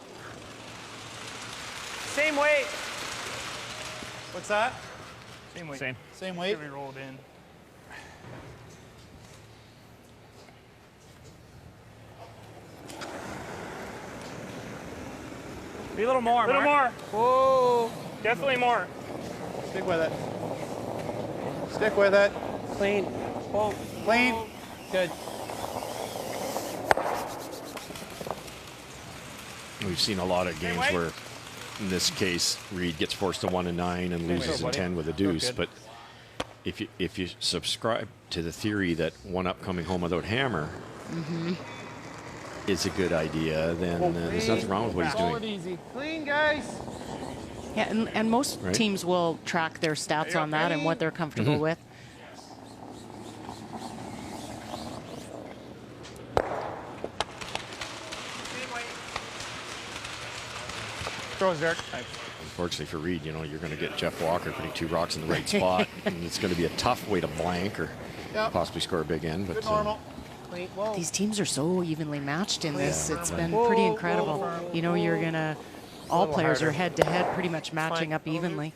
Same weight. What's that? Same weight. Same weight? We rolled in. Be a little more, Mark. More. Whoa. Definitely more. Stick with it. Stick with it. Clean. Whoa. Clean. Good. We've seen a lot of games where, in this case, Reid gets forced to 1 and 9 and loses in 10 with a deuce. But if you subscribe to the theory that one up coming home without hammer is a good idea, then there's nothing wrong with what he's doing. Easy. Clean, guys. Yeah, and most teams will track their stats on that and what they're comfortable with. Throws, Derek. Unfortunately for Reid, you're going to get Jeff Walker putting 2 rocks in the right spot, and it's going to be a tough way to blank or possibly score a big end. But these teams are so evenly matched in this. It's been pretty incredible. You know, you're going to, all players are head to head pretty much matching up evenly.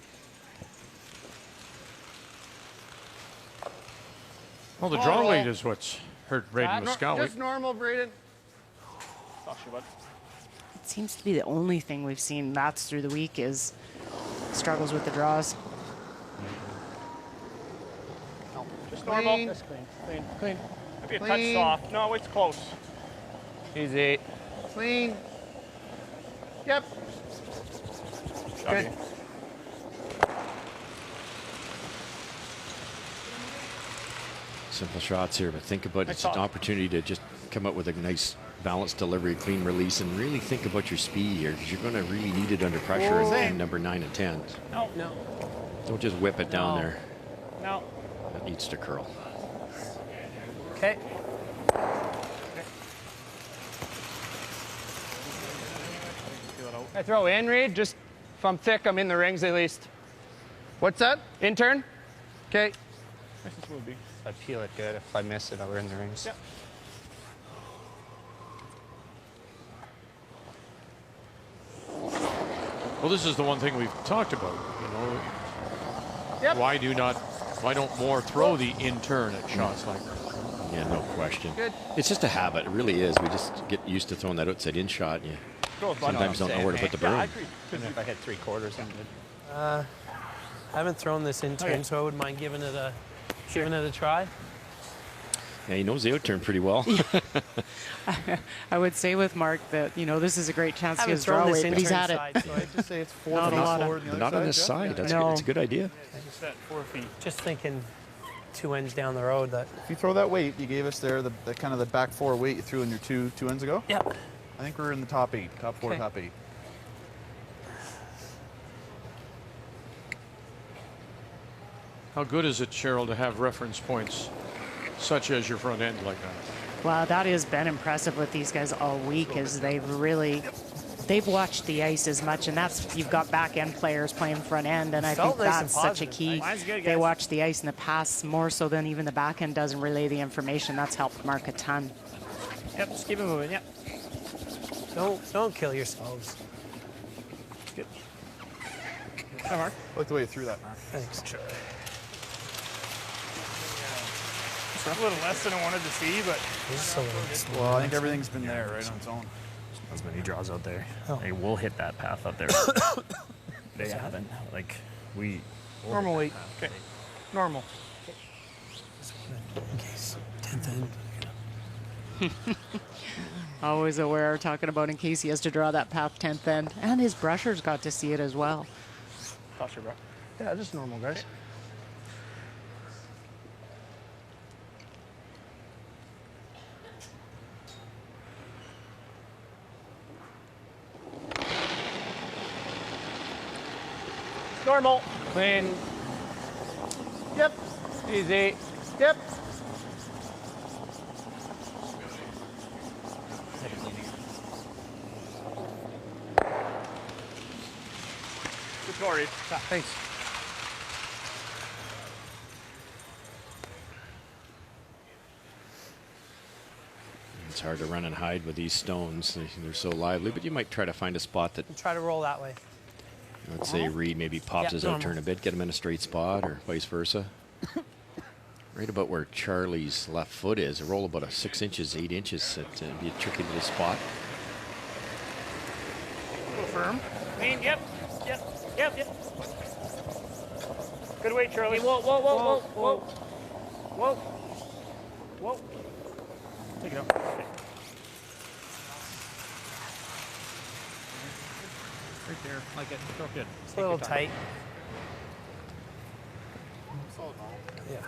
Well, the draw weight is what's hurt Braden Muscowie. Just normal, Braden. It seems to be the only thing we've seen Mats through the week is struggles with the draws. No, just normal. Clean. Just clean. Clean. Clean. Maybe a touch soft. No, it's close. Easy. Clean. Yep. Good. simple shots here, but think about it's an opportunity to just come up with a nice balanced delivery, clean release, and really think about your speed here, because you're going to really need it under pressure in number 9 and 10. No, no. Don't just whip it down there. No. That needs to curl. Okay. I throw in, Reid. Just if I'm thick, I'm in the rings at least. What's that? Intern. Okay. If I peel it good. If I miss it, I'll in the rings. Yep. Well, this is the one thing we've talked about, you know. Yep. Why don't more throw the intern at shots like that? Yeah, no question. Good. It's just a habit. It really is. We just get used to throwing that outside in shot. You sometimes don't know where to put the broom. Yeah, I agree. Even if I hit 3/4 in it. I haven't thrown this in-turn, so I wouldn't mind giving it a try. Yeah, he knows the out-turn pretty well. I would say with Mark that, this is a great chance to get his draw weight, but he's had it. So I'd just say it's 4 Not feet a lot forward. Not on this side. That's No. good. It's a good idea. Just at 4 feet. Just thinking 2 ends down the road. That If you throw that weight you gave us there, the kind of the back 4 weight you threw in your two ends ago. Yep. I think we're in the top 8, top 4, Okay. top 8. How good is it, Cheryl, to have reference points such as your front end like that? Well, that has been impressive with these guys all week, is they've watched the ice as much, and you've got back end players playing front end, and I think that's such a key. They watch the ice in the pass more so than even the back end does and relay the information. That's helped Mark a ton. Yep, just keep it moving. Yep. don't kill yourselves. Good. Hi, Mark. I like the way you threw that, Mark. Thanks. Sure. It's a little less than I wanted to see, but Well, I think everything's been there right on its own. As many draws out there. Oh. They will hit that path up there. They haven't. Like, we... normal weight. Okay. Normal. In case 10th end. Always aware, talking about in case he has to draw that path 10th end. And his brushers got to see it as well. Posture, bro. Yeah, just normal, guys. Normal. Clean. Yep. Easy. Yep. Good call, Reid. Thanks. It's hard to run and hide with these stones. They're so lively, but you might try to find a spot that, Try to roll that way. let's say Reid maybe pops Yeah, his normal. out-turn a bit, get him in a straight spot, or vice versa. Right about where Charlie's left foot is. A roll about 6 inches, 8 inches. It'd be a tricky little spot. A little firm. Clean. Yep. Yep. Good weight, Charlie. Hey, whoa. Take it out. Okay. Right there. Like it. Real good. It's a little tight. Yeah.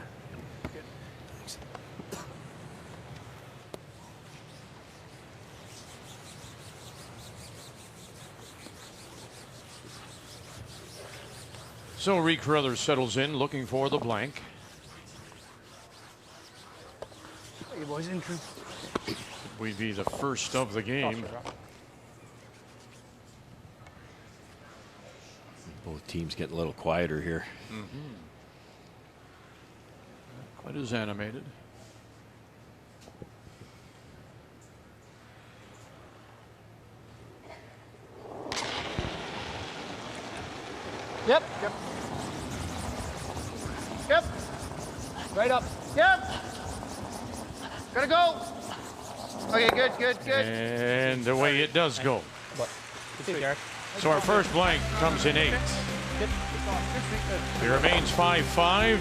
So Reid Carruthers settles in, looking for the blank. Hey, boys, in true. We'd be the first of the game. Both teams getting a little quieter here. Quite as animated. Yep. Right up. Yep. Gotta go. Okay, good. And away it does go. Good, Derek. So our first blank comes in 8. It remains 5-5.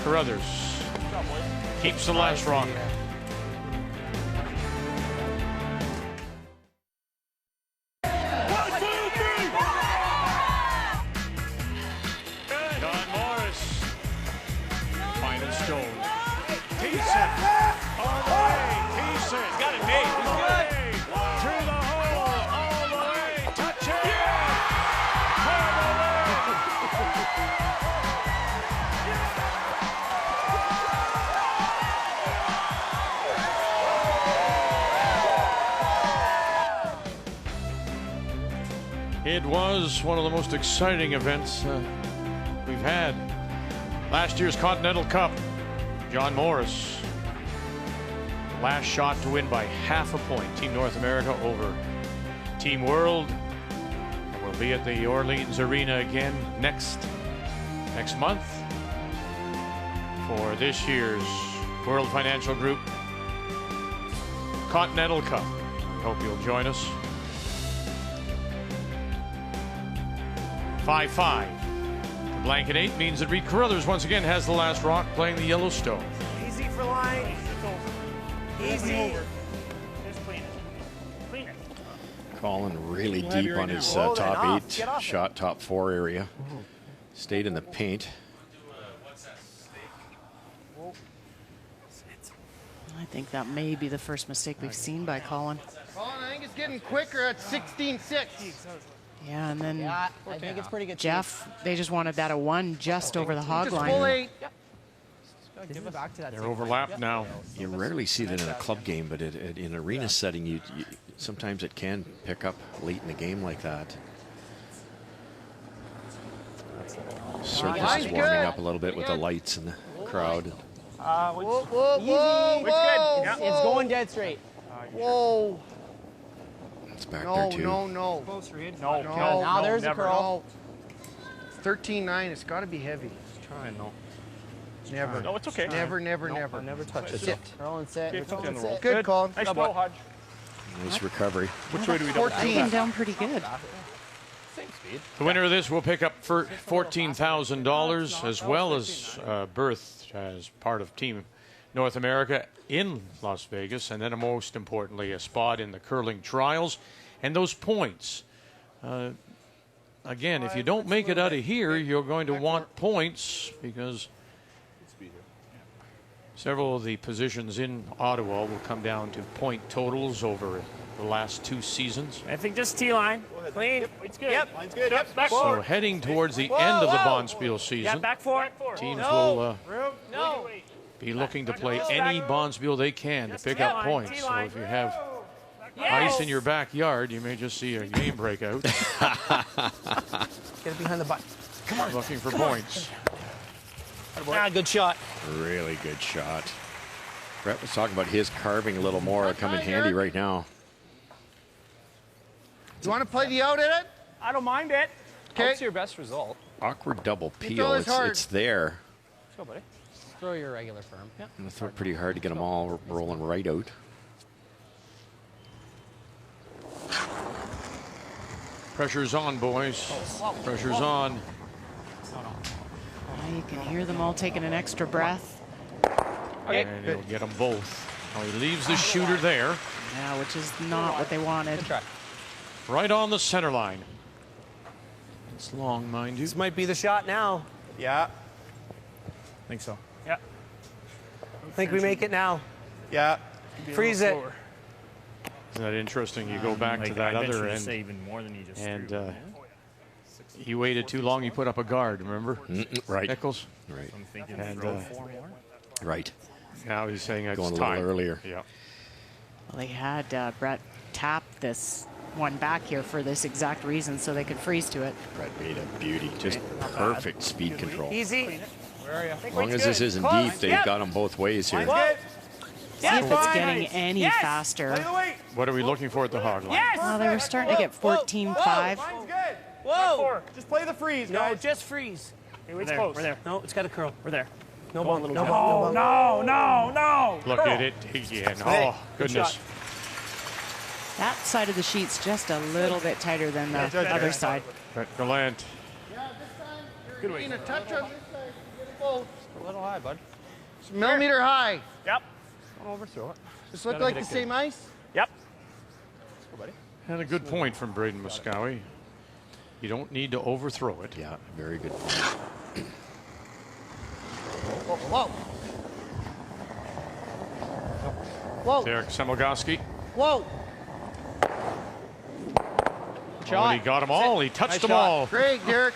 Carruthers keeps the last rock. John Morris. Final stone. Thiessen. All the way. Thiessen. Got it made. All the way. Through the hole. All the way. Touch it. It was one of the most exciting events we've had. Last year's Continental Cup, John Morris. Last shot to win by half a point. Team North America over Team World. And we'll be at the Orleans Arena again next month for this year's World Financial Group Continental Cup. We hope you'll join us. 5-5. Blanket 8 means that Reid Carruthers once again has the last rock, playing the Yellowstone. Easy for line. Easy. Just clean it. Clean it. Colin really deep on his top 8 shot, top 4 area. Stayed in the paint. I think that may be the first mistake we've seen by Colin. Colin, I think it's getting quicker at 16-6. Yeah, and then I think it's pretty good. Jeff, they just wanted that a 1 just over the hog Just line. full 8. Give it back to that. They're overlapped now. You rarely see that in a club game, but in an arena setting, you sometimes it can pick up late in the game like that. Circus is warming up a little bit with the lights and the crowd. Whoa, whoa, whoa, whoa. It's going dead straight. Whoa. It's back there too. No. Close, Reid. No. Now there's a curl. 13-9. It's got to be heavy. Trying, no. Never. No, it's okay. Never. I'll never touch it. Sit. Curl and sit. Curl and sit. Good, Colin. Nice throw, Hodge. Nice recovery. Which way do we go? 14 down pretty good. Same speed. The winner of this will pick up $14,000 as well as berth as part of Team North America in Las Vegas, and then most importantly a spot in the curling trials and those points. Again, if you don't make it out of here, you're going to want points because several of the positions in Ottawa will come down to point totals over the last 2 seasons. I think just T-line. Clean. It's good. Yep. Line's good. Yep. Back So forward. heading towards the end of the Bonspiel season, Yeah, back forward. teams No. will No. be looking to play any Bonspiel they can to pick up points. So if you have ice in your backyard, you may just see a game break out. Get it behind the butt. Come on. Looking for points. Good shot. Really good shot. Brett was talking about his carving a little more. Come in handy right now. You want to play the out in it? I don't mind it. What's your best result? Awkward double throw peel. this hard. It's there. Let's go, buddy. Throw your regular firm. Yeah. I'm going to throw it pretty hard to get them all rolling right out. Pressure's on, boys. Pressure's on. You can hear them all taking an extra breath. And he'll get them both. Well, he leaves the shooter there. Yeah, which is not what they wanted. Good try. Right on the center line. It's long, mind you. This might be the shot now. Yeah. I think so. I think we make it now. Yeah. Freeze it. Isn't that interesting? You go back to that other end. Say even more than you just And threw. he waited too long. He put up a guard, remember? Right. Nichols? Right. I'm thinking And, throw 4 more. Right. Now he's saying it's Going a time. little earlier. Yeah. Well, they had Brett tap this one back here for this exact reason, so they could freeze to it. Brett made a beauty. Just perfect speed control. Easy. Where are you? As long as this isn't deep, they've got them both ways here. See if it's getting any faster. What are we looking for at the hog line? Yes. Well, they were starting to get 14-5. Line's good. Whoa. Just play the freeze, No, guys. just freeze. Hey, it's close. We're there. No, it's got to curl. We're there. No ball. No Oh, ball. no. Look at it again. Oh, goodness. That side of the sheet's just a little bit tighter than the other side. Brett Gallant. Good way. A touch on this side. Get it both. A little high, bud. It's a millimeter high. Yep. Don't overthrow it. Just look like the same ice. Yep. Let's go, buddy. And a good point from Braden Moskowy. You don't need to overthrow it. Yeah, very good point. Whoa. Whoa. Derek Semilgoski. Whoa. Oh, he got them all. He touched them all. Great, Derek.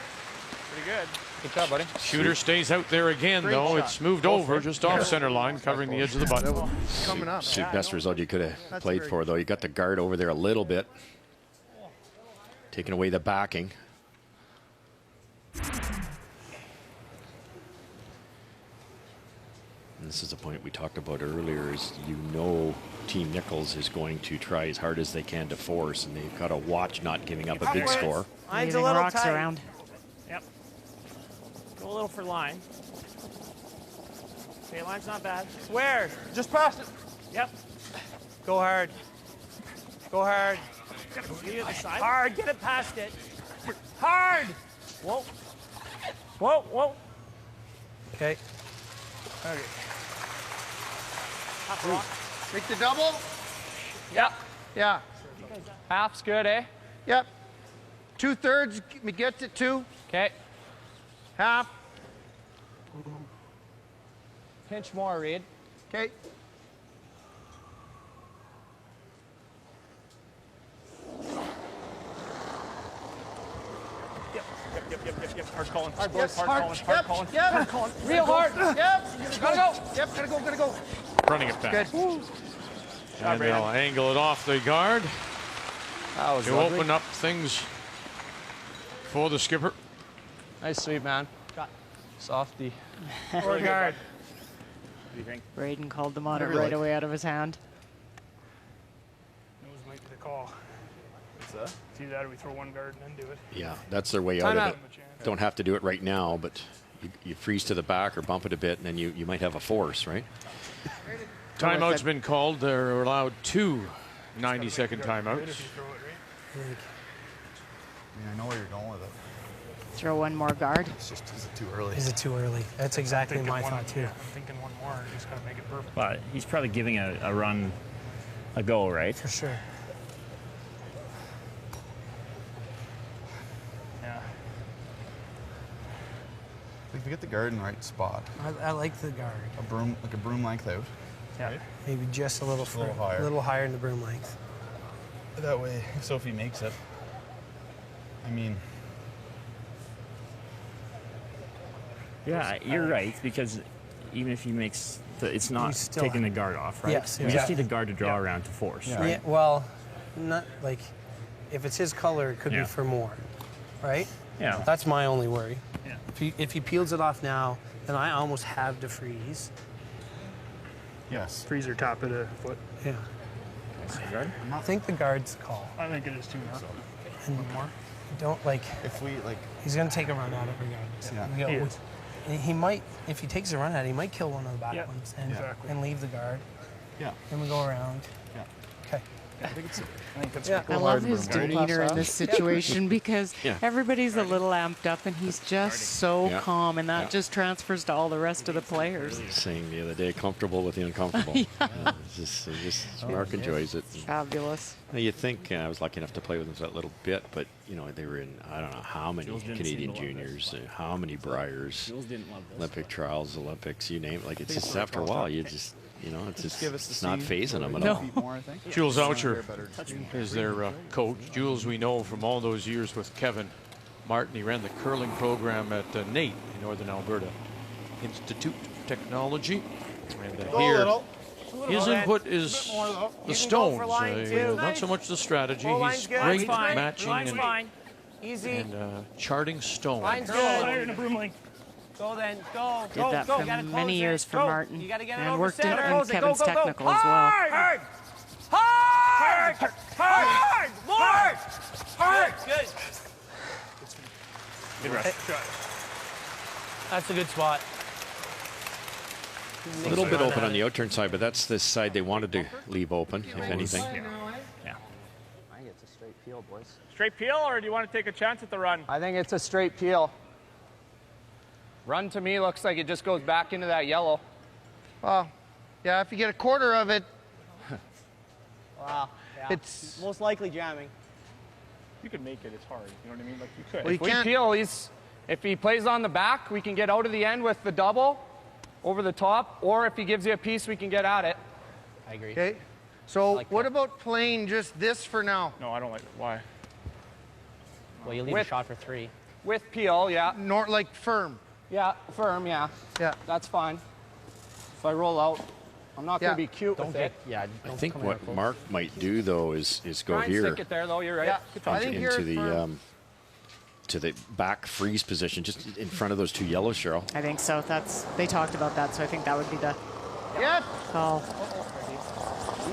Pretty good. Good job, buddy. Shooter stays out there again, though. It's moved over just off center line, covering the edge of the button. Coming up. It's the best result you could have played for, though. You got the guard over there a little bit. Taking away the backing. And this is the point we talked about earlier, is Team Nichols is going to try as hard as they can to force, and they've got to watch not giving up a big score. Line's a Leaving little rocks tight. around. Yep. Go a little for line. Okay, line's not bad. Where? Just pass it. Yep. Go hard. Go hard. Hard. Get it past it. Hard. Whoa. Whoa, whoa. Okay. Okay. Half rock. Make the double. Yep. Yeah. Half's good, eh? Yep. 2/3 gets it 2. Okay. Half. Pinch more, Reid. Okay. Yep. Hard calling. Hard, Boys, yep, hard calling. Hard calling. Yep. Hard calling. Real hard. Yep. Gotta go. Yep. Gotta go. Running it back. Good. And they'll angle it off the guard That was to lovely. open up things for the skipper. Nice sweep, man. Softy. Or guard. What do you think? Braden called them on it right away out of his hand. Nose might be the call. What's that? It's either that or we throw one guard and then do it. Yeah, that's their way out of it. Don't have to do it right now, but you freeze to the back or bump it a bit, and then you might have a force, right? Timeout's been called. They're allowed 2 90-second timeouts. I know where you're going with it. Throw one more guard. It's just, is it too early? Is it too early? That's exactly my thought too. I'm thinking one more. Just gotta make it perfect. But he's probably giving a run a go, right? For sure. Yeah. If you get the guard in the right spot, I like the guard. a broom length out. Yeah. Right? Maybe just a little higher. A little higher in the broom length. That way, if Sophie makes it, I mean. Yeah, you're right, because even if he makes it's not taking the guard off, right? Yes, You just need the guard to draw around to force. Yeah. Right? Yeah, well, not like if it's his color, it could be for more, right? Yeah. That's my only worry. Yeah. If he peels it off now, then I almost have to freeze. Yes. Freezer top of the foot. Yeah. Guard? I think the guard's the call. I think it is too. And one more. Don't like. If we like. He's gonna take a run at it regardless. Yeah. He goes, he might, if he takes a run at it, he might kill one of the back Yeah, ones and, exactly. and leave the guard. Yeah. Then we go around. Yeah. Okay. I think it's I love his demeanor in this situation because everybody's a little amped up and he's just so calm, and that just transfers to all the rest of the players. Saying the other day, comfortable with the uncomfortable. It's just Mark enjoys it. Fabulous. You think I was lucky enough to play with them for that little bit, but they were in I don't know how many Canadian juniors, how many Briars, Olympic trials, Olympics, you name it. Like it's just after a while, you just. It's not phasing them at all. Jules Oucher is their coach. Jules, we know from all those years with Kevin Martin. He ran the curling program at NAIT in Northern Alberta Institute of Technology. And here, his input is the stones, not so much the strategy. He's great matching and charting stones. Line's good. Go then, go. Did that for many years for Martin, You gotta get it and over worked in center. Kevin's technical as well. Hard! Hard! Hard! Hard! Hard! Good. Good rush. That's a good spot. A little bit open on the outturn side, but that's the side they wanted to leave open, if anything. Yeah. I think it's a straight peel, boys. Straight peel, or do you want to take a chance at the run? I think it's a straight peel. Run to me looks like it just goes back into that yellow. Well, yeah, if you get a quarter of it, Wow. Yeah. it's most likely jamming. You could make it. It's hard. You know what I mean? Like you could. Well, If we peel, if he plays on the back, we can get out of the end with the double over the top, or if he gives you a piece, we can get at it. I agree. okay. So what about playing just this for now? No, I don't like it. Why? Well, you leave a shot for 3. With peel, yeah. Nor like firm. Yeah, firm, yeah. Yeah. That's fine. If I roll out, I'm not going to be cute with it. I think what Mark might do though is go Try and here. stick it there, though. You're right. Yeah. I think into the back freeze position, just in front of those two yellows, Cheryl. I think so. They talked about that, so I think that would be the call.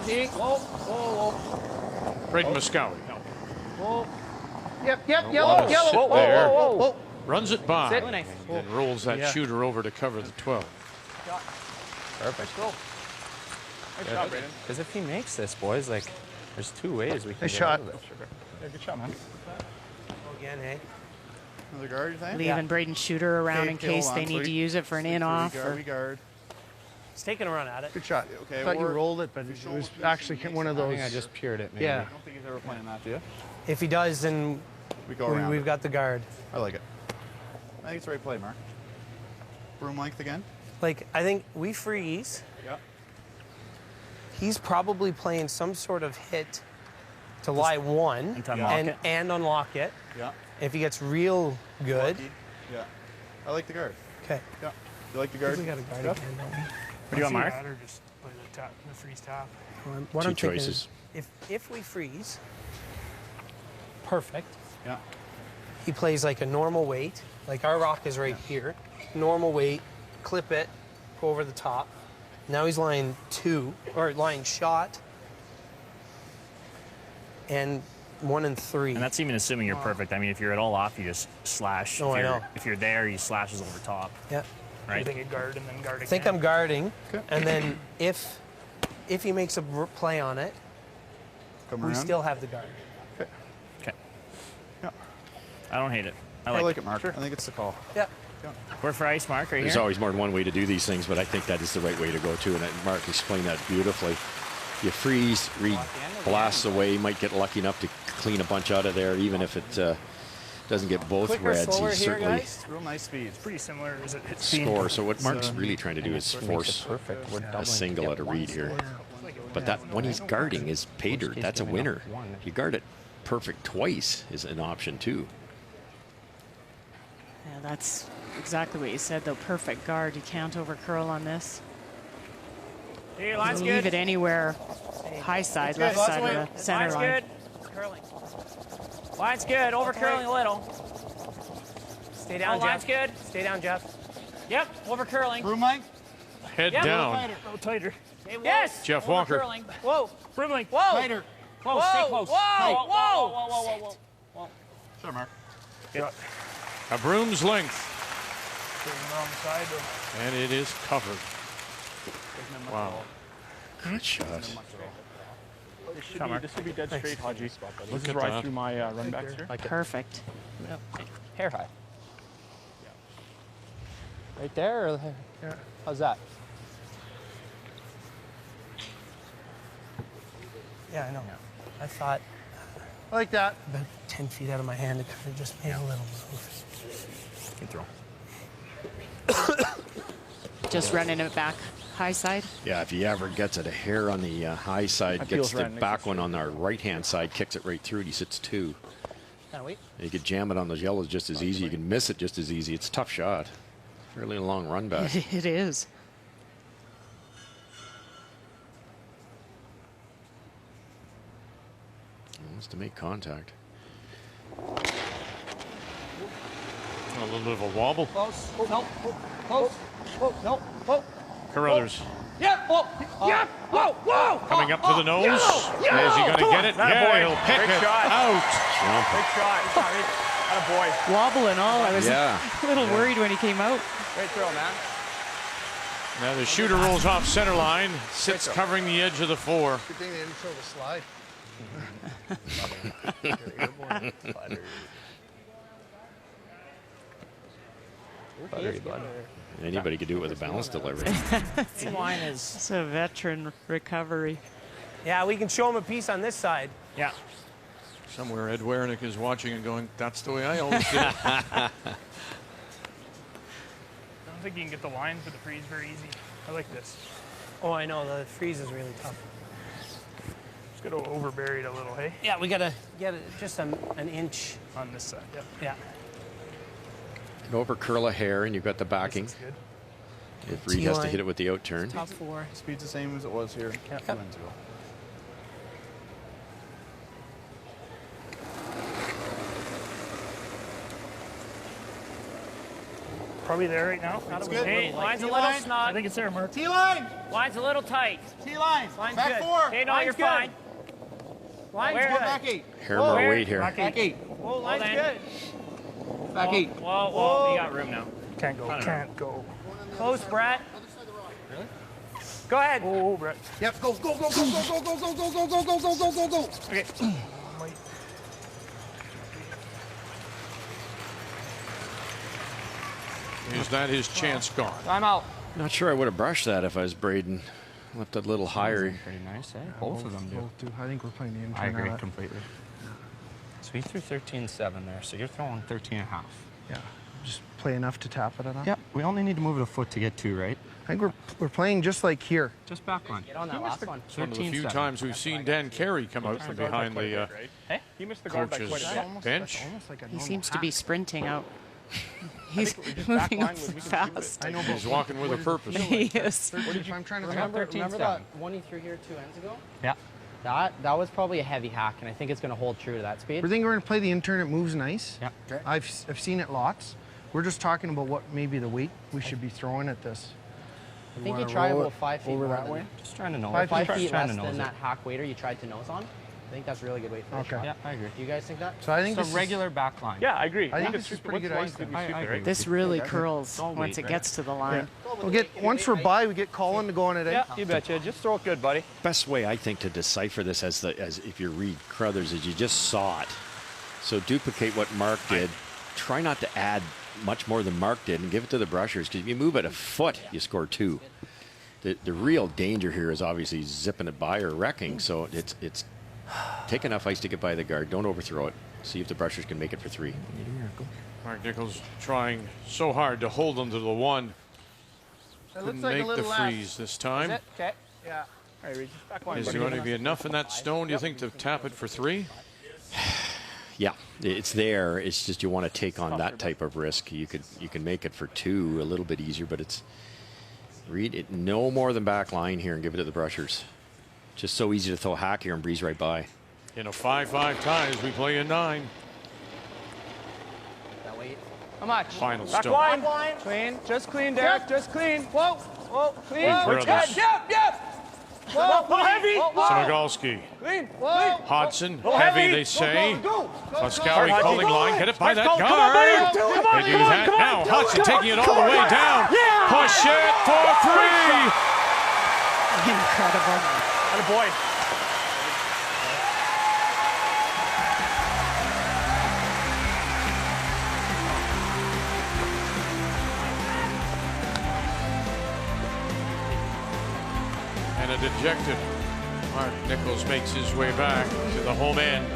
Easy. Whoa, whoa, whoa. Braden Muscowie. Whoa. Yep, A lot yellow, of yellow. sit Whoa, there. whoa, whoa, whoa. Runs it by Sit. and rolls that shooter over to cover the 12. Perfect. Go. Nice shot, Braden. Because if he makes this, boys, like, there's 2 ways we can Nice get shot. out of it. Yeah, good shot, man. Again, eh? Another guard, you think? Leaving Braden Shooter around in case they need to use it for an in-off. We guard. He's taking a run at it. Good shot. Okay, I thought you rolled it, but it was actually one of those. I think I just peered it, maybe. Yeah. I don't think he's ever playing that, do you? If he does, then we've got the guard. I like it. I think it's the right play, Mark. Broom length again? Like, I think we freeze. Yeah. He's probably playing some sort of hit to lie one and unlock it. Yeah. If he gets real good. Yeah. I like the guard. Okay. Yeah. You like the guard? We got a guard Yep. again, don't we? What do you want, Mark? Or just play the freeze tap. What Two I'm thinking choices. is if we freeze, perfect. Yeah. He plays like a normal weight. Like our rock is right here. Normal weight, clip it, go over the top. Now he's lying lying shot. And 1 and 3. And that's even assuming you're perfect. I mean, if you're at all off, you just slash. Oh, I know. If you're there, he slashes over top. Yeah. Right? I think a guard and then guard again. I think I'm guarding, and then if he makes a play on it, we still have the guard. Okay. Yeah. I don't hate it. I like it, Mark. Sure. I think it's the call. Yeah. We're for ice, Mark. Are you There's here? always more than one way to do these things, but I think that is the right way to go too. And Mark explained that beautifully. You freeze, Reid blasts away. Might get lucky enough to clean a bunch out of there, even if it doesn't get both reds. He's certainly real nice speed. It's pretty similar. Is it score. So what Mark's really trying to do is force a single out of Reid here. But that when he's guarding is pay dirt. That's a winner. You guard it perfect twice is an option too. Yeah, that's exactly what you said, though. Perfect guard. You can't overcurl on this. Hey, line's Leave good. it anywhere high side, left side of the center Line's line. good. Curling. Line's good. Over curling a little. Stay down, Jeff. Line's good. Stay down, Jeff. Yep. Over curling. Broom length? Head down. A little tighter. Hey, Yes. Jeff Walker. Curling. Whoa. Broom length. Whoa. Tighter. Whoa. Stay close. Whoa. Whoa. Whoa. Sure, Mark. Yeah. A broom's length. On the wrong side, though. And it is covered. Wow. Good shot. This should be dead straight, Haji. Look This is at right that. through my run backs here. Perfect. Hair high. Right there? Or Yeah. How's that? Yeah, I know. I thought I like that. about 10 feet out of my hand, it kind of just made a little move. Good throw. Just running it back high side. Yeah, if he ever gets it a hair on the high side, That gets feels the right. back one on our right-hand side, kicks it right through, and he sits 2. Now wait. You could jam it on those yellows just as easy. You can miss it just as easy. It's a tough shot. Fairly long run back. It is. He wants to make contact. A little bit of a wobble. Close. No. Close. Whoa. No. Whoa. Carruthers. Yep. Whoa. Yep. Whoa. Whoa. Coming up to the nose. Yeah. Is he going to get it? Yeah, he'll pick Great it shot. out. Great shot. Atta boy. Wobble and all. I was Yeah. a little worried when he came out. Great throw, man. Now the shooter rolls off center line, sits covering the edge of the 4. Good thing they didn't show the slide. Anybody could do it with a balanced delivery. Line is. It's a veteran recovery. Yeah, we can show him a piece on this side. Yeah. Somewhere Ed Wernick is watching and going, that's the way I always do it. I don't think you can get the line for the freeze very easy. I like this. Oh, I know. The freeze is really tough. Just got to overbury it a little, hey? Yeah, we got to get it just an inch. On this side, yep. Yeah. And over curl a hair, and you've got the backing. This is good. If Reid has to hit it with the out turn. Top 4. Speed's the same as it was here. Can't come into it. Probably there right now. That's good. Hey, line's a little snug. I think it's there, Mark. T-line. Line's a little tight. T-line. Line's Back good. 4. Hey, no, Line's you're good. fine. Line's Where? good. Back 8. Hair more Where? weight here. Back 8. Back 8. Whoa, line's then. good. Back 8. Whoa. You got room now. Can't go. Can't go. Close, Brett. Go ahead. Oh, Brett. Yep. Go. Go. Go. Go. Go. Go. Go. Go. Go. Go. Go. Go. Go. Go. Go. Okay. Is that his chance gone? I'm out. Not sure I would have brushed that if I was Braden. Left it a little higher. Pretty nice, eh? Both of them do. Both do. I think we're playing the intern. I agree out. completely. So he threw 13.7 there, so you're throwing 13.5. Yeah, just play enough to tap it enough. Yep, we only need to move it a foot to get 2, right? I think we're playing just like here. Just back line. Get on that last one. It's one of the few times we've seen Dan Carey come out from behind the He missed the guard by coach's quite a bit. bench. He seems to be sprinting out. He's moving fast. I know, He's walking with a purpose. He is. I'm trying to Remember that one he threw here 2 ends ago? Yeah. That was probably a heavy hack, and I think it's going to hold true to that speed. We're thinking we're going to play the intern. It moves nice. Yeah. I've seen it lots. We're just talking about what maybe the weight we should be throwing at this. I think you try about 5 feet over more that than way. Just trying to know. 5 feet trying less to than that hack waiter you tried to nose on. I think that's a really good weight for this shot. Yeah, I agree. Do you guys think that? So I think So this regular back line. Yeah, I agree. I think this is pretty good ice. This really curls once it gets to the line. We'll get once we're by, we get Colin to go on it. Yeah, you betcha. Just throw it good, buddy. Best way I think to decipher this as if you read Carruthers is you just saw it. So duplicate what Mark did. Try not to add much more than Mark did and give it to the brushers, because if you move it a foot, you score 2. The real danger here is obviously zipping it by or wrecking. So it's take enough ice to get by the guard. Don't overthrow it. See if the brushers can make it for 3. Mark Nichols trying so hard to hold them to the 1. Couldn't make the freeze this time. Okay. Yeah. All right, Reid, back line. Is there going to be enough in that stone, do you think, to tap it for 3? Yeah, it's there. It's just you want to take on that type of risk. You can make it for 2 a little bit easier, but it's Reid it no more than back line here and give it to the brushers. Just so easy to throw a hack here and breeze right by. In a 5-5 ties, we play a 9. That weight. How much? Final back stone. line. Clean. Just clean, Derek. Just clean. Whoa. Whoa. Clean. Carruthers. Yep. Whoa. Heavy. Samagalski. Clean. Hodson, heavy, they say. Moskowy calling line. Get it by that guard. Come on, They do that now. Hodson taking it all the way down. Push it for 3. Incredible. Boy. And a dejected Mark Nichols makes his way back to the home end.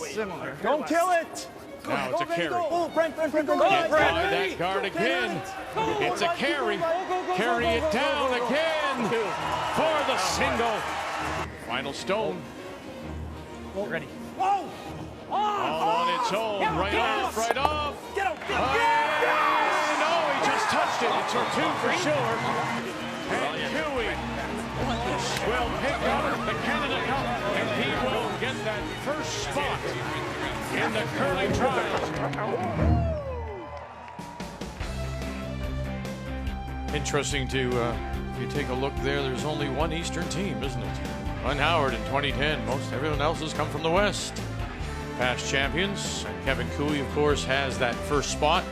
Similar. Don't kill it. Now it's a carry. Oh, Brent, go. Get by that guard again. It's a carry. Carry it down again for the single. Final stone. Ready. All on its own. Right off. Get him. No, he just touched it. It's a 2 for sure. And Huey will pick up the Canada Cup, and he will get that first spot in the curling trials. Interesting to, if you take a look there, there's only one Eastern team, isn't it? Unhoward in 2010. Everyone else has come from the West. Past champions. And Kevin Cooey, of course, has that first spot.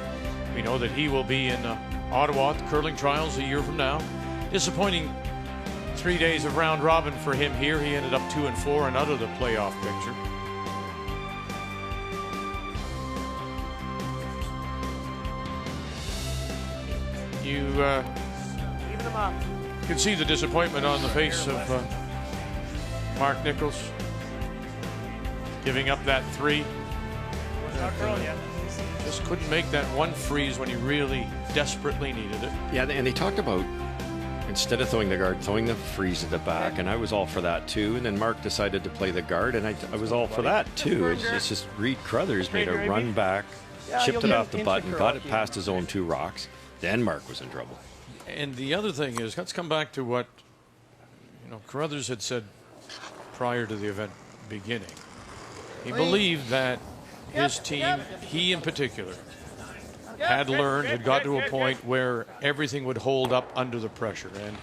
We know that he will be in Ottawa at the curling trials a year from now. Disappointing 3 days of round robin for him here. He ended up 2-4 and out of the playoff picture. You can see the disappointment on the face of Mark Nichols, giving up that 3. Just couldn't make that one freeze when he really desperately needed it. Yeah, and they talked about instead of throwing the guard, throwing the freeze at the back, and I was all for that too. And then Mark decided to play the guard, and I was all for that too. It's just Reid Carruthers made a run back, chipped it off the button, got it past his own 2 rocks. Then Mark was in trouble. And the other thing is, let's come back to what Carruthers had said prior to the event beginning. He believed that his team, he in particular, had learned, had got to a point where everything would hold up under the pressure. And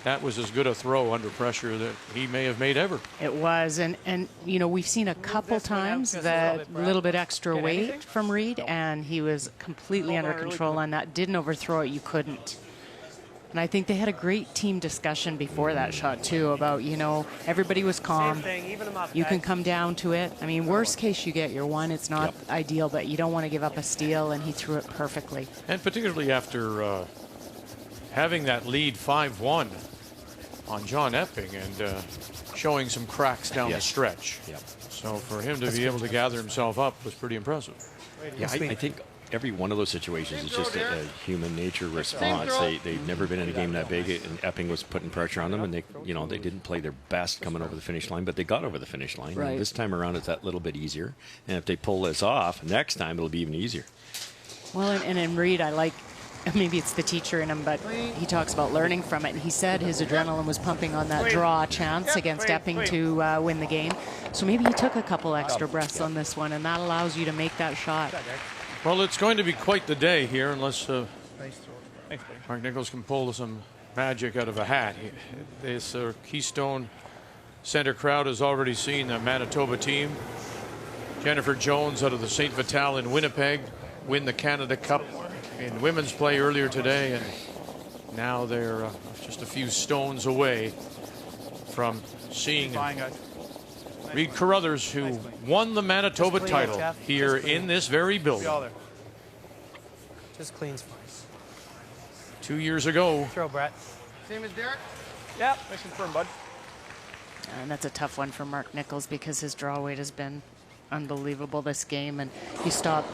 that was as good a throw under pressure that he may have made ever. It was, and we've seen a couple times that little bit extra weight from Reid, and he was completely under control on that. Didn't overthrow it. You couldn't. And I think they had a great team discussion before that shot, too, about, you know, everybody was calm. Same thing, even them up, You guys. can come down to it. I mean, worst case, you get your one. It's not ideal, but you don't want to give up a steal, and he threw it perfectly. And particularly after having that lead 5-1 on John Epping and showing some cracks down the stretch. So for him to be able to gather himself up was pretty impressive. Yeah, I think every one of those situations is just a human nature response. They've never been in a game that big, and Epping was putting pressure on them, and they didn't play their best coming over the finish line, but they got over the finish line. Right. And this time around, it's that little bit easier. And if they pull this off, next time it'll be even easier. Well, and in Reid, I like, maybe it's the teacher in him, but he talks about learning from it. And he said his adrenaline was pumping on that draw chance against Epping to win the game. So maybe he took a couple extra breaths on this one, and that allows you to make that shot. Well, it's going to be quite the day here unless Mark Nichols can pull some magic out of a hat. This Keystone Center crowd has already seen the Manitoba team. Jennifer Jones out of the St. Vital in Winnipeg win the Canada Cup in women's play earlier today, and now they're just a few stones away from seeing Reid Carruthers, who won the Manitoba title here in this very building. Just cleans fine. 2 years ago. Throw, Brett. Same as Derek? Yep, nice and firm, bud. And that's a tough one for Mark Nichols because his draw weight has been unbelievable this game, and he stopped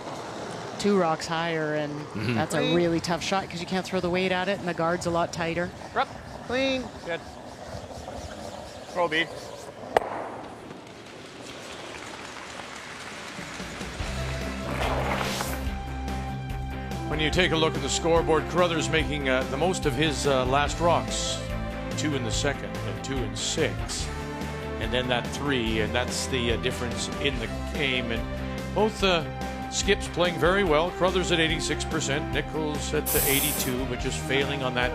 2 rocks higher, and that's a really tough shot because you can't throw the weight at it, and the guard's a lot tighter. Rep. Clean. Good. Throw, B. When you take a look at the scoreboard, Carruthers making the most of his last rocks. 2 in the second and 2 in 6. And then that 3, and that's the difference in the game. And both skips playing very well. Carruthers at 86%, Nichols at 82, but just failing on that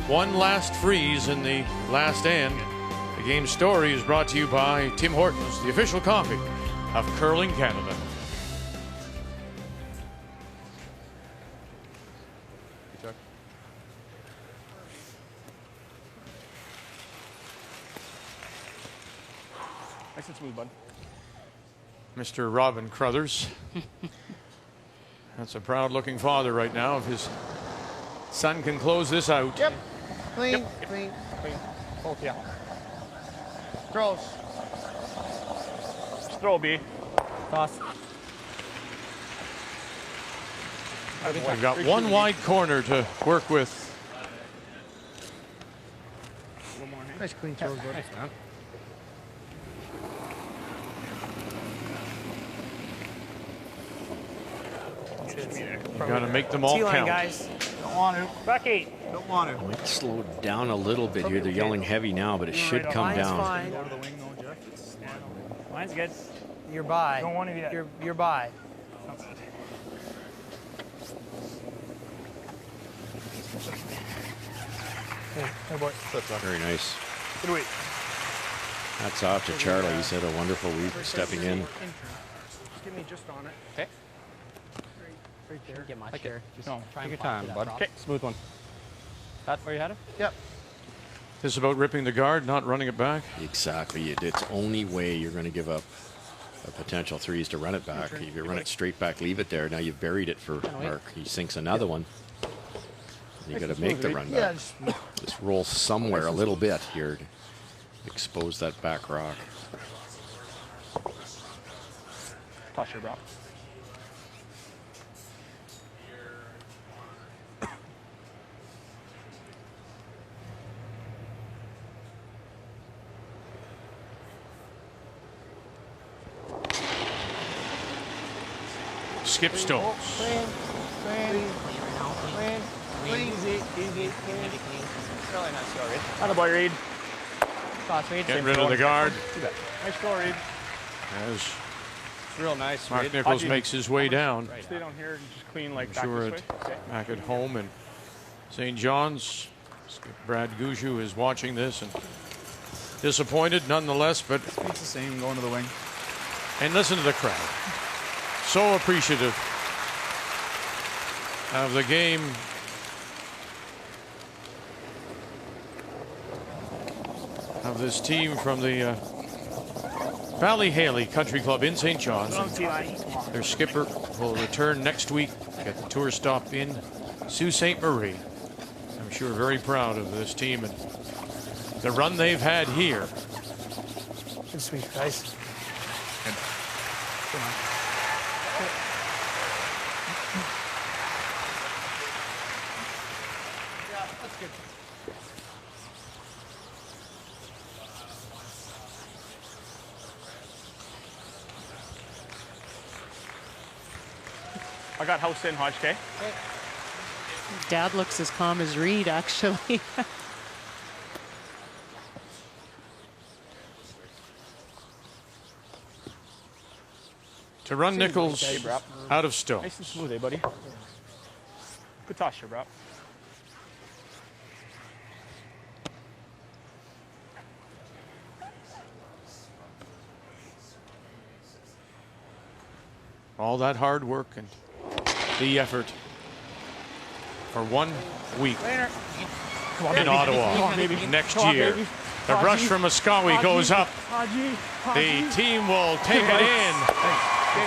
one last freeze in the last end. The game story is brought to you by Tim Hortons, the official coffee of Curling Canada. Nice and smooth, bud. Mr. Robin Carruthers. That's a proud-looking father right now. If his son can close this out. Yep. Clean. Yep. Clean. Clean. Both, yeah. Throws. Throw, B. Toss. We've got one wide corner to work with. Nice clean throws, bud. Nice, man. You got to make them all T-line, count. guys. Don't want to. Back 8. Don't want to. Might slow down a little bit here. They're yelling heavy now, but it should come Line's down. fine. Go to the wing, though, Jeff. Line's good. You're by. Don't want to yet. You're by. Sounds good. Hey, boy. Very nice. Good weight. Hats off to Charlie. He's had a wonderful week stepping in. Just give me just on it. Okay. Right there. Get much Like here. it. Just No, try take and your time, that bud. drop. Okay, smooth one. That where you had it? Yep. This is about ripping the guard, not running it back. Exactly. It's only way you're going to give up a potential 3 is to run it back. If you run it straight back, leave it there. Now you've buried it for Mark. He sinks another one. You got to make the run back. Just roll somewhere a little bit here to expose that back rock. Toss your bro. Skip stones. Attaboy, Reid. Toss, Reid. Getting rid of the guard. Nice goal, Reid. As It's real nice, Mark Reid. Nichols makes his way down. Stay down here and just clean like I'm back sure this way. Okay. back at home in St. John's, Brad Gushue is watching this and disappointed nonetheless, but It's the same going to the wing. and listen to the crowd. So appreciative of the game of this team from the Valley Haley Country Club in St. John's. Their skipper will return next week, get the tour stop in Sault Ste. Marie. I'm sure very proud of this team and the run they've had here. Good sweep, guys. I got house in, Hodge, okay? Dad looks as calm as Reid, actually. To run Nichols out of stone. Nice and smooth, eh, buddy? Good toss here, bro. All that hard work and the effort for 1 week in Ottawa next year. The rush from Muscowie goes up. The team will take it in.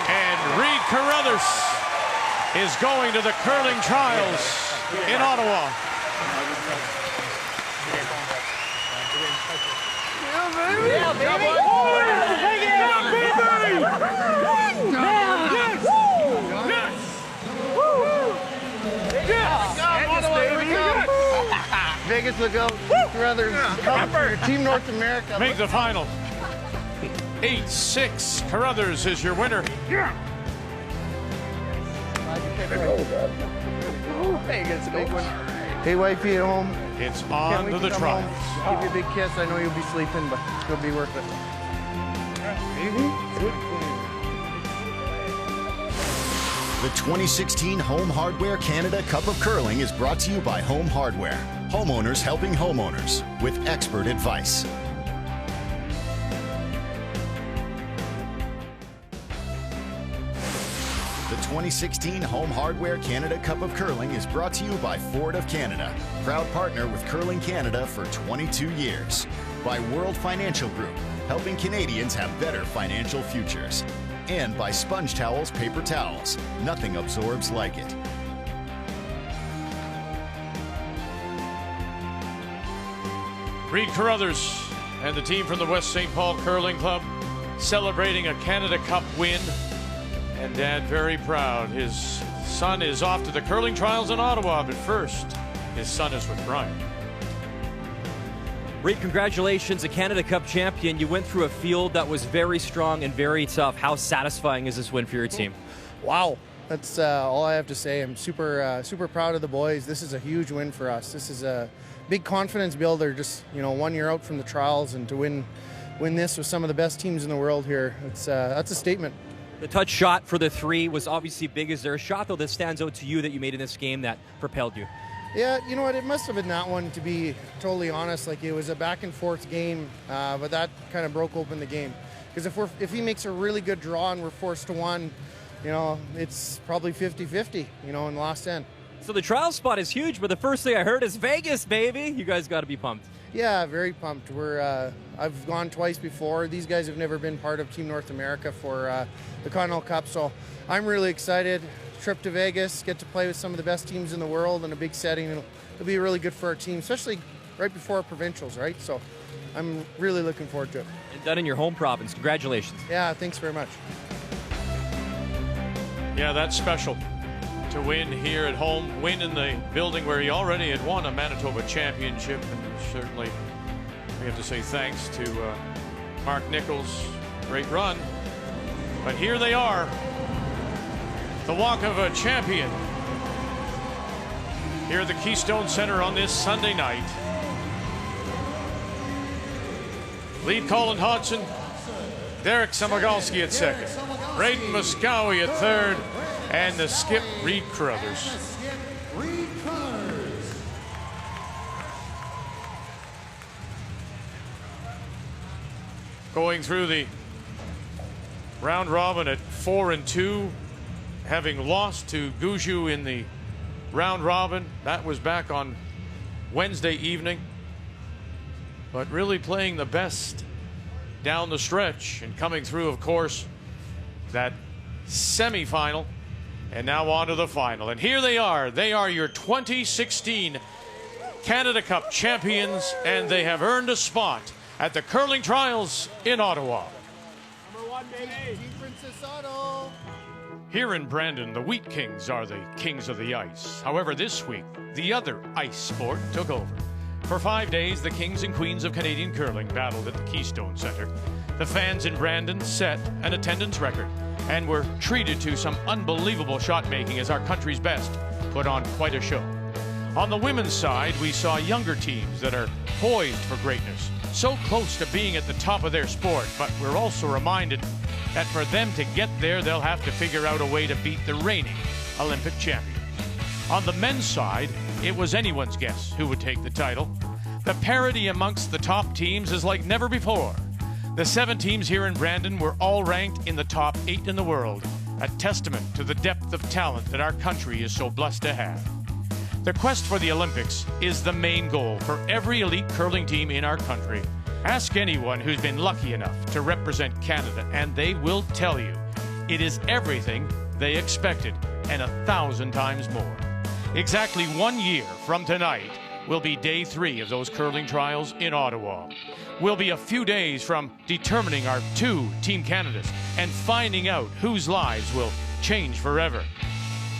And Reid Carruthers is going to the curling trials in Ottawa. Yeah, baby! Vegas, look out. Carruthers, Team North America. Make the final. 8-6. Carruthers is your winner. Hey, it's a big one. Hey, wifey at home. It's on to the trials. Give you a big kiss. I know you'll be sleeping, but it'll be worth it. The 2016 Home Hardware Canada Cup of Curling is brought to you by Home Hardware. Homeowners helping homeowners with expert advice. The 2016 Home Hardware Canada Cup of Curling is brought to you by Ford of Canada, proud partner with Curling Canada for 22 years. By World Financial Group, helping Canadians have better financial futures. And by Sponge Towels Paper Towels, nothing absorbs like it. Reid Carruthers and the team from the West St. Paul Curling Club celebrating a Canada Cup win. And Dad very proud. His son is off to the curling trials in Ottawa, but first, his son is with Brian. Reid, congratulations, a Canada Cup champion. You went through a field that was very strong and very tough. How satisfying is this win for your team? Wow. That's all I have to say. I'm super proud of the boys. This is a huge win for us. This is a big confidence builder, just 1 year out from the trials, and to win this with some of the best teams in the world here. That's a statement. The touch shot for the three was obviously big. Is there a shot, though, that stands out to you that you made in this game that propelled you? Yeah, you know what? It must have been that one, to be totally honest. Like, it was a back and forth game, but that kind of broke open the game. Because if he makes a really good draw and we're forced to one, it's probably 50-50, in the last end. So the trial spot is huge, but the first thing I heard is Vegas, baby. You guys got to be pumped. Yeah, very pumped. I've gone twice before. These guys have never been part of Team North America for the Continental Cup, so I'm really excited. Trip to Vegas, get to play with some of the best teams in the world in a big setting. It'll be really good for our team, especially right before our provincials, right? So I'm really looking forward to it. And done in your home province. Congratulations. Yeah, thanks very much. Yeah, that's special to win here at home, win in the building where he already had won a Manitoba championship. And certainly we have to say thanks to Mark Nichols. Great run. But here they are, the walk of a champion here at the Keystone Center on this Sunday night. Lead Colin Hodgson, Derek Samagalski at second, Reid Muscowie at third, and the skip Reid Carruthers. Going through the round robin at 4-2, having lost to Gushue in the round robin. That was back on Wednesday evening. but really playing the best down the stretch and coming through, of course, that semifinal, and now on to the final. And here they are. They are your 2016 Canada Cup champions, and they have earned a spot at the curling trials in Ottawa. Number 1, baby. Princess Otto. Here in Brandon, the Wheat Kings are the kings of the ice. However, this week, the other ice sport took over. For 5 days, the kings and queens of Canadian curling battled at the Keystone Centre. The fans in Brandon set an attendance record and were treated to some unbelievable shot making as our country's best put on quite a show. On the women's side, we saw younger teams that are poised for greatness, so close to being at the top of their sport, but we're also reminded that for them to get there, they'll have to figure out a way to beat the reigning Olympic champions. On the men's side, it was anyone's guess who would take the title. The parity amongst the top teams is like never before. The 7 teams here in Brandon were all ranked in the top 8 in the world, a testament to the depth of talent that our country is so blessed to have. The quest for the Olympics is the main goal for every elite curling team in our country. Ask anyone who's been lucky enough to represent Canada, and they will tell you it is everything they expected and 1,000 times more. Exactly 1 year from tonight will be day 3 of those curling trials in Ottawa. We'll be a few days from determining our 2 Team Canadas and finding out whose lives will change forever.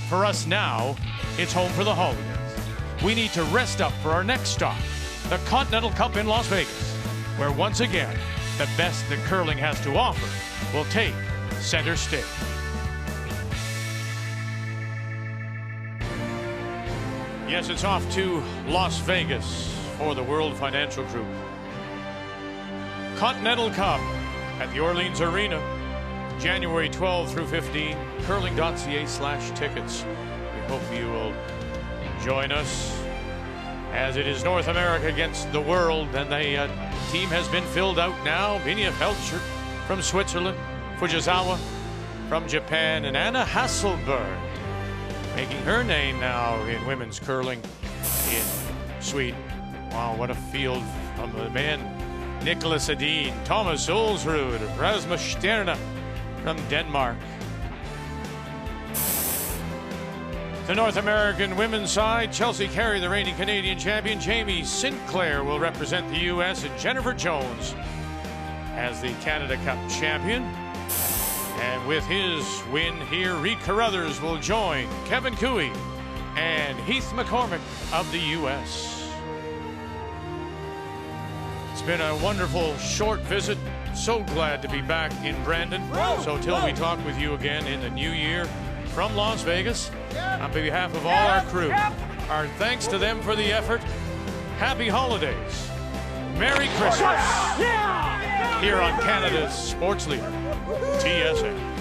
For us now, it's home for the holidays. We need to rest up for our next stop, the Continental Cup in Las Vegas, where once again, the best that curling has to offer will take center stage. Yes, it's off to Las Vegas for the World Financial Group. Continental Cup at the Orleans Arena, January 12 through 15, curling.ca/tickets. We hope you will join us as it is North America against the world, and the team has been filled out now. Minia Felcher from Switzerland, Fujisawa from Japan, and Anna Hasselberg making her name now in women's curling in Sweden. Wow, what a field from the men. Nicholas Edin, Thomas Olsrud, Rasmus Sterne from Denmark. The North American women's side, Chelsea Carey, the reigning Canadian champion. Jamie Sinclair will represent the U.S. and Jennifer Jones as the Canada Cup champion. And with his win here, Reid Carruthers will join Kevin Cooey and Heath McCormick of the U.S. It's been a wonderful short visit. So glad to be back in Brandon. So till we talk with you again in the new year from Las Vegas, on behalf of all our crew, our thanks to them for the effort. Happy holidays. Merry Christmas. Here on Canada's sports leader, TSN.